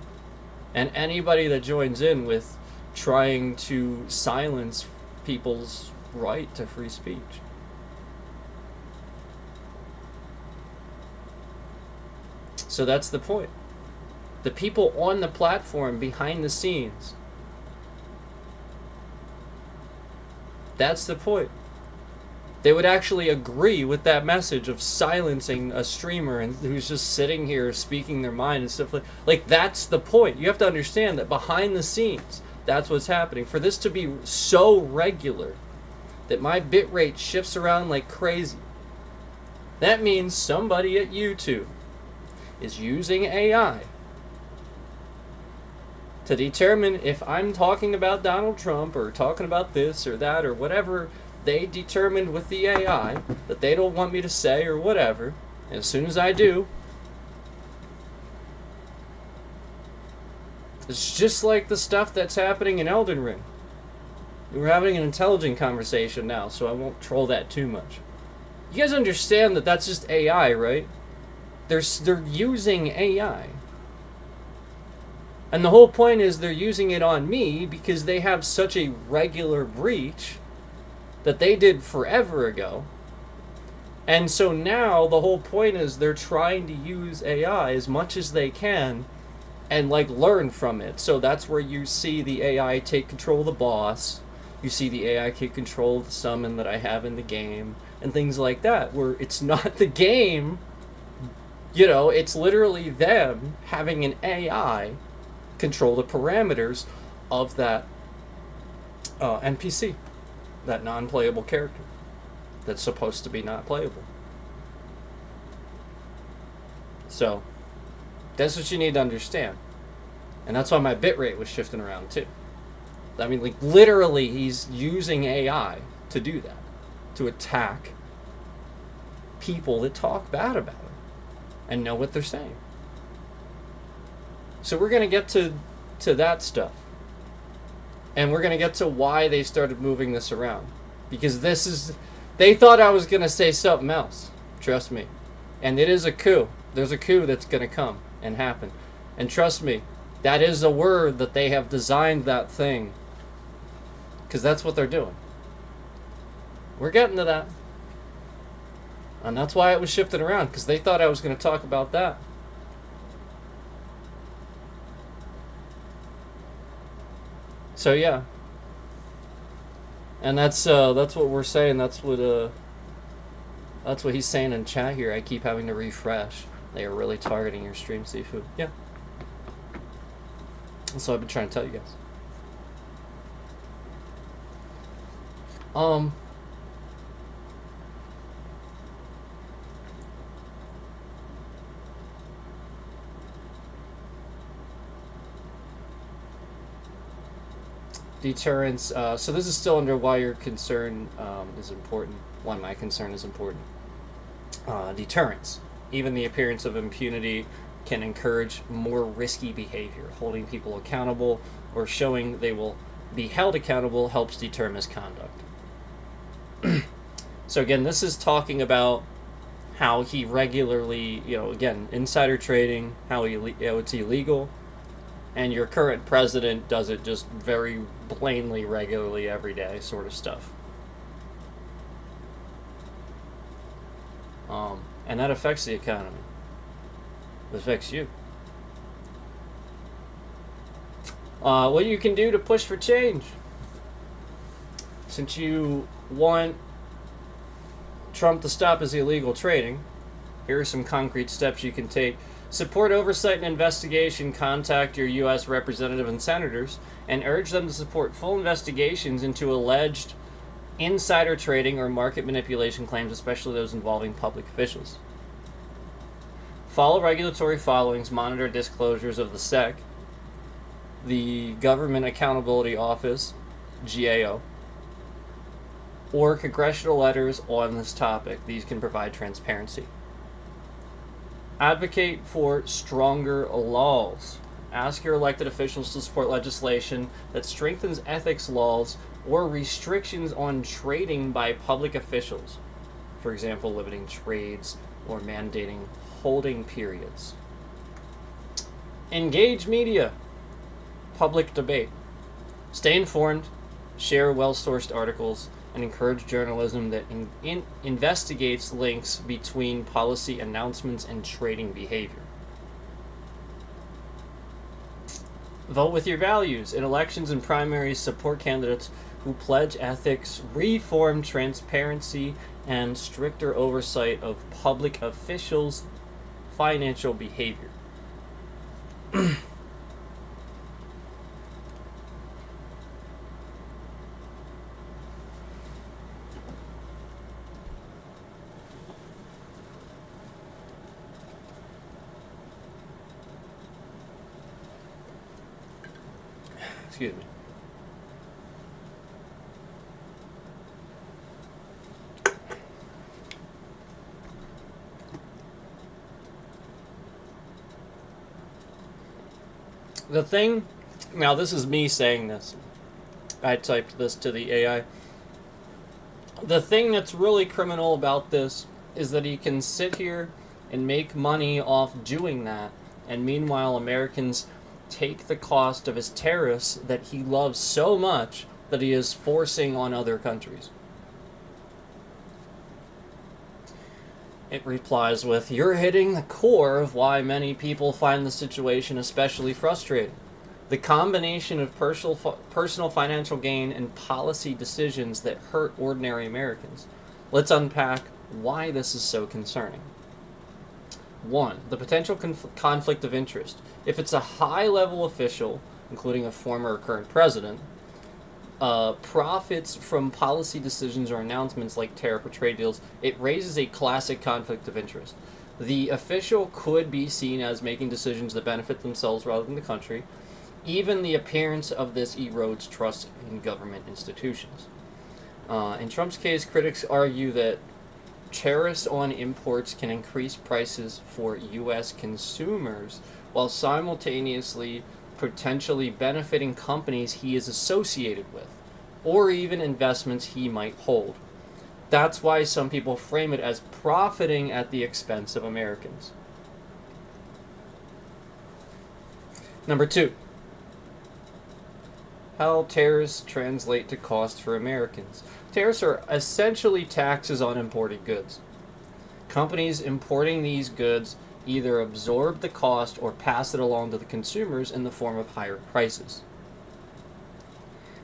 And anybody that joins in with trying to silence people's right to free speech. So that's the point. The people on the platform behind the scenes. That's the point. They would actually agree with that message of silencing a streamer and who's just sitting here speaking their mind and stuff like that's the point. You have to understand that behind the scenes, that's what's happening. For this to be so regular that my bitrate shifts around like crazy, that means somebody at YouTube is using AI to determine if I'm talking about Donald Trump or talking about this or that or whatever they determined with the AI that they don't want me to say or whatever. And as soon as I do, it's just like the stuff that's happening in Elden Ring. We're having an intelligent conversation now, so I won't troll that too much. You guys understand that that's just AI, right? They're using AI. And the whole point is they're using it on me because they have such a regular breach that they did forever ago. And so now the whole point is they're trying to use AI as much as they can and like learn from it. So that's where you see the AI take control of the boss. You see the AI take control of the summon that I have in the game and things like that, where it's not the game, you know, it's literally them having an AI control the parameters of that NPC, that non-playable character that's supposed to be not playable. So that's what you need to understand. And that's why my bitrate was shifting around too. I mean, like literally he's using AI to do that, to attack people that talk bad about him and know what they're saying. So we're going to get to that stuff. And we're going to get to why they started moving this around. Because they thought I was going to say something else. Trust me. And it is a coup. There's a coup that's going to come and happen. And trust me, that is a word that they have designed that thing. Because that's what they're doing. We're getting to that. And that's why it was shifted around. Because they thought I was going to talk about that. So yeah, and that's what we're saying. That's what he's saying in chat here. I keep having to refresh. They are really targeting your stream, Seafood. Yeah, that's what I've been trying to tell you guys. Deterrence. So this is still under why your concern is important. Why my concern is important. Deterrence. Even the appearance of impunity can encourage more risky behavior. Holding people accountable or showing they will be held accountable helps deter misconduct. So again, this is talking about how he regularly, again, insider trading, how it's illegal. And your current president does it just very plainly, regularly, every day sort of stuff. And that affects the economy. It affects you. What you can do to push for change. Since you want Trump to stop his illegal trading, here are some concrete steps you can take. Support oversight and investigation. Contact your U.S. representative and senators and urge them to support full investigations into alleged insider trading or market manipulation claims, especially those involving public officials. Follow regulatory followings, monitor disclosures of the SEC, the Government Accountability Office, GAO, or congressional letters on this topic. These can provide transparency. Advocate for stronger laws. Ask your elected officials to support legislation that strengthens ethics laws or restrictions on trading by public officials. For example, limiting trades or mandating holding periods. Engage media. Public debate. Stay informed, share well-sourced articles, and encourage journalism that investigates links between policy announcements and trading behavior. Vote with your values. In elections and primaries, support candidates who pledge ethics, reform, transparency, and stricter oversight of public officials' financial behavior. Excuse me. The thing, now this is me saying this. I typed this to the AI. The thing that's really criminal about this is that he can sit here and make money off doing that, and meanwhile Americans take the cost of his tariffs that he loves so much that he is forcing on other countries. It replies with, "You're hitting the core of why many people find the situation especially frustrating. The combination of personal financial gain and policy decisions that hurt ordinary Americans. Let's unpack why this is so concerning." 1. The potential conflict of interest. If it's a high-level official, including a former or current president, profits from policy decisions or announcements like tariff or trade deals, it raises a classic conflict of interest. The official could be seen as making decisions that benefit themselves rather than the country. Even the appearance of this erodes trust in government institutions. In Trump's case, critics argue that tariffs on imports can increase prices for U.S. consumers while simultaneously potentially benefiting companies he is associated with, or even investments he might hold. That's why some people frame it as profiting at the expense of Americans. Number 2. How tariffs translate to cost for Americans. Tariffs are essentially taxes on imported goods. Companies importing these goods either absorb the cost or pass it along to the consumers in the form of higher prices.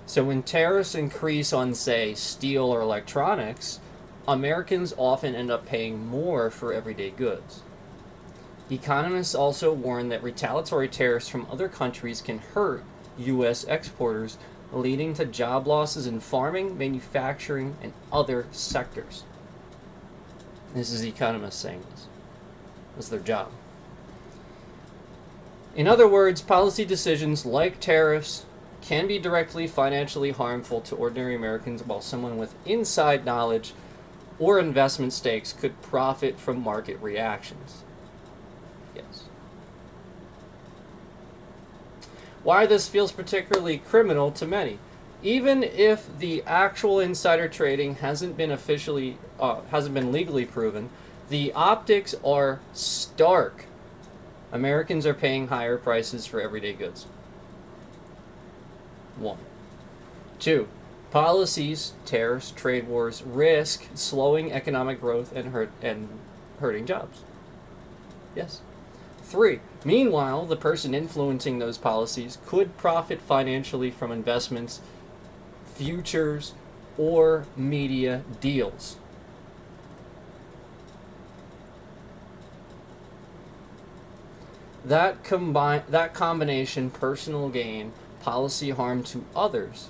So when tariffs increase on, say, steel or electronics, Americans often end up paying more for everyday goods. Economists also warn that retaliatory tariffs from other countries can hurt U.S. exporters, leading to job losses in farming, manufacturing, and other sectors. This is economists saying this. It's their job. In other words, policy decisions like tariffs can be directly financially harmful to ordinary Americans, while someone with inside knowledge or investment stakes could profit from market reactions. Yes. Why this feels particularly criminal to many. Even if the actual insider trading hasn't been legally proven, the optics are stark. Americans are paying higher prices for everyday goods. 1. 2. Policies, tariffs, trade wars risk slowing economic growth and hurting jobs. Yes. 3. Meanwhile, the person influencing those policies could profit financially from investments, futures, or media deals. That combination, personal gain, policy harm to others,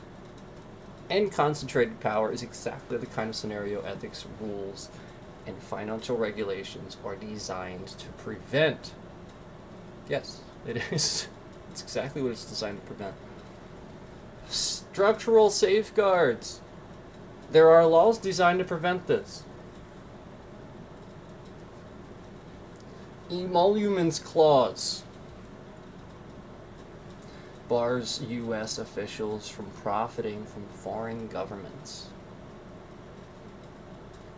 and concentrated power is exactly the kind of scenario ethics rules and financial regulations are designed to prevent. Yes, it is. It's exactly what it's designed to prevent. Structural safeguards. There are laws designed to prevent this. Emoluments clause bars U.S. officials from profiting from foreign governments.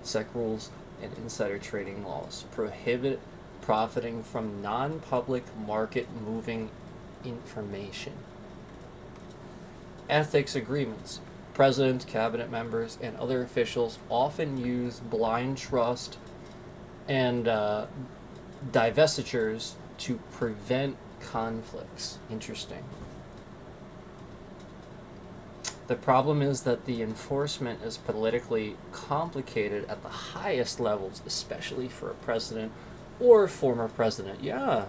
SEC rules and insider trading laws prohibit profiting from non-public market moving information. Ethics agreements. President, cabinet members, and other officials often use blind trust and divestitures to prevent conflicts. Interesting. The problem is that the enforcement is politically complicated at the highest levels, especially for a president or former president. Yeah.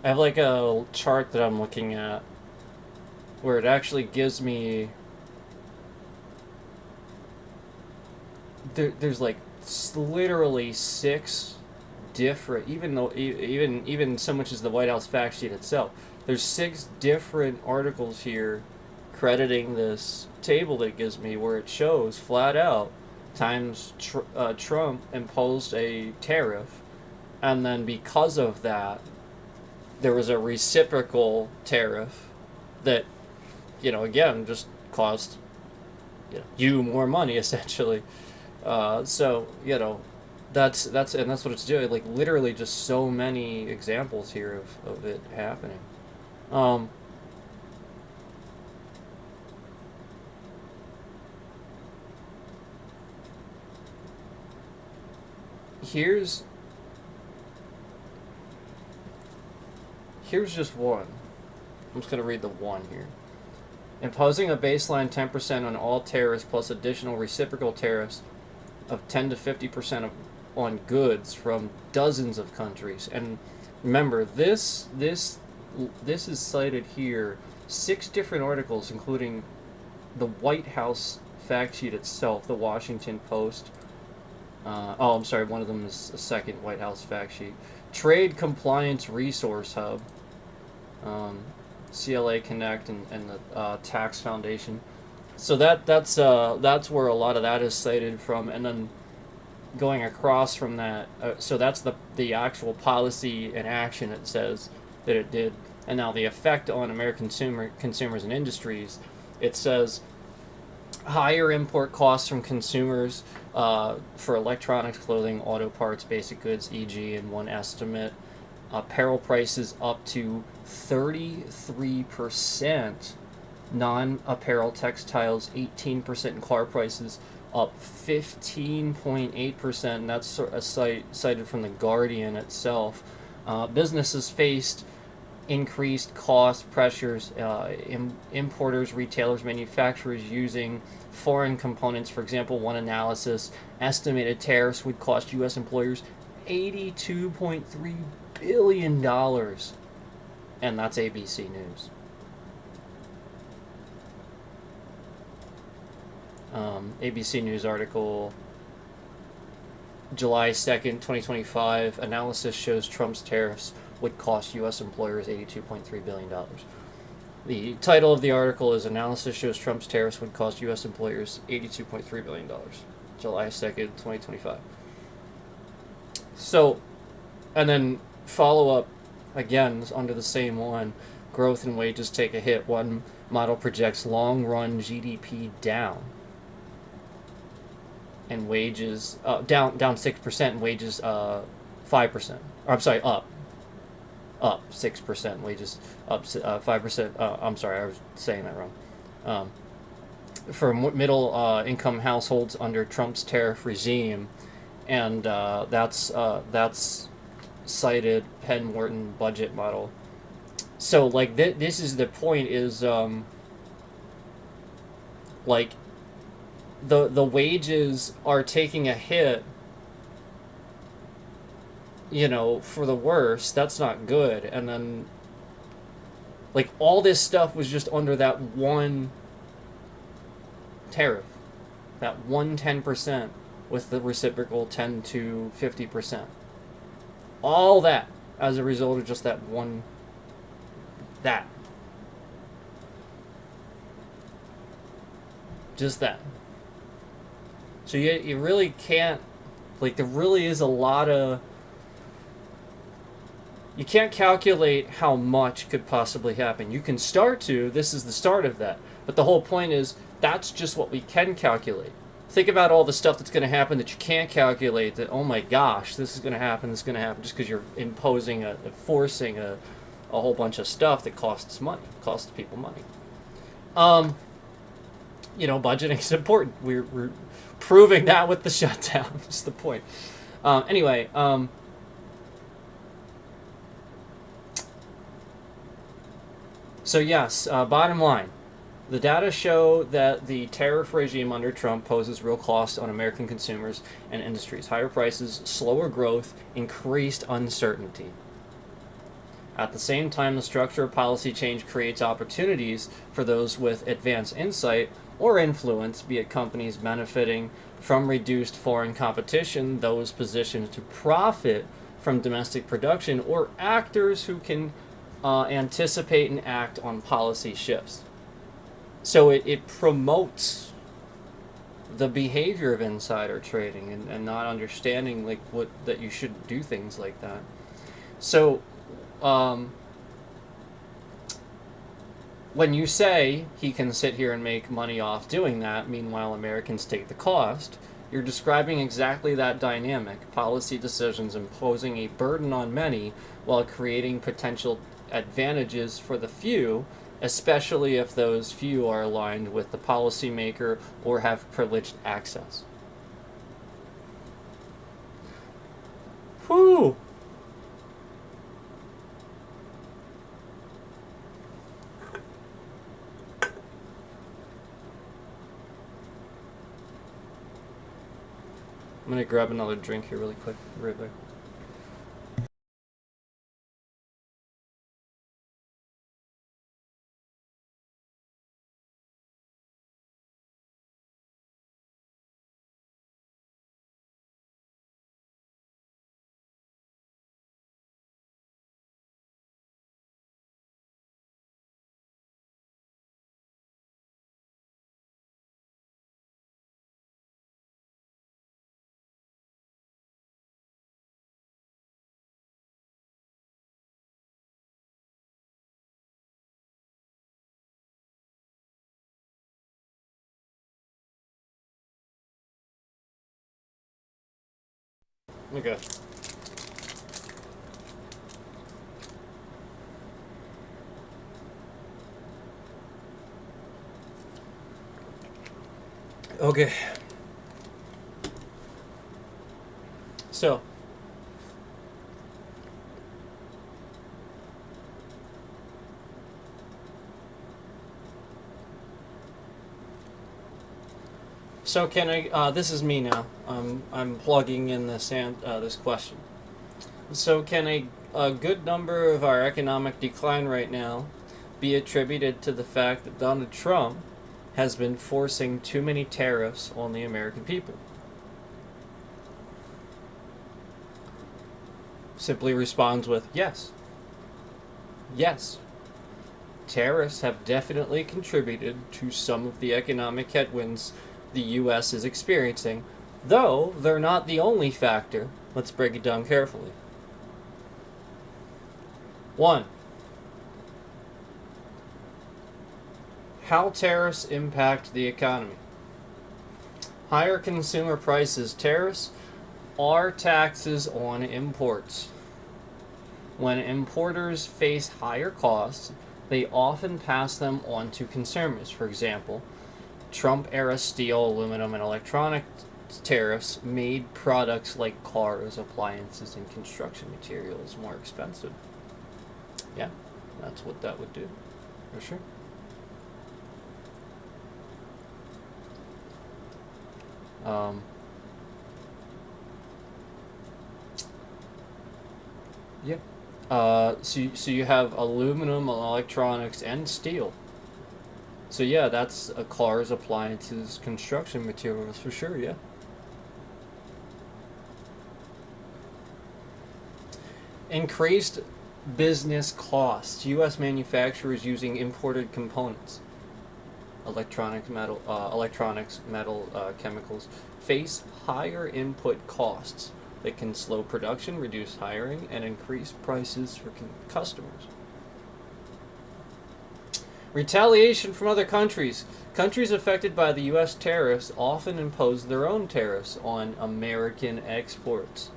I have like a chart that I'm looking at where it actually gives me there's like literally 6 different, even though even so much as the White House fact sheet itself, there's 6 different articles here crediting this table that it gives me where it shows flat out times Trump imposed a tariff, and then because of that there was a reciprocal tariff that, again, just cost you more money essentially. So that's what it's doing. Like literally, just so many examples here of it happening. Here's just one. I'm just going to read the one here. Imposing a baseline 10% on all tariffs plus additional reciprocal tariffs of 10 to 50% on goods from dozens of countries. And remember, this is cited here 6 different articles, including the White House fact sheet itself, the Washington Post. I'm sorry, one of them is a second White House fact sheet. Trade Compliance Resource Hub, CLA Connect, and the Tax Foundation. So that's where a lot of that is cited from, and then going across from that, so that's the actual policy and action it says that it did, and now the effect on American consumers and industries. It says higher import costs from consumers for electronics, clothing, auto parts, basic goods, e.g. in one estimate. Apparel prices up to 33%. Non-apparel textiles 18%, and car prices up 15.8%. And that's a cited from the Guardian itself. Businesses faced increased cost pressures. Importers, retailers, manufacturers using foreign components. For example, one analysis estimated tariffs would cost U.S. employers $82.3 billion. And that's ABC News. ABC News article, July 2nd, 2025, analysis shows Trump's tariffs would cost U.S. employers $82.3 billion. The title of the article is Analysis Shows Trump's Tariffs Would Cost U.S. Employers $82.3 billion. July 2nd, 2025. So, and then follow up, again, under the same one, growth and wages take a hit. One model projects long-run GDP down. And wages, down 6%, and wages 5%. Or, I'm sorry, up 6%, wages up 5%. I'm sorry, I was saying that wrong. for middle income households under Trump's tariff regime, and that's cited Penn Morton budget model. So like this is the point is like the wages are taking a hit, you know, for the worse. That's not good. And then like all this stuff was just under that one tariff, that 10% with the reciprocal 10 to 50%. All that as a result of just that one, that. Just that. So you really can't, like, there really is a lot of, you can't calculate how much could possibly happen. You can start to, this is the start of that. But the whole point is, that's just what we can calculate. Think about all the stuff that's going to happen that you can't calculate, that, oh my gosh, this is going to happen, this is going to happen, just because you're imposing, forcing a whole bunch of stuff that costs money, costs people money. You know, budgeting is important. We're proving that with the shutdown. That's the point. Anyway, so yes, bottom line. The data show that the tariff regime under Trump poses real costs on American consumers and industries. Higher prices, slower growth, increased uncertainty. At the same time, the structure of policy change creates opportunities for those with advanced insight or influence, be it companies benefiting from reduced foreign competition, those positioned to profit from domestic production, or actors who can anticipate and act on policy shifts. So it promotes the behavior of insider trading and not understanding like what that you should do things like that. So when you say he can sit here and make money off doing that, meanwhile Americans take the cost, you're describing exactly that dynamic. Policy decisions imposing a burden on many while creating potential advantages for the few, especially if those few are aligned with the policymaker or have privileged access. Whew! I'm gonna grab another drink here really quick. Right there. Okay. Okay. So, can I? This is me now. I'm plugging in this question. So can a good number of our economic decline right now be attributed to the fact that Donald Trump has been forcing too many tariffs on the American people? Simply responds with yes. Yes. Tariffs have definitely contributed to some of the economic headwinds the U.S. is experiencing, though they're not the only factor. Let's break it down carefully. 1. How tariffs impact the economy. Higher consumer prices. Tariffs are taxes on imports. When importers face higher costs, they often pass them on to consumers. For example, Trump-era steel, aluminum, and electronic tariffs made products like cars, appliances, and construction materials more expensive. Yeah, that's what that would do, for sure. Um, yeah. So you have aluminum, electronics, and steel. So yeah, that's cars, appliances, construction materials for sure. Yeah. Increased business costs. U.S. manufacturers using imported components, electronics, metal, chemicals, face higher input costs that can slow production, reduce hiring, and increase prices for customers. Retaliation from other countries. Countries affected by the U.S. tariffs often impose their own tariffs on American exports.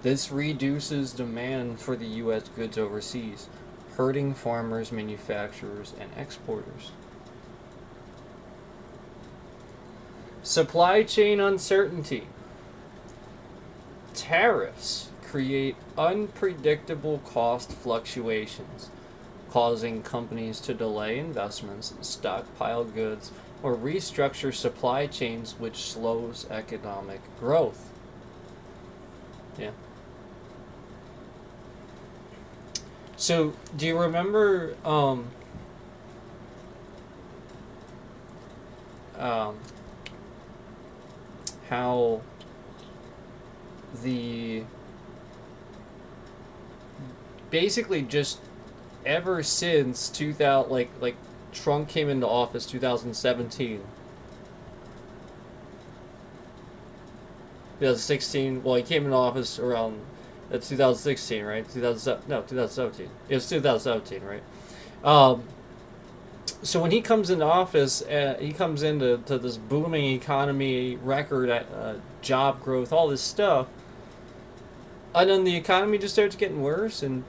This reduces demand for the U.S. goods overseas, hurting farmers, manufacturers, and exporters. Supply chain uncertainty. Tariffs create unpredictable cost fluctuations, causing companies to delay investments, stockpile goods, or restructure supply chains, which slows economic growth. Yeah. So, do you remember how the basically just ever since 2000, like Trump came into office 2017, 2016. Well, he came into office around 2016, right? 2017. It was 2017, right? So when he comes into office, he comes into this booming economy, record job growth, all this stuff, and then the economy just starts getting worse and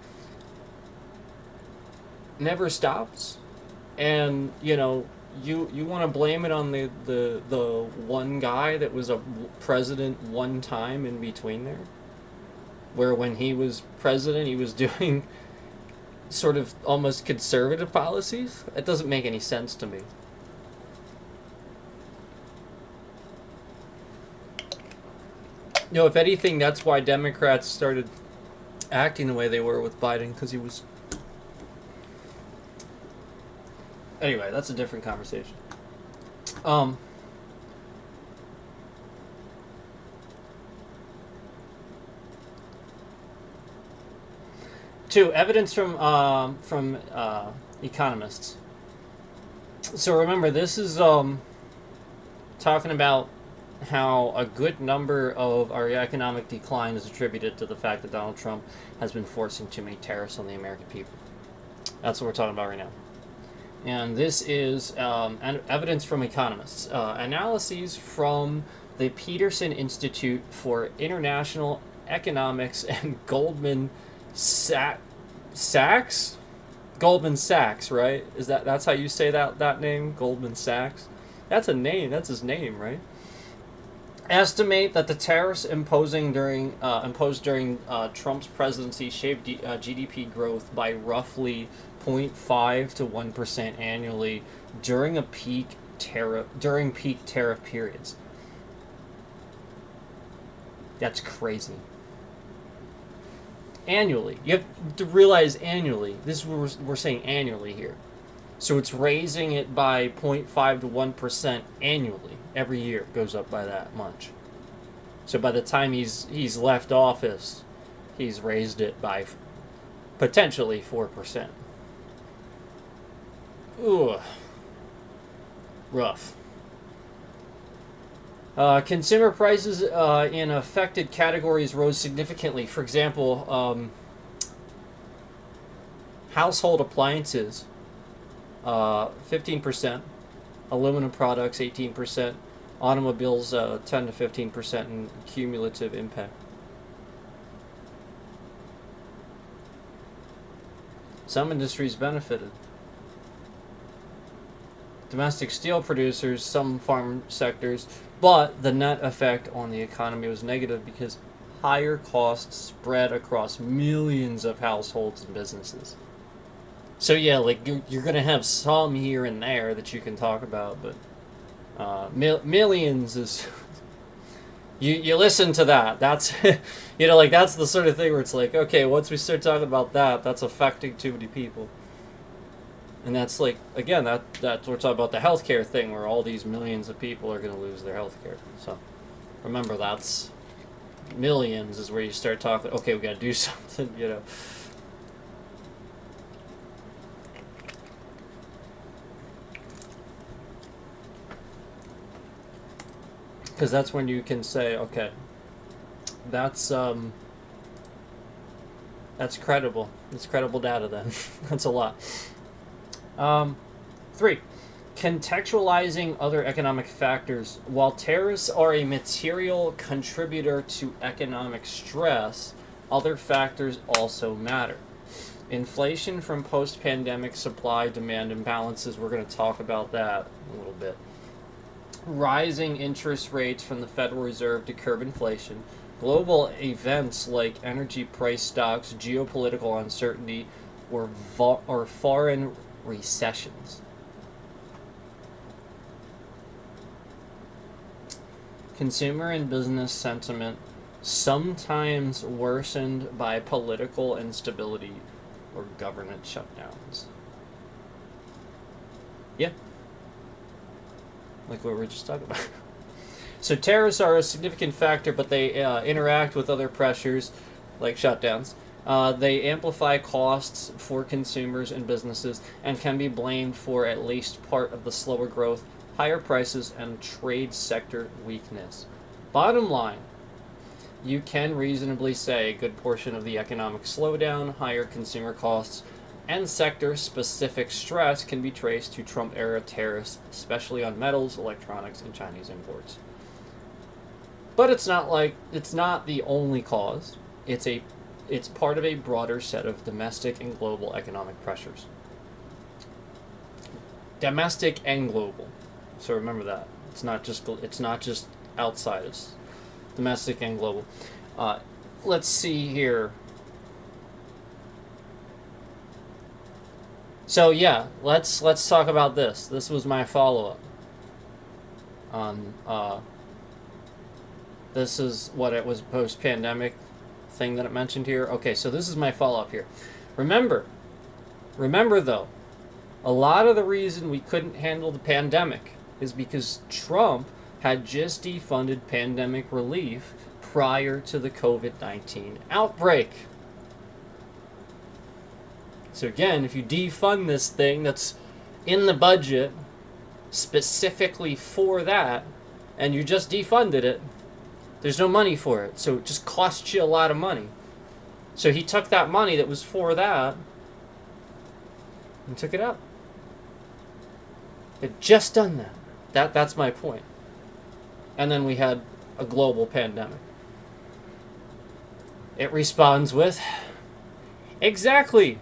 never stops. And you want to blame it on the one guy that was a president one time in between there, where when he was president he was doing sort of almost conservative policies. It doesn't make any sense to me. If anything, that's why Democrats started acting the way they were with Biden, because he was... Anyway, that's a different conversation. Two, evidence from economists. So remember, this is talking about how a good number of our economic decline is attributed to the fact that Donald Trump has been forcing too many tariffs on the American people. That's what we're talking about right now. And this is evidence from economists. Analyses from the Peterson Institute for International Economics and Goldman Sachs? Goldman Sachs, right? That's how you say that name? Goldman Sachs? That's a name. That's his name, right? Estimate that the tariffs imposed during Trump's presidency shaped GDP growth by roughly 0.5 to 1% annually during peak tariff periods. That's crazy. Annually. You have to realize annually. This is what we're saying annually here. So it's raising it by 0.5 to 1% annually. Every year it goes up by that much. So by the time he's left office, he's raised it by potentially 4%. Ugh. Rough. Consumer prices in affected categories rose significantly. For example, household appliances, 15%, aluminum products, 18%, automobiles, 10 to 15% in cumulative impact. Some industries benefited. domestic steel producers, some farm sectors, but the net effect on the economy was negative because higher costs spread across millions of households and businesses. So yeah, like you're gonna have some here and there that you can talk about, but millions is you listen to that. That's like that's the sort of thing where it's like, okay, once we start talking about that, that's affecting too many people. And that's like, again, that's we're talking about the healthcare thing where all these millions of people are going to lose their healthcare. So remember, that's millions is where you start talking, okay, we got to do something, Because that's when you can say, okay, that's credible. It's credible data then. That's a lot. 3. Contextualizing other economic factors. While tariffs are a material contributor to economic stress, other factors also matter. Inflation from post-pandemic supply-demand imbalances, we're going to talk about that a little bit. Rising interest rates from the Federal Reserve to curb inflation. Global events like energy price shocks, geopolitical uncertainty, or foreign recessions. Consumer and business sentiment sometimes worsened by political instability or government shutdowns. Yeah. Like what we were just talking about. So tariffs are a significant factor, but they interact with other pressures like shutdowns. They amplify costs for consumers and businesses and can be blamed for at least part of the slower growth, higher prices, and trade sector weakness. Bottom line, you can reasonably say a good portion of the economic slowdown, higher consumer costs, and sector-specific stress can be traced to Trump-era tariffs, especially on metals, electronics, and Chinese imports. But it's not the only cause. It's part of a broader set of domestic and global economic pressures. Domestic and global. So remember that. It's not just outside. It's domestic and global. Let's see here. So yeah, let's talk about this. This was my follow-up on this is what it was post-pandemic thing that it mentioned here. Okay, so this is my follow-up here. Remember though, a lot of the reason we couldn't handle the pandemic is because Trump had just defunded pandemic relief prior to the COVID-19 outbreak. So again, if you defund this thing that's in the budget specifically for that, and you just defunded it, there's no money for it. So it just costs you a lot of money. So he took that money that was for that and took it out. It just done that. That's my point. And then we had a global pandemic. It responds with, exactly.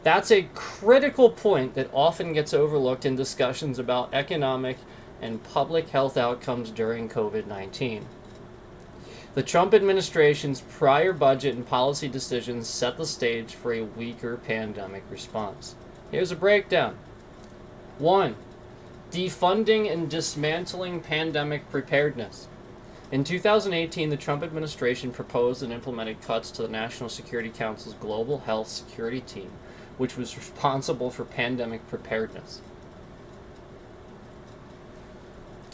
That's a critical point that often gets overlooked in discussions about economic and public health outcomes during COVID-19. The Trump administration's prior budget and policy decisions set the stage for a weaker pandemic response. Here's a breakdown. 1. Defunding and dismantling pandemic preparedness. In 2018, the Trump administration proposed and implemented cuts to the National Security Council's Global Health Security Team, which was responsible for pandemic preparedness.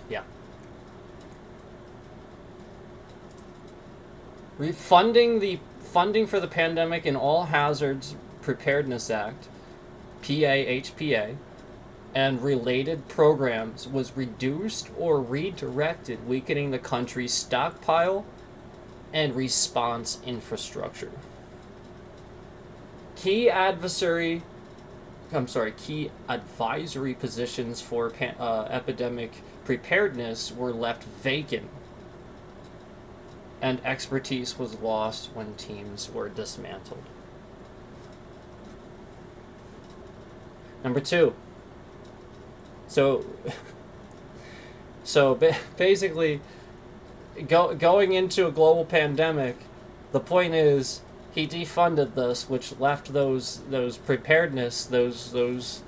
Yeah. Funding for the Pandemic and All Hazards Preparedness Act, PAHPA, and related programs was reduced or redirected, weakening the country's stockpile and response infrastructure. Key advisory positions for epidemic preparedness were left vacant, and expertise was lost when teams were dismantled. Number 2, So, basically, going into a global pandemic, the point is he defunded this, which left those preparedness, those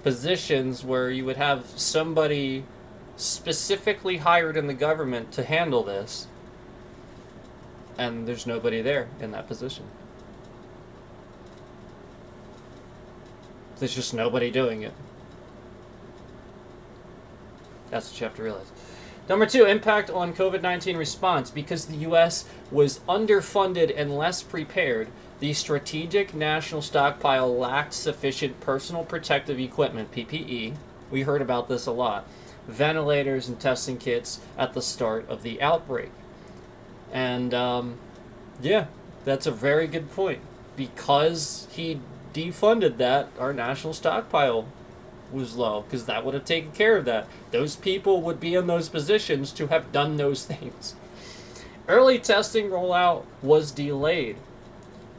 positions where you would have somebody specifically hired in the government to handle this, and there's nobody there in that position. There's just nobody doing it. That's what you have to realize. Number two, impact on COVID-19 response. Because the U.S. was underfunded and less prepared, the Strategic National Stockpile lacked sufficient personal protective equipment, PPE. We heard about this a lot. Ventilators and testing kits at the start of the outbreak. And, yeah, that's a very good point. Because he defunded that, our national stockpile was low, because that would have taken care of that. Those people would be in those positions to have done those things. Early testing rollout was delayed,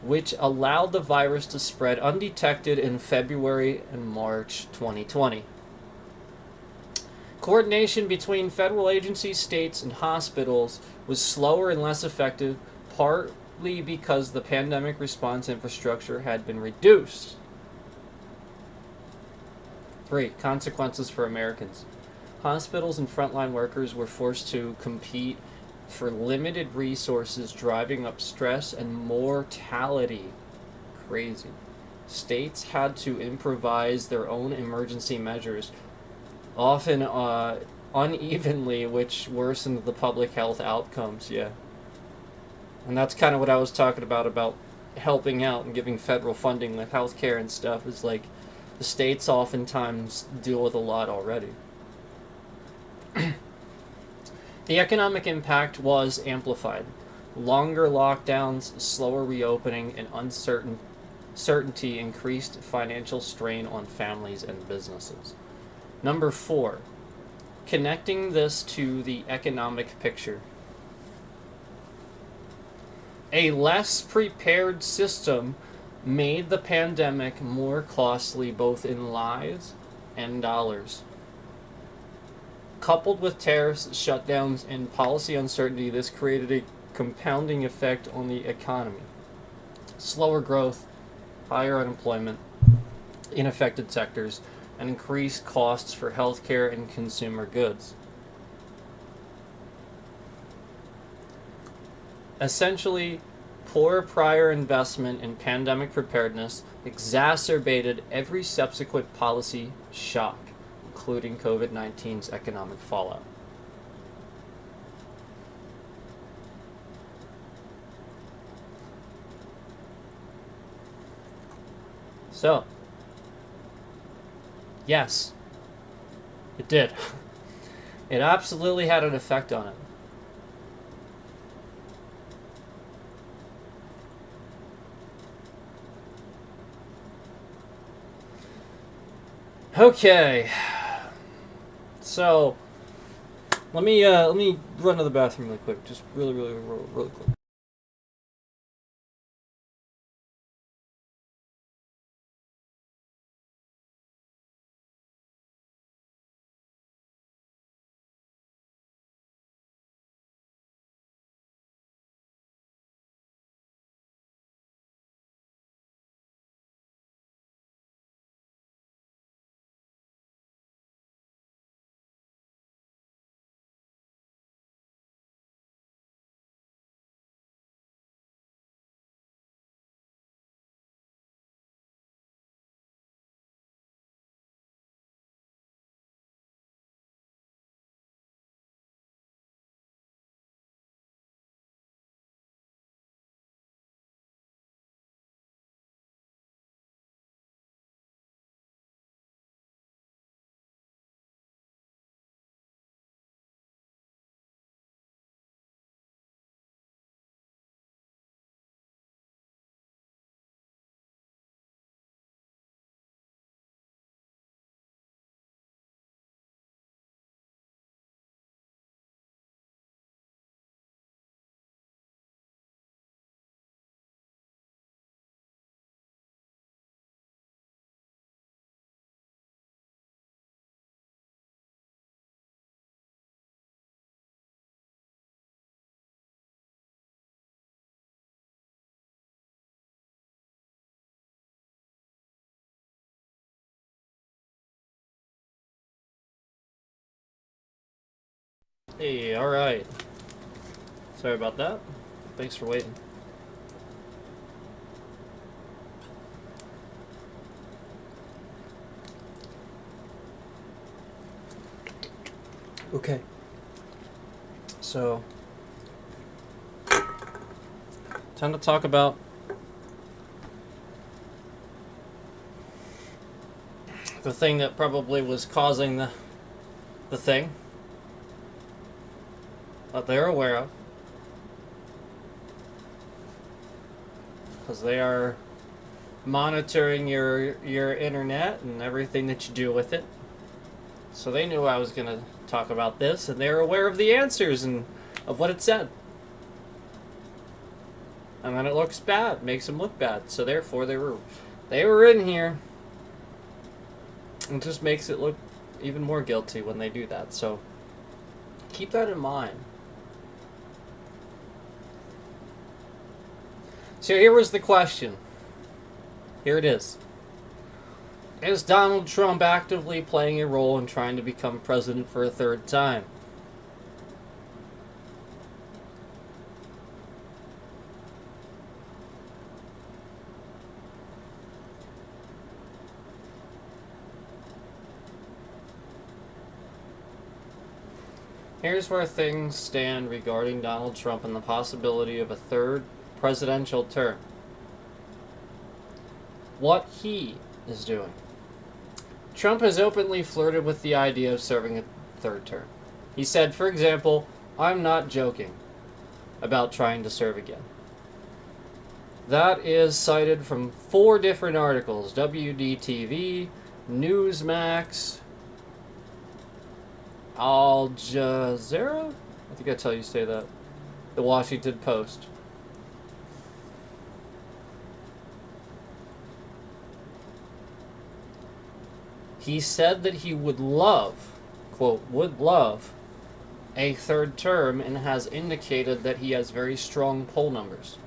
which allowed the virus to spread undetected in February and March 2020. Coordination between federal agencies, states, and hospitals was slower and less effective, partly because the pandemic response infrastructure had been reduced. 3. Consequences for Americans. Hospitals and frontline workers were forced to compete for limited resources, driving up stress and mortality. Crazy. States had to improvise their own emergency measures, often unevenly, which worsened the public health outcomes. Yeah. And that's kind of what I was talking about helping out and giving federal funding with healthcare and stuff, is like the states oftentimes deal with a lot already. The economic impact was amplified. Longer lockdowns, slower reopening, and uncertainty increased financial strain on families and businesses. Number 4, connecting this to the economic picture. A less prepared system made the pandemic more costly both in lives and dollars. Coupled with tariffs, shutdowns, and policy uncertainty, this created a compounding effect on the economy. Slower growth, higher unemployment in affected sectors, and increased costs for healthcare and consumer goods. Essentially, poor prior investment in pandemic preparedness exacerbated every subsequent policy shock, including COVID-19's economic fallout. So, yes, it did. It absolutely had an effect on it. Okay, so let me run to the bathroom really quick, just really quick. Hey, alright. Sorry about that. Thanks for waiting. Okay. So, time to talk about the thing that probably was causing the thing that they're aware of. Because they are monitoring your internet and everything that you do with it. So they knew I was going to talk about this, and they're aware of the answers and of what it said. And then it looks bad, makes them look bad. So therefore they were in here. It just makes it look even more guilty when they do that. So keep that in mind. So here was the question. Here it is. Is Donald Trump actively playing a role in trying to become president for a third time? Here's where things stand regarding Donald Trump and the possibility of a third presidential term. What he is doing. Trump has openly flirted with the idea of serving a third term. He said, for example, "I'm not joking about trying to serve again." That is cited from 4 different articles: WDTV, Newsmax, Al Jazeera? I think that's how you say that. The Washington Post. He said that he would love, quote, would love a third term, and has indicated that he has very strong poll numbers.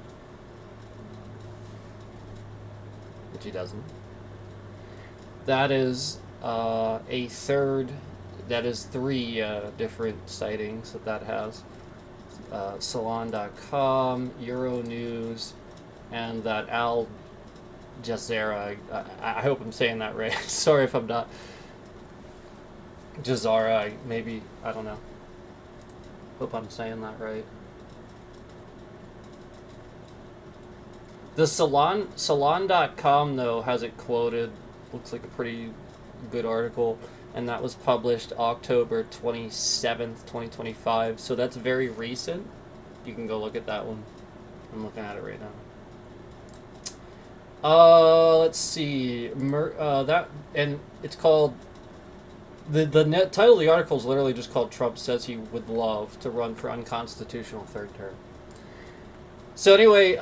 Which he doesn't. That is a third, that is 3 different sightings that has. Salon.com, Euronews, and that Al Jazeera. I hope I'm saying that right. Sorry if I'm not. Jazeera, maybe. I don't know. Hope I'm saying that right. The Salon.com, though, has it quoted. Looks like a pretty good article. And that was published October 27th, 2025. So that's very recent. You can go look at that one. I'm looking at it right now. Let's see. That, and it's called, the title of the article is literally just called "Trump Says He Would Love to Run for Unconstitutional Third Term." So anyway,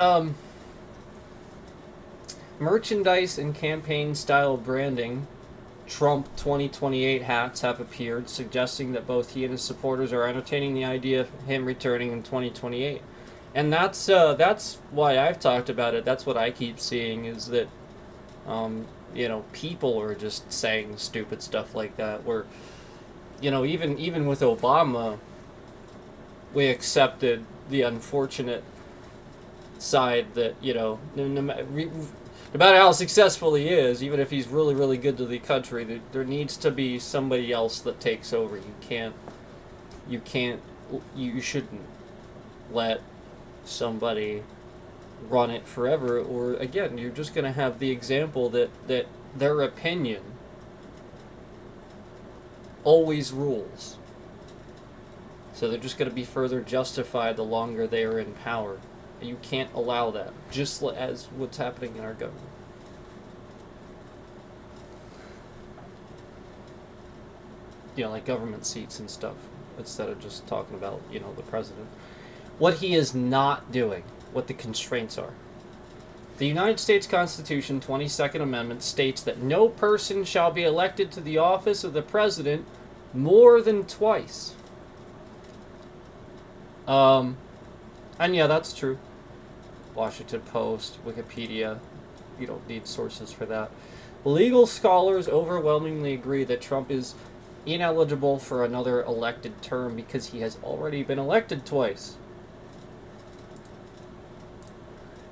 merchandise and campaign style branding, Trump 2028 hats have appeared, suggesting that both he and his supporters are entertaining the idea of him returning in 2028. And that's why I've talked about it. That's what I keep seeing, is that, people are just saying stupid stuff like that. Where, even with Obama, we accepted the unfortunate side that, no matter how successful he is, even if he's really, really good to the country, there needs to be somebody else that takes over. You shouldn't let somebody run it forever, or again, you're just going to have the example that their opinion always rules. So they're just going to be further justified the longer they are in power. You can't allow that, just as what's happening in our government. Like government seats and stuff, instead of just talking about, the president. What he is not doing, what the constraints are. The United States Constitution, 22nd Amendment, states that no person shall be elected to the office of the president more than twice. And yeah, that's true. Washington Post, Wikipedia, you don't need sources for that. Legal scholars overwhelmingly agree that Trump is ineligible for another elected term because he has already been elected twice.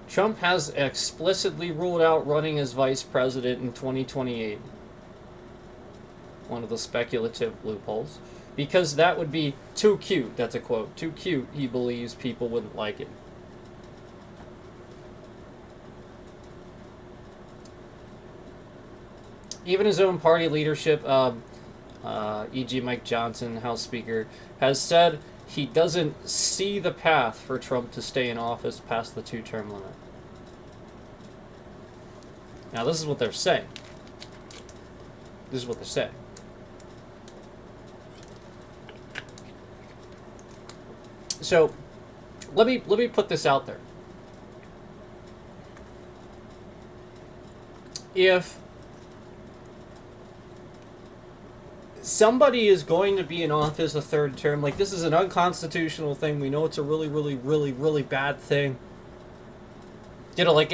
Trump has explicitly ruled out running as vice president in 2028. One of the speculative loopholes. Because that would be too cute. That's a quote. Too cute, he believes people wouldn't like it. Even his own party leadership, e.g. Mike Johnson, House Speaker, has said he doesn't see the path for Trump to stay in office past the 2-term limit. Now, this is what they're saying. This is what they're saying. So, let me put this out there. If somebody is going to be in office a third term, like, this is an unconstitutional thing. We know it's a really, really, really, really bad thing. You know, like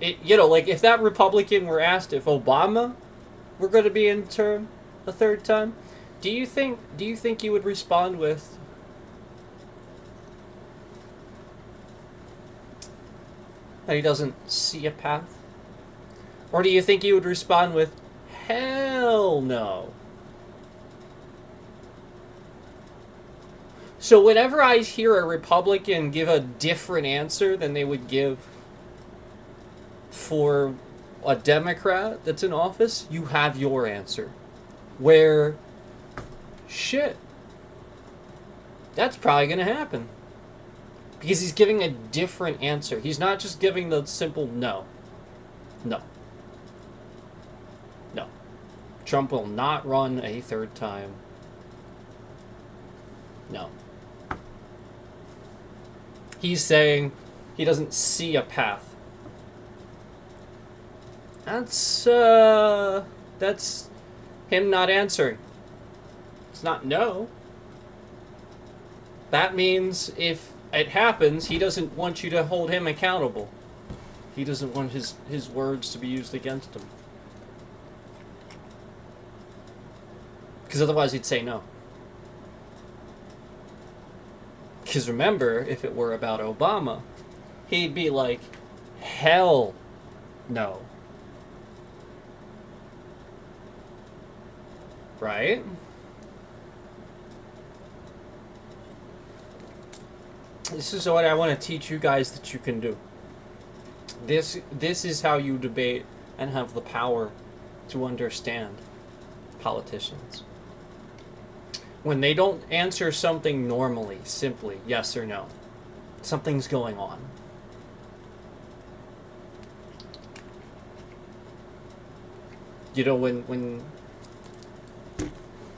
you know, like if that Republican were asked if Obama were going to be in term a third time, do you think he would respond with that he doesn't see a path? Or do you think he would respond with, hell no? So whenever I hear a Republican give a different answer than they would give for a Democrat that's in office, you have your answer. Where, shit, that's probably going to happen. Because he's giving a different answer. He's not just giving the simple no. No. No. Trump will not run a third time. No. He's saying he doesn't see a path. That's him not answering. It's not no. That means if it happens, he doesn't want you to hold him accountable. He doesn't want his words to be used against him. Because otherwise he'd say no. Because remember, if it were about Obama, he'd be like, hell no. Right? This is what I want to teach you guys that you can do. This is how you debate and have the power to understand politicians. When they don't answer something normally, simply yes or no, something's going on. You know, when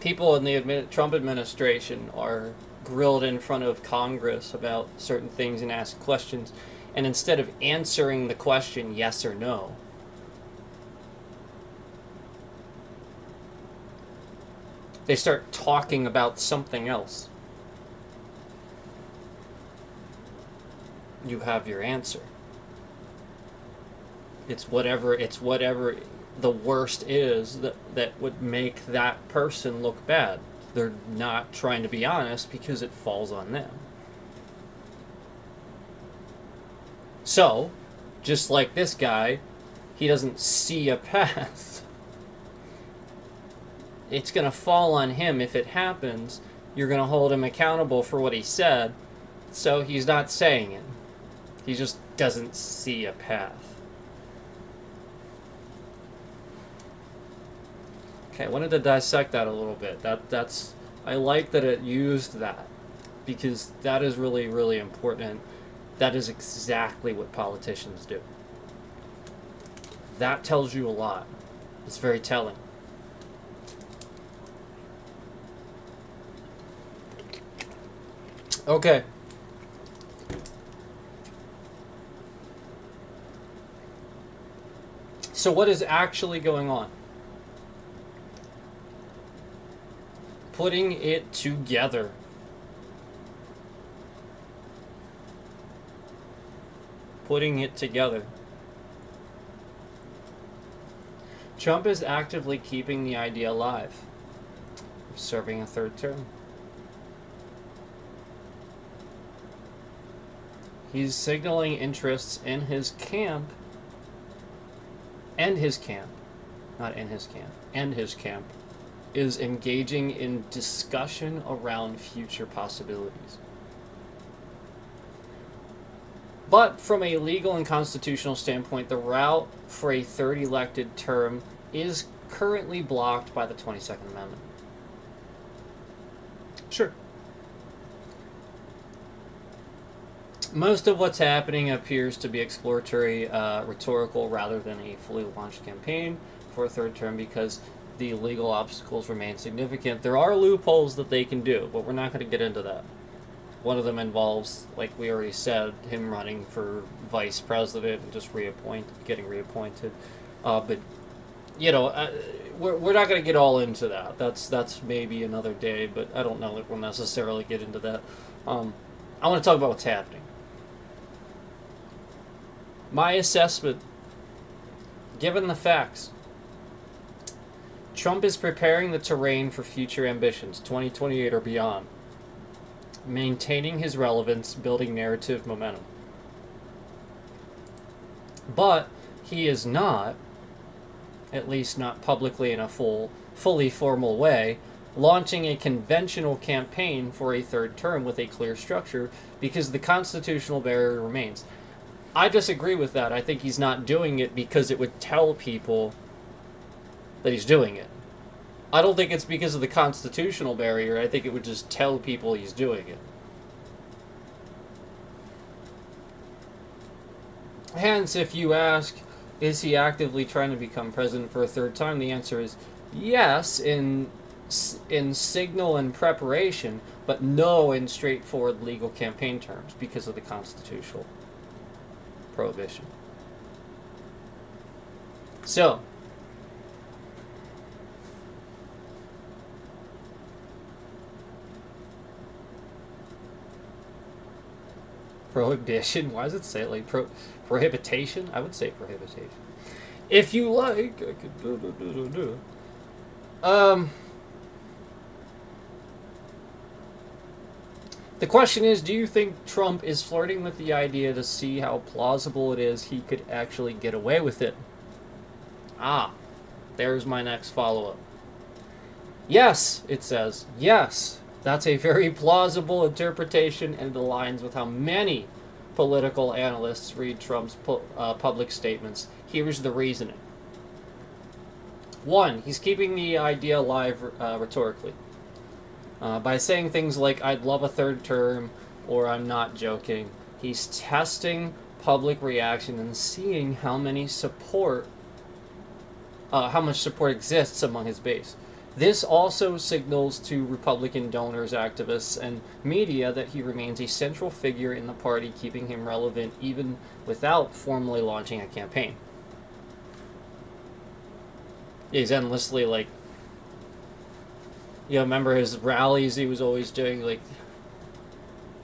people in the Trump administration are grilled in front of Congress about certain things and asked questions, and instead of answering the question yes or no, they start talking about something else. You have your answer. It's whatever the worst is that would make that person look bad. They're not trying to be honest because it falls on them. So, just like this guy, he doesn't see a path. It's going to fall on him if it happens. You're going to hold him accountable for what he said, so he's not saying it. He just doesn't see a path. Okay, I wanted to dissect that a little bit. That's I like that it used that, because that is really, really important. That is exactly what politicians do. That tells you a lot. It's very telling. Okay. So what is actually going on? Putting it together. Putting it together. Trump is actively keeping the idea alive. serving a third term. He's signaling interests in his camp, and his camp, not in his camp, and his camp, is engaging in discussion around future possibilities. But from a legal and constitutional standpoint, the route for a third elected term is currently blocked by the 22nd Amendment. Sure. Most of what's happening appears to be exploratory, rhetorical, rather than a fully launched campaign for a third term, because the legal obstacles remain significant. There are loopholes that they can do, but we're not going to get into that. One of them involves, like we already said, him running for vice president and just getting reappointed. But you know, we're not going to get all into that. That's maybe another day, but I don't know that we'll necessarily get into that. I want to talk about what's happening. My assessment, given the facts, Trump is preparing the terrain for future ambitions, 2028 or beyond, maintaining his relevance, building narrative momentum. But he is not, at least not publicly in a fully formal way, launching a conventional campaign for a third term with a clear structure, because the constitutional barrier remains. I disagree with that. I think he's not doing it because it would tell people that he's doing it. I don't think it's because of the constitutional barrier. I think it would just tell people he's doing it. Hence, if you ask, is he actively trying to become president for a third time, the answer is yes, in signal and preparation, but no in straightforward legal campaign terms because of the constitutional prohibition. So, prohibition? Why does it say it like prohibitation? I would say prohibitation. If you like, I could do. The question is, do you think Trump is flirting with the idea to see how plausible it is he could actually get away with it? There's my next follow-up. Yes, it says. Yes, that's a very plausible interpretation and aligns with how many political analysts read Trump's public statements. Here's the reasoning. 1, he's keeping the idea alive rhetorically. By saying things like, I'd love a third term, or I'm not joking, he's testing public reaction and seeing how much support exists among his base. This also signals to Republican donors, activists, and media that he remains a central figure in the party, keeping him relevant even without formally launching a campaign. He's endlessly, remember his rallies he was always doing,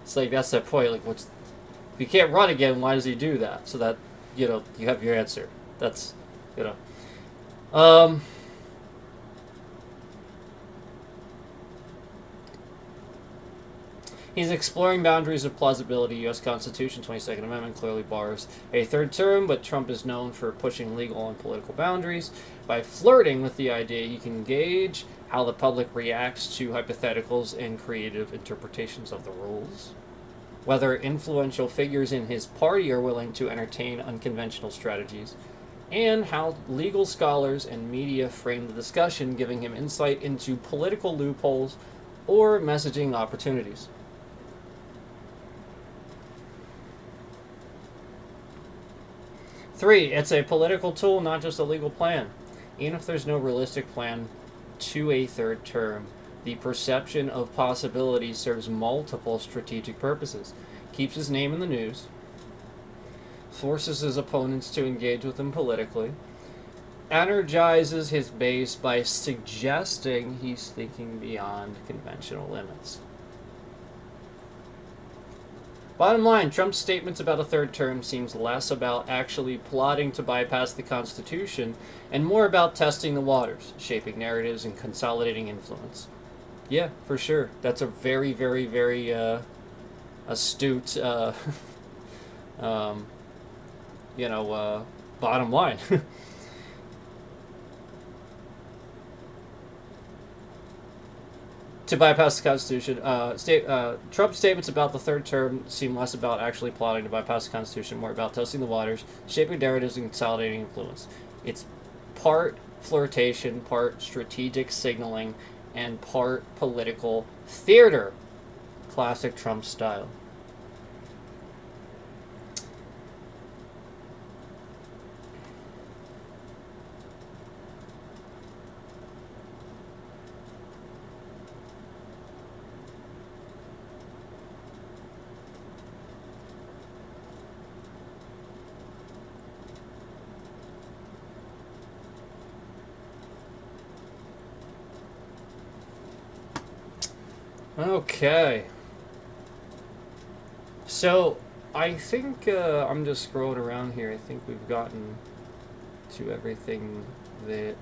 it's like, that's the point, if you can't run again, why does he do that? So that, you have your answer. That's, he's exploring boundaries of plausibility. U.S. Constitution, 22nd Amendment clearly bars a third term, but Trump is known for pushing legal and political boundaries. By flirting with the idea, he can gauge how the public reacts to hypotheticals and creative interpretations of the rules, whether influential figures in his party are willing to entertain unconventional strategies, and how legal scholars and media frame the discussion, giving him insight into political loopholes or messaging opportunities. Three, it's a political tool, not just a legal plan. Even if there's no realistic plan to a third term, the perception of possibility serves multiple strategic purposes. Keeps his name in the news, forces his opponents to engage with him politically, energizes his base by suggesting he's thinking beyond conventional limits. Bottom line, Trump's statements about a third term seems less about actually plotting to bypass the Constitution and more about testing the waters, shaping narratives, and consolidating influence. Yeah, for sure. That's a very, very, very astute, um, you know, bottom line. To bypass the Constitution, Trump's statements about the third term seem less about actually plotting to bypass the Constitution, more about testing the waters, shaping narratives, and consolidating influence. It's part flirtation, part strategic signaling, and part political theater. Classic Trump style. Okay. So, I think I'm just scrolling around here. I think we've gotten to everything that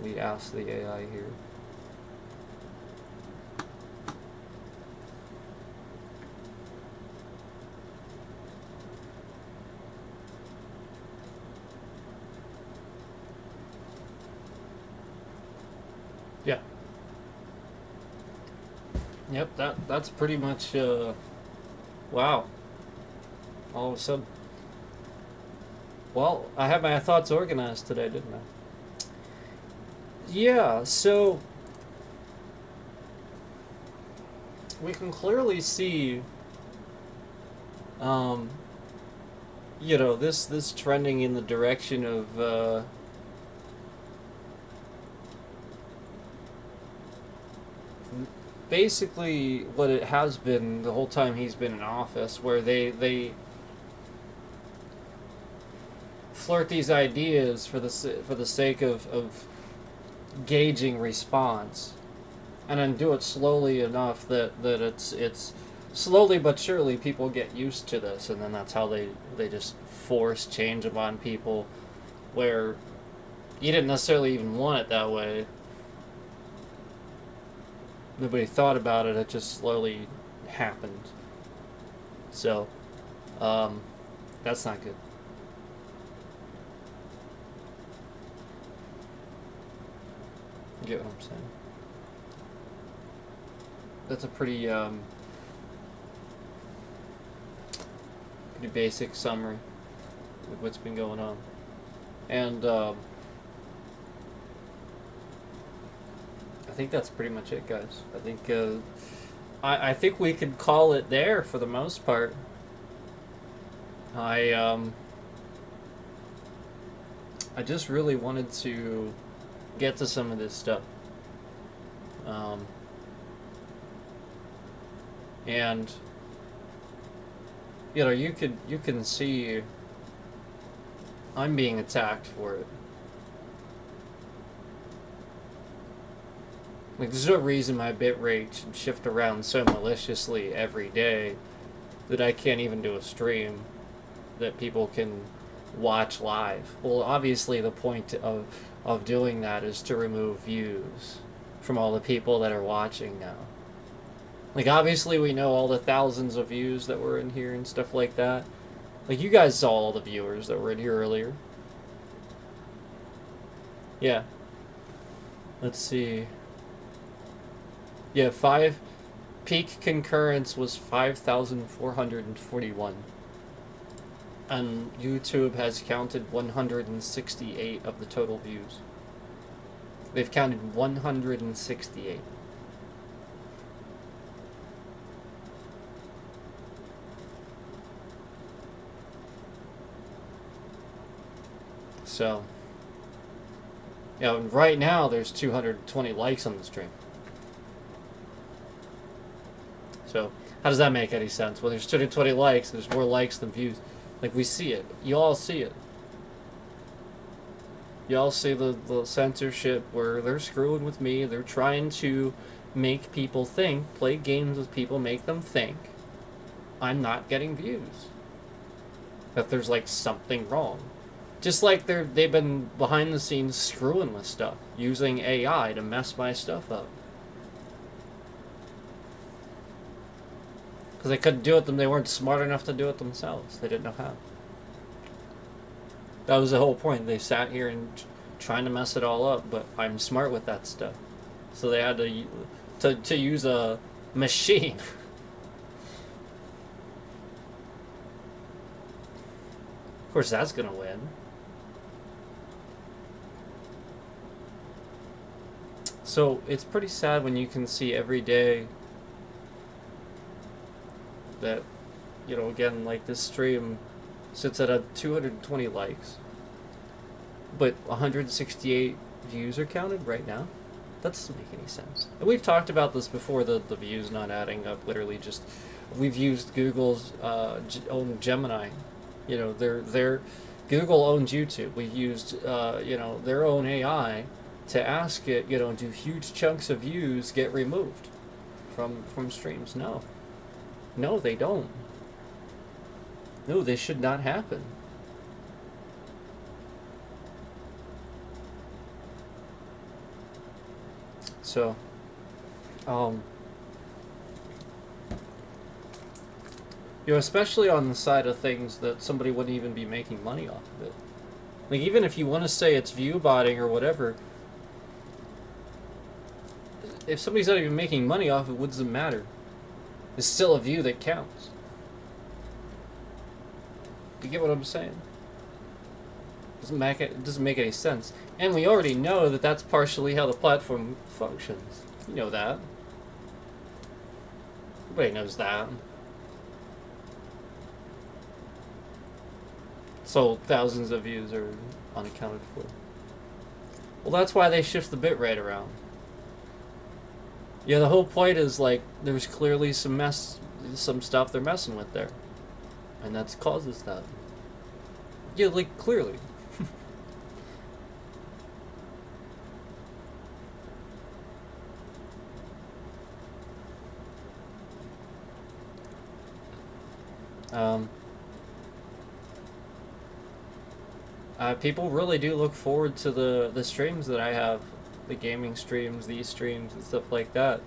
we asked the AI here. Yeah. Yep, that's pretty much wow. All of a sudden. Well, I had my thoughts organized today, didn't I? Yeah, so we can clearly see um this trending in the direction of basically what it has been the whole time he's been in office, where they flirt these ideas for the sake of gauging response, and then do it slowly enough that it's slowly but surely people get used to this, and then that's how they just force change upon people, where you didn't necessarily even want it that way. Nobody thought about it. It just slowly happened. So, that's not good. You get what I'm saying? That's a pretty pretty basic summary of what's been going on, and I think that's pretty much it, guys. I think I think we could call it there for the most part. I just really wanted to get to some of this stuff, um, and you can see I'm being attacked for it. Like, there's no reason my bitrate should shift around so maliciously every day that I can't even do a stream that people can watch live. Well, obviously the point of doing that is to remove views from all the people that are watching now. Like, obviously we know all the thousands of views that were in here and stuff like that. Like, you guys saw all the viewers that were in here earlier. Yeah. Let's see. Yeah, peak concurrence was 5,441. And YouTube has counted 168 of the total views. They've counted 168. So, right now there's 220 likes on the stream. So, how does that make any sense? Well, there's 220 likes, there's more likes than views. Like, we see it. You all see it. You all see the censorship where they're screwing with me. They're trying to make people think, play games with people, make them think I'm not getting views. That there's, like, something wrong. Just like they've been behind the scenes screwing with stuff, using AI to mess my stuff up. Because they couldn't do it, they weren't smart enough to do it themselves. They didn't know how. That was the whole point. They sat here and trying to mess it all up, but I'm smart with that stuff. So they had to use a machine. Of course, that's gonna win. So it's pretty sad when you can see every day that, you know, again, like this stream sits at a 220 likes, but 168 views are counted right now. That doesn't make any sense. And we've talked about this before, the views not adding up. Literally, just we've used Google's own Gemini. You know, their Google owns YouTube. We've used you know, their own AI to ask it, you know, do huge chunks of views get removed from streams? No, they don't. No, they should not happen. So, you know, especially on the side of things that somebody wouldn't even be making money off of it. Like, even if you want to say it's view botting or whatever, if somebody's not even making money off it, what does it matter? It's still a view that counts. You get what I'm saying? It doesn't make any sense. And we already know that that's partially how the platform functions. You know that. Everybody knows that. So thousands of views are unaccounted for. Well, that's why they shift the bitrate around. Yeah, the whole point is, like, there's clearly some stuff they're messing with there. And that causes that. Yeah, like, clearly. People really do look forward to the streams that I have, the gaming streams, these streams, and stuff like that.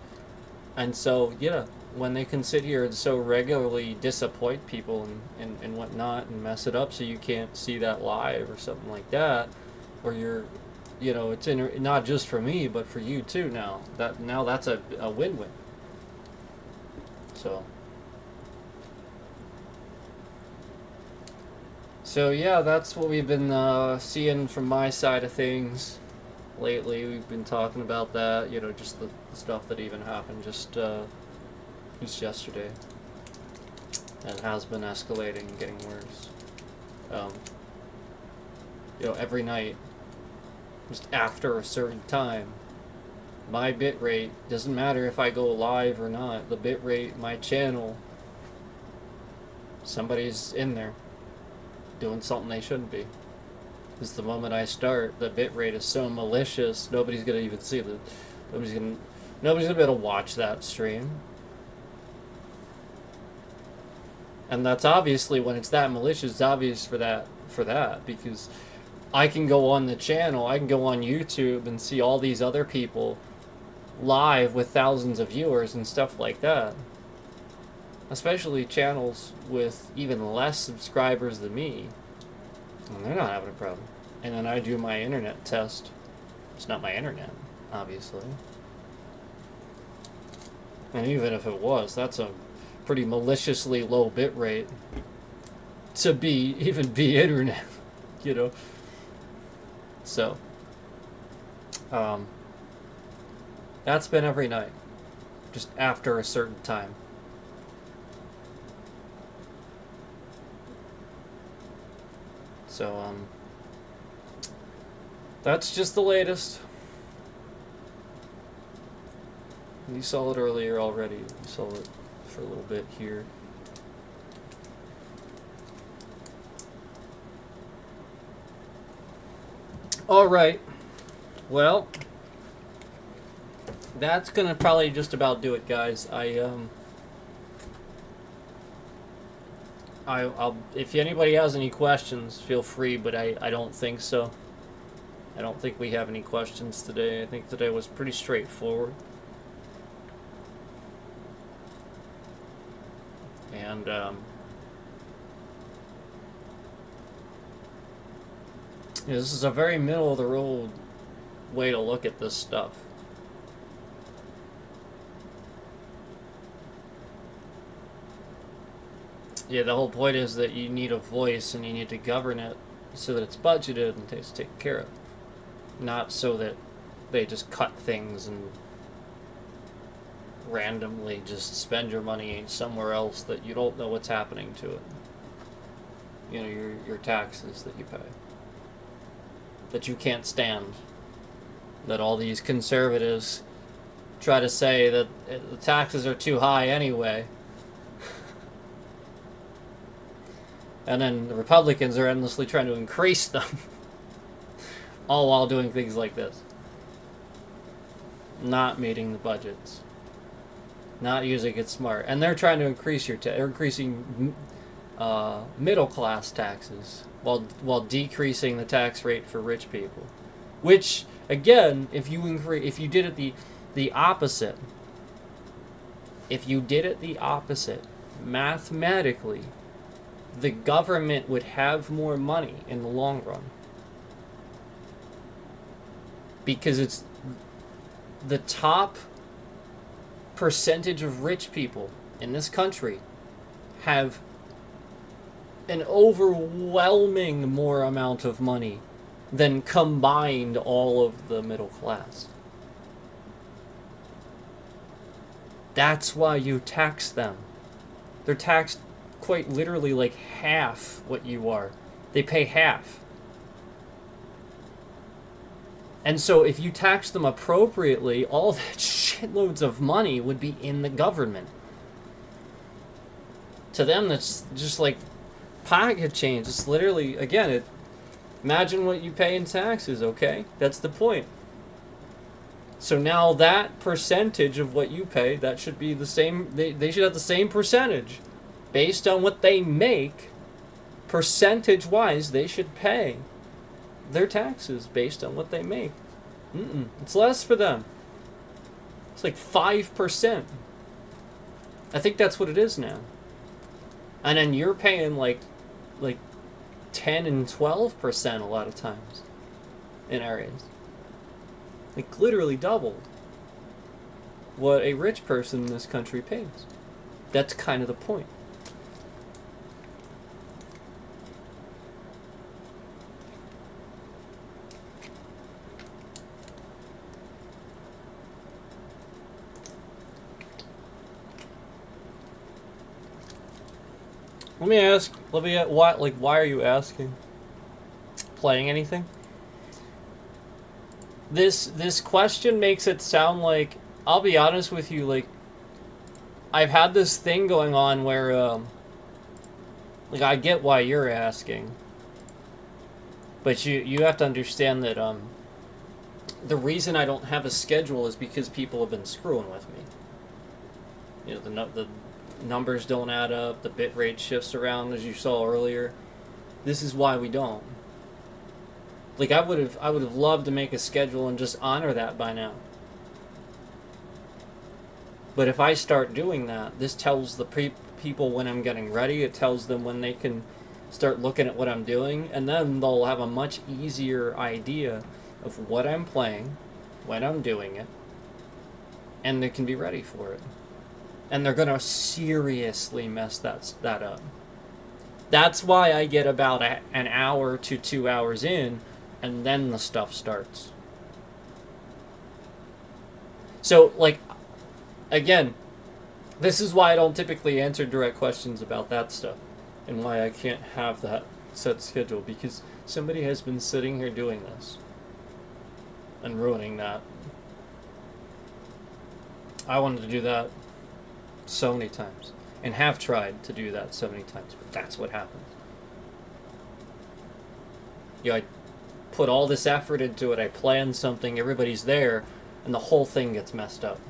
And so, yeah, when they can sit here and so regularly disappoint people and whatnot and mess it up so you can't see that live or something like that, or you're, you know, it's not just for me, but for you too now. That's a win-win. So yeah, that's what we've been seeing from my side of things lately. We've been talking about that, you know, just the stuff that even happened just yesterday. And has been escalating and getting worse. You know, every night, just after a certain time, my bitrate, doesn't matter if I go live or not, the bitrate, my channel, somebody's in there doing something they shouldn't be. Because the moment I start, the bitrate is so malicious, nobody's gonna even see it. Nobody's gonna be able to watch that stream. And that's obviously, when it's that malicious, it's obvious for that, because I can go on the channel, I can go on YouTube and see all these other people live with thousands of viewers and stuff like that. Especially channels with even less subscribers than me. And they're not having a problem. And then I do my internet test. It's not my internet, obviously. And even if it was, that's a pretty maliciously low bit rate to even be internet, you know. So, that's been every night, just after a certain time. So, that's just the latest. You saw it earlier already. You saw it for a little bit here. Alright. Well, that's gonna probably just about do it, guys. I'll if anybody has any questions, feel free, but I don't think so. I don't think we have any questions today. I think today was pretty straightforward. And this is a very middle of the road way to look at this stuff. Yeah, the whole point is that you need a voice and you need to govern it so that it's budgeted and it's taken care of. Not so that they just cut things and randomly just spend your money somewhere else that you don't know what's happening to it. You know, your taxes that you pay. That you can't stand. That all these conservatives try to say that the taxes are too high anyway. And then the Republicans are endlessly trying to increase them. All while doing things like this. Not meeting the budgets. Not using it smart. And they're trying to increase they're increasing middle class taxes while decreasing the tax rate for rich people. Which, again, if you did it the opposite, mathematically, the government would have more money in the long run. Because it's the top percentage of rich people in this country have an overwhelming more amount of money than combined all of the middle class. That's why you tax them. They're taxed quite literally like half what you are. They pay half. And so if you tax them appropriately, all that shitloads of money would be in the government. To them, that's just like pocket change. It's literally, again, imagine what you pay in taxes, okay? That's the point. So now that percentage of what you pay, that should be the same, they should have the same percentage. Based on what they make, percentage-wise, they should pay their taxes based on what they make. It's less for them. It's like 5%. I think that's what it is now. And then you're paying like 10 and 12% a lot of times in areas. Like literally doubled what a rich person in this country pays. That's kind of the point. Let me ask, why are you asking? Playing anything? This question makes it sound like, I'll be honest with you, like, I've had this thing going on where, like, I get why you're asking. But you have to understand that, the reason I don't have a schedule is because people have been screwing with me. You know, the numbers don't add up, the bit rate shifts around as you saw earlier. This is why we don't. Like I would have loved to make a schedule and just honor that by now. But if I start doing that, this tells the people when I'm getting ready, it tells them when they can start looking at what I'm doing, and then they'll have a much easier idea of what I'm playing, when I'm doing it, and they can be ready for it. And they're going to seriously mess that up. That's why I get about an hour to 2 hours in, and then the stuff starts. So, like, again, this is why I don't typically answer direct questions about that stuff, and why I can't have that set schedule, because somebody has been sitting here doing this, and ruining that. I wanted to do that so many times, and have tried to do that so many times, but that's what happens. You know, I put all this effort into it, I plan something, everybody's there, and the whole thing gets messed up.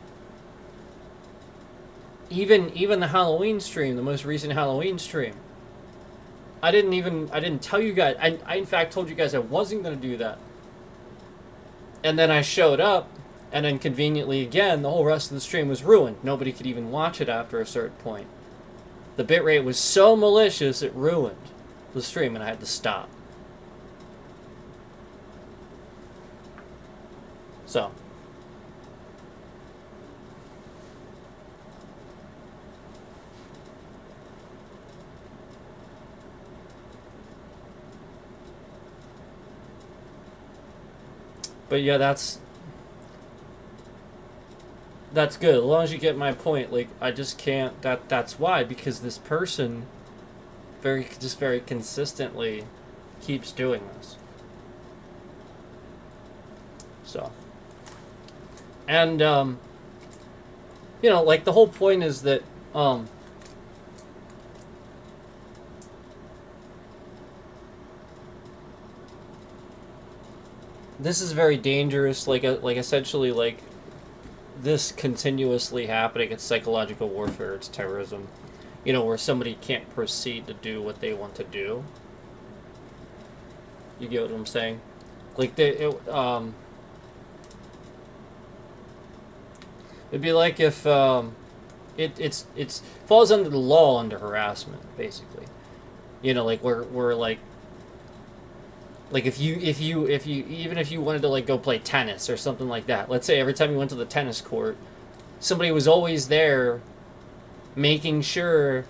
Even the Halloween stream, the most recent Halloween stream, I didn't tell you guys. I in fact told you guys I wasn't going to do that. And then I showed up, and then conveniently again, the whole rest of the stream was ruined. Nobody could even watch it after a certain point. The bitrate was so malicious, it ruined the stream, and I had to stop. So. But yeah, that's good. As long as you get my point, like, I just can't, that's why, because this person very consistently keeps doing this. So. And, you know, like, the whole point is that, this is very dangerous, like essentially, like, this continuously happening, it's psychological warfare, it's terrorism. You know, where somebody can't proceed to do what they want to do. You get what I'm saying? Like, it'd be like if, it's falls under the law under harassment, basically. You know, like, we're like if you even if you wanted to, like, go play tennis or something like that, let's say every time you went to the tennis court, somebody was always there making sure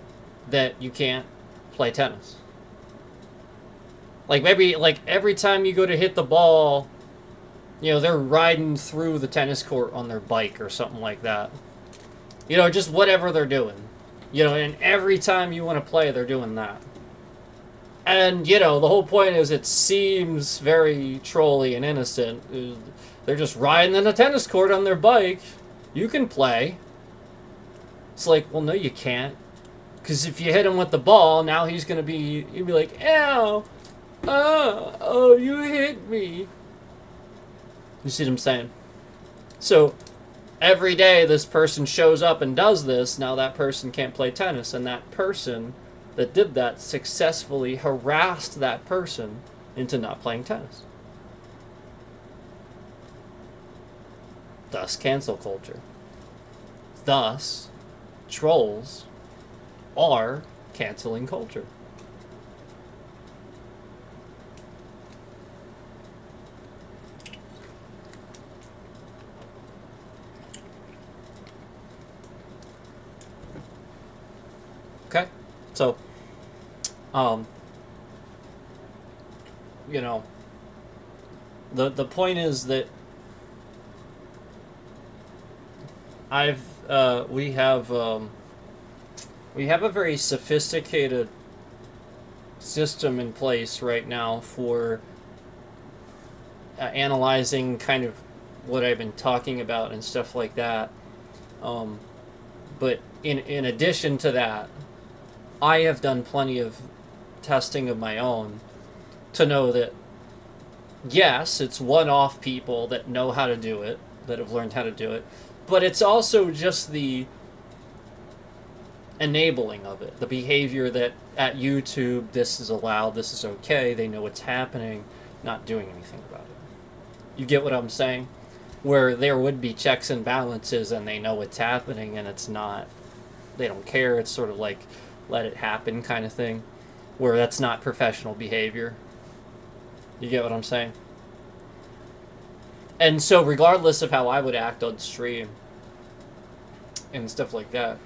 that you can't play tennis. Like, maybe, like, every time you go to hit the ball, you know, they're riding through the tennis court on their bike or something like that. You know, just whatever they're doing. You know, and every time you want to play, they're doing that. And, you know, the whole point is it seems very trolly and innocent. They're just riding in a tennis court on their bike. You can play. It's like, well, no, you can't. Because if you hit him with the ball, now he's going to be, he'd be like, ow, oh, you hit me. You see what I'm saying? So, every day this person shows up and does this, now that person can't play tennis, and that person that did that successfully harassed that person into not playing tennis. Thus, cancel culture. Thus, trolls are canceling culture. Okay? So, you know, the point is that we have a very sophisticated system in place right now for analyzing kind of what I've been talking about and stuff like that. But in addition to that, I have done plenty of testing of my own to know that, yes, it's one-off people that know how to do it, that have learned how to do it, but it's also just the enabling of it, the behavior that at YouTube, this is allowed, this is okay, they know what's happening, not doing anything about it. You get what I'm saying? Where there would be checks and balances and they know what's happening and it's not, they don't care, it's sort of like let it happen kind of thing, where that's not professional behavior. You get what I'm saying? And so regardless of how I would act on stream and stuff like that,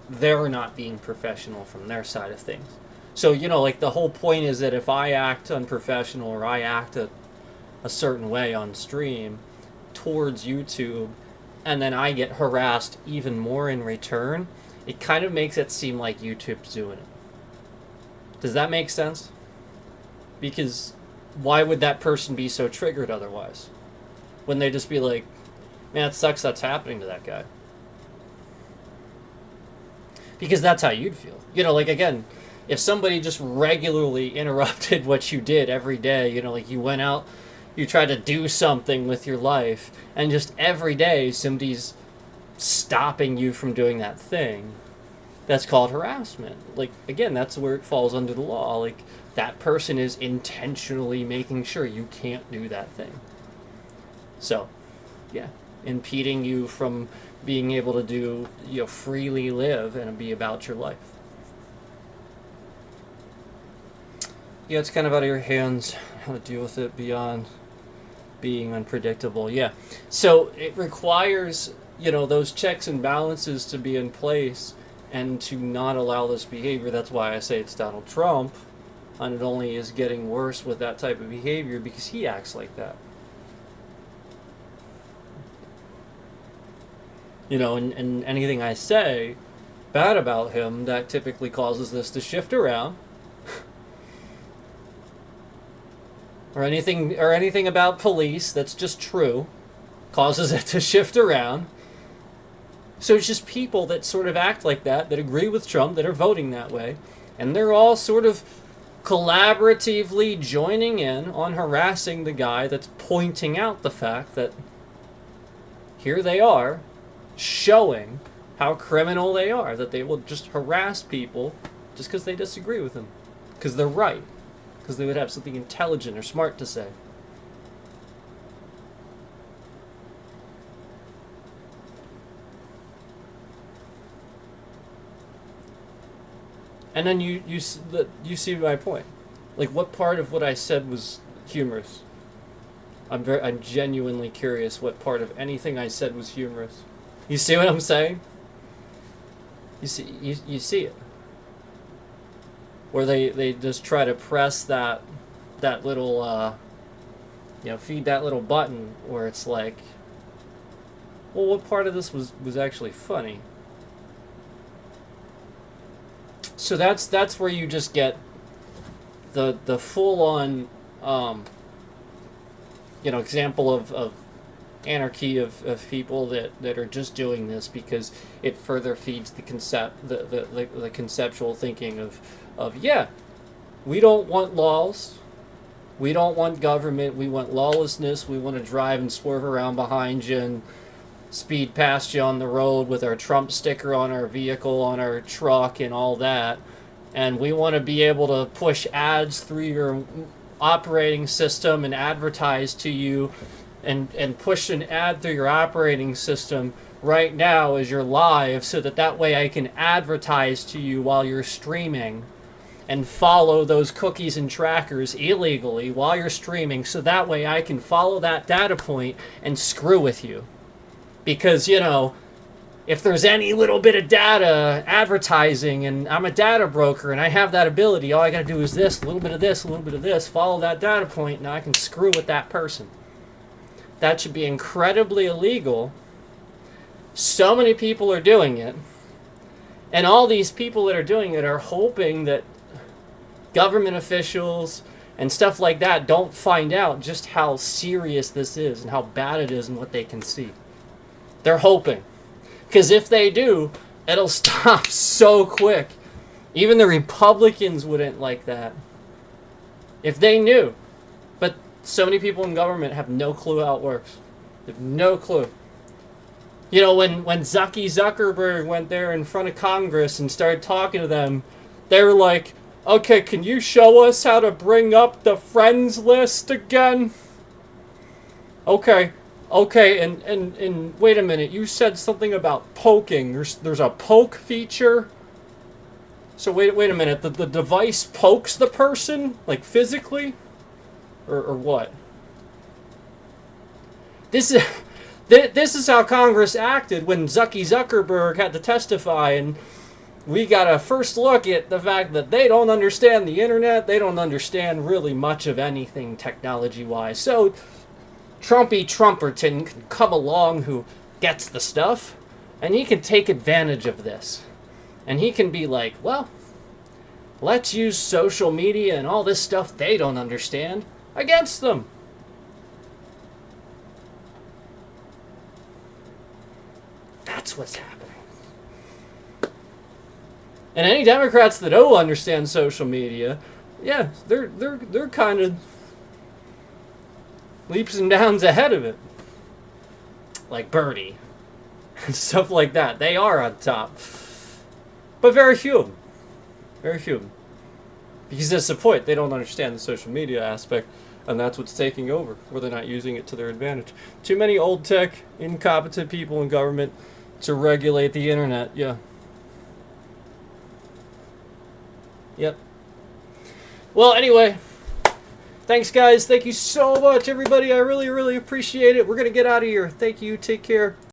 they're not being professional from their side of things. So, you know, like, the whole point is that if I act unprofessional or I act a certain way on stream towards YouTube and then I get harassed even more in return, it kind of makes it seem like YouTube's doing it. Does that make sense? Because why would that person be so triggered otherwise? Wouldn't they just be like, man, it sucks that's happening to that guy? Because that's how you'd feel. You know, like, again, if somebody just regularly interrupted what you did every day, you know, like, you went out, you tried to do something with your life, and just every day somebody's stopping you from doing that thing, That's called harassment. Like, again, that's where it falls under the law. Like, that person is intentionally making sure you can't do that thing. So, yeah, impeding you from being able to do, freely live and be about your life. Yeah, it's kind of out of your hands how to deal with it beyond being unpredictable. Yeah. So it requires, those checks and balances to be in place and to not allow this behavior. That's why I say it's Donald Trump, and it only is getting worse with that type of behavior because he acts like that. And anything I say bad about him, that typically causes this to shift around. or anything about police that's just true causes it to shift around. So it's just people that sort of act like that agree with Trump, that are voting that way, and they're all sort of collaboratively joining in on harassing the guy that's pointing out the fact that here they are showing how criminal they are, that they will just harass people just because they disagree with them, because they're right, because they would have something intelligent or smart to say. And then you see my point. Like, what part of what I said was humorous? I'm genuinely curious what part of anything I said was humorous. You see what I'm saying? You see it. Where they just try to press that little feed that little button where it's like, well, what part of this was actually funny? So that's where you just get the full on example of anarchy of people that are just doing this because it further feeds the conceptual thinking of we don't want laws, we don't want government, we want lawlessness, we want to drive and swerve around behind you and speed past you on the road with our Trump sticker on our vehicle, on our truck, and all that. And we want to be able to push ads through your operating system and advertise to you and push an ad through your operating system right now as you're live so that way I can advertise to you while you're streaming and follow those cookies and trackers illegally while you're streaming so that way I can follow that data point and screw with you. Because, if there's any little bit of data advertising and I'm a data broker and I have that ability, all I got to do is this, a little bit of this, a little bit of this, follow that data point, and I can screw with that person. That should be incredibly illegal. So many people are doing it. And all these people that are doing it are hoping that government officials and stuff like that don't find out just how serious this is and how bad it is and what they can see. They're hoping. Because if they do, it'll stop so quick. Even the Republicans wouldn't like that. If they knew. But so many people in government have no clue how it works. They have no clue. When Zuckerberg went there in front of Congress and started talking to them, they were like, okay, can you show us how to bring up the friends list again? Okay, and wait a minute, you said something about poking. There's a poke feature? So wait a minute, the device pokes the person? Like physically? Or what? This is how Congress acted when Zuckerberg had to testify, and we got a first look at the fact that they don't understand the internet, they don't understand really much of anything technology-wise. So Trumpy Trumperton can come along who gets the stuff, and he can take advantage of this. And he can be like, well, let's use social media and all this stuff they don't understand against them. That's what's happening. And any Democrats that don't understand social media, yeah, they're kind of leaps and bounds ahead of it. Like Bernie. And stuff like that. They are on top. But very few of them. Very few of them. Because that's the point. They don't understand the social media aspect, and that's what's taking over, where they're not using it to their advantage. Too many old tech, incompetent people in government to regulate the internet. Yeah. Yep. Well, anyway, thanks, guys. Thank you so much, everybody. I really, really appreciate it. We're going to get out of here. Thank you. Take care.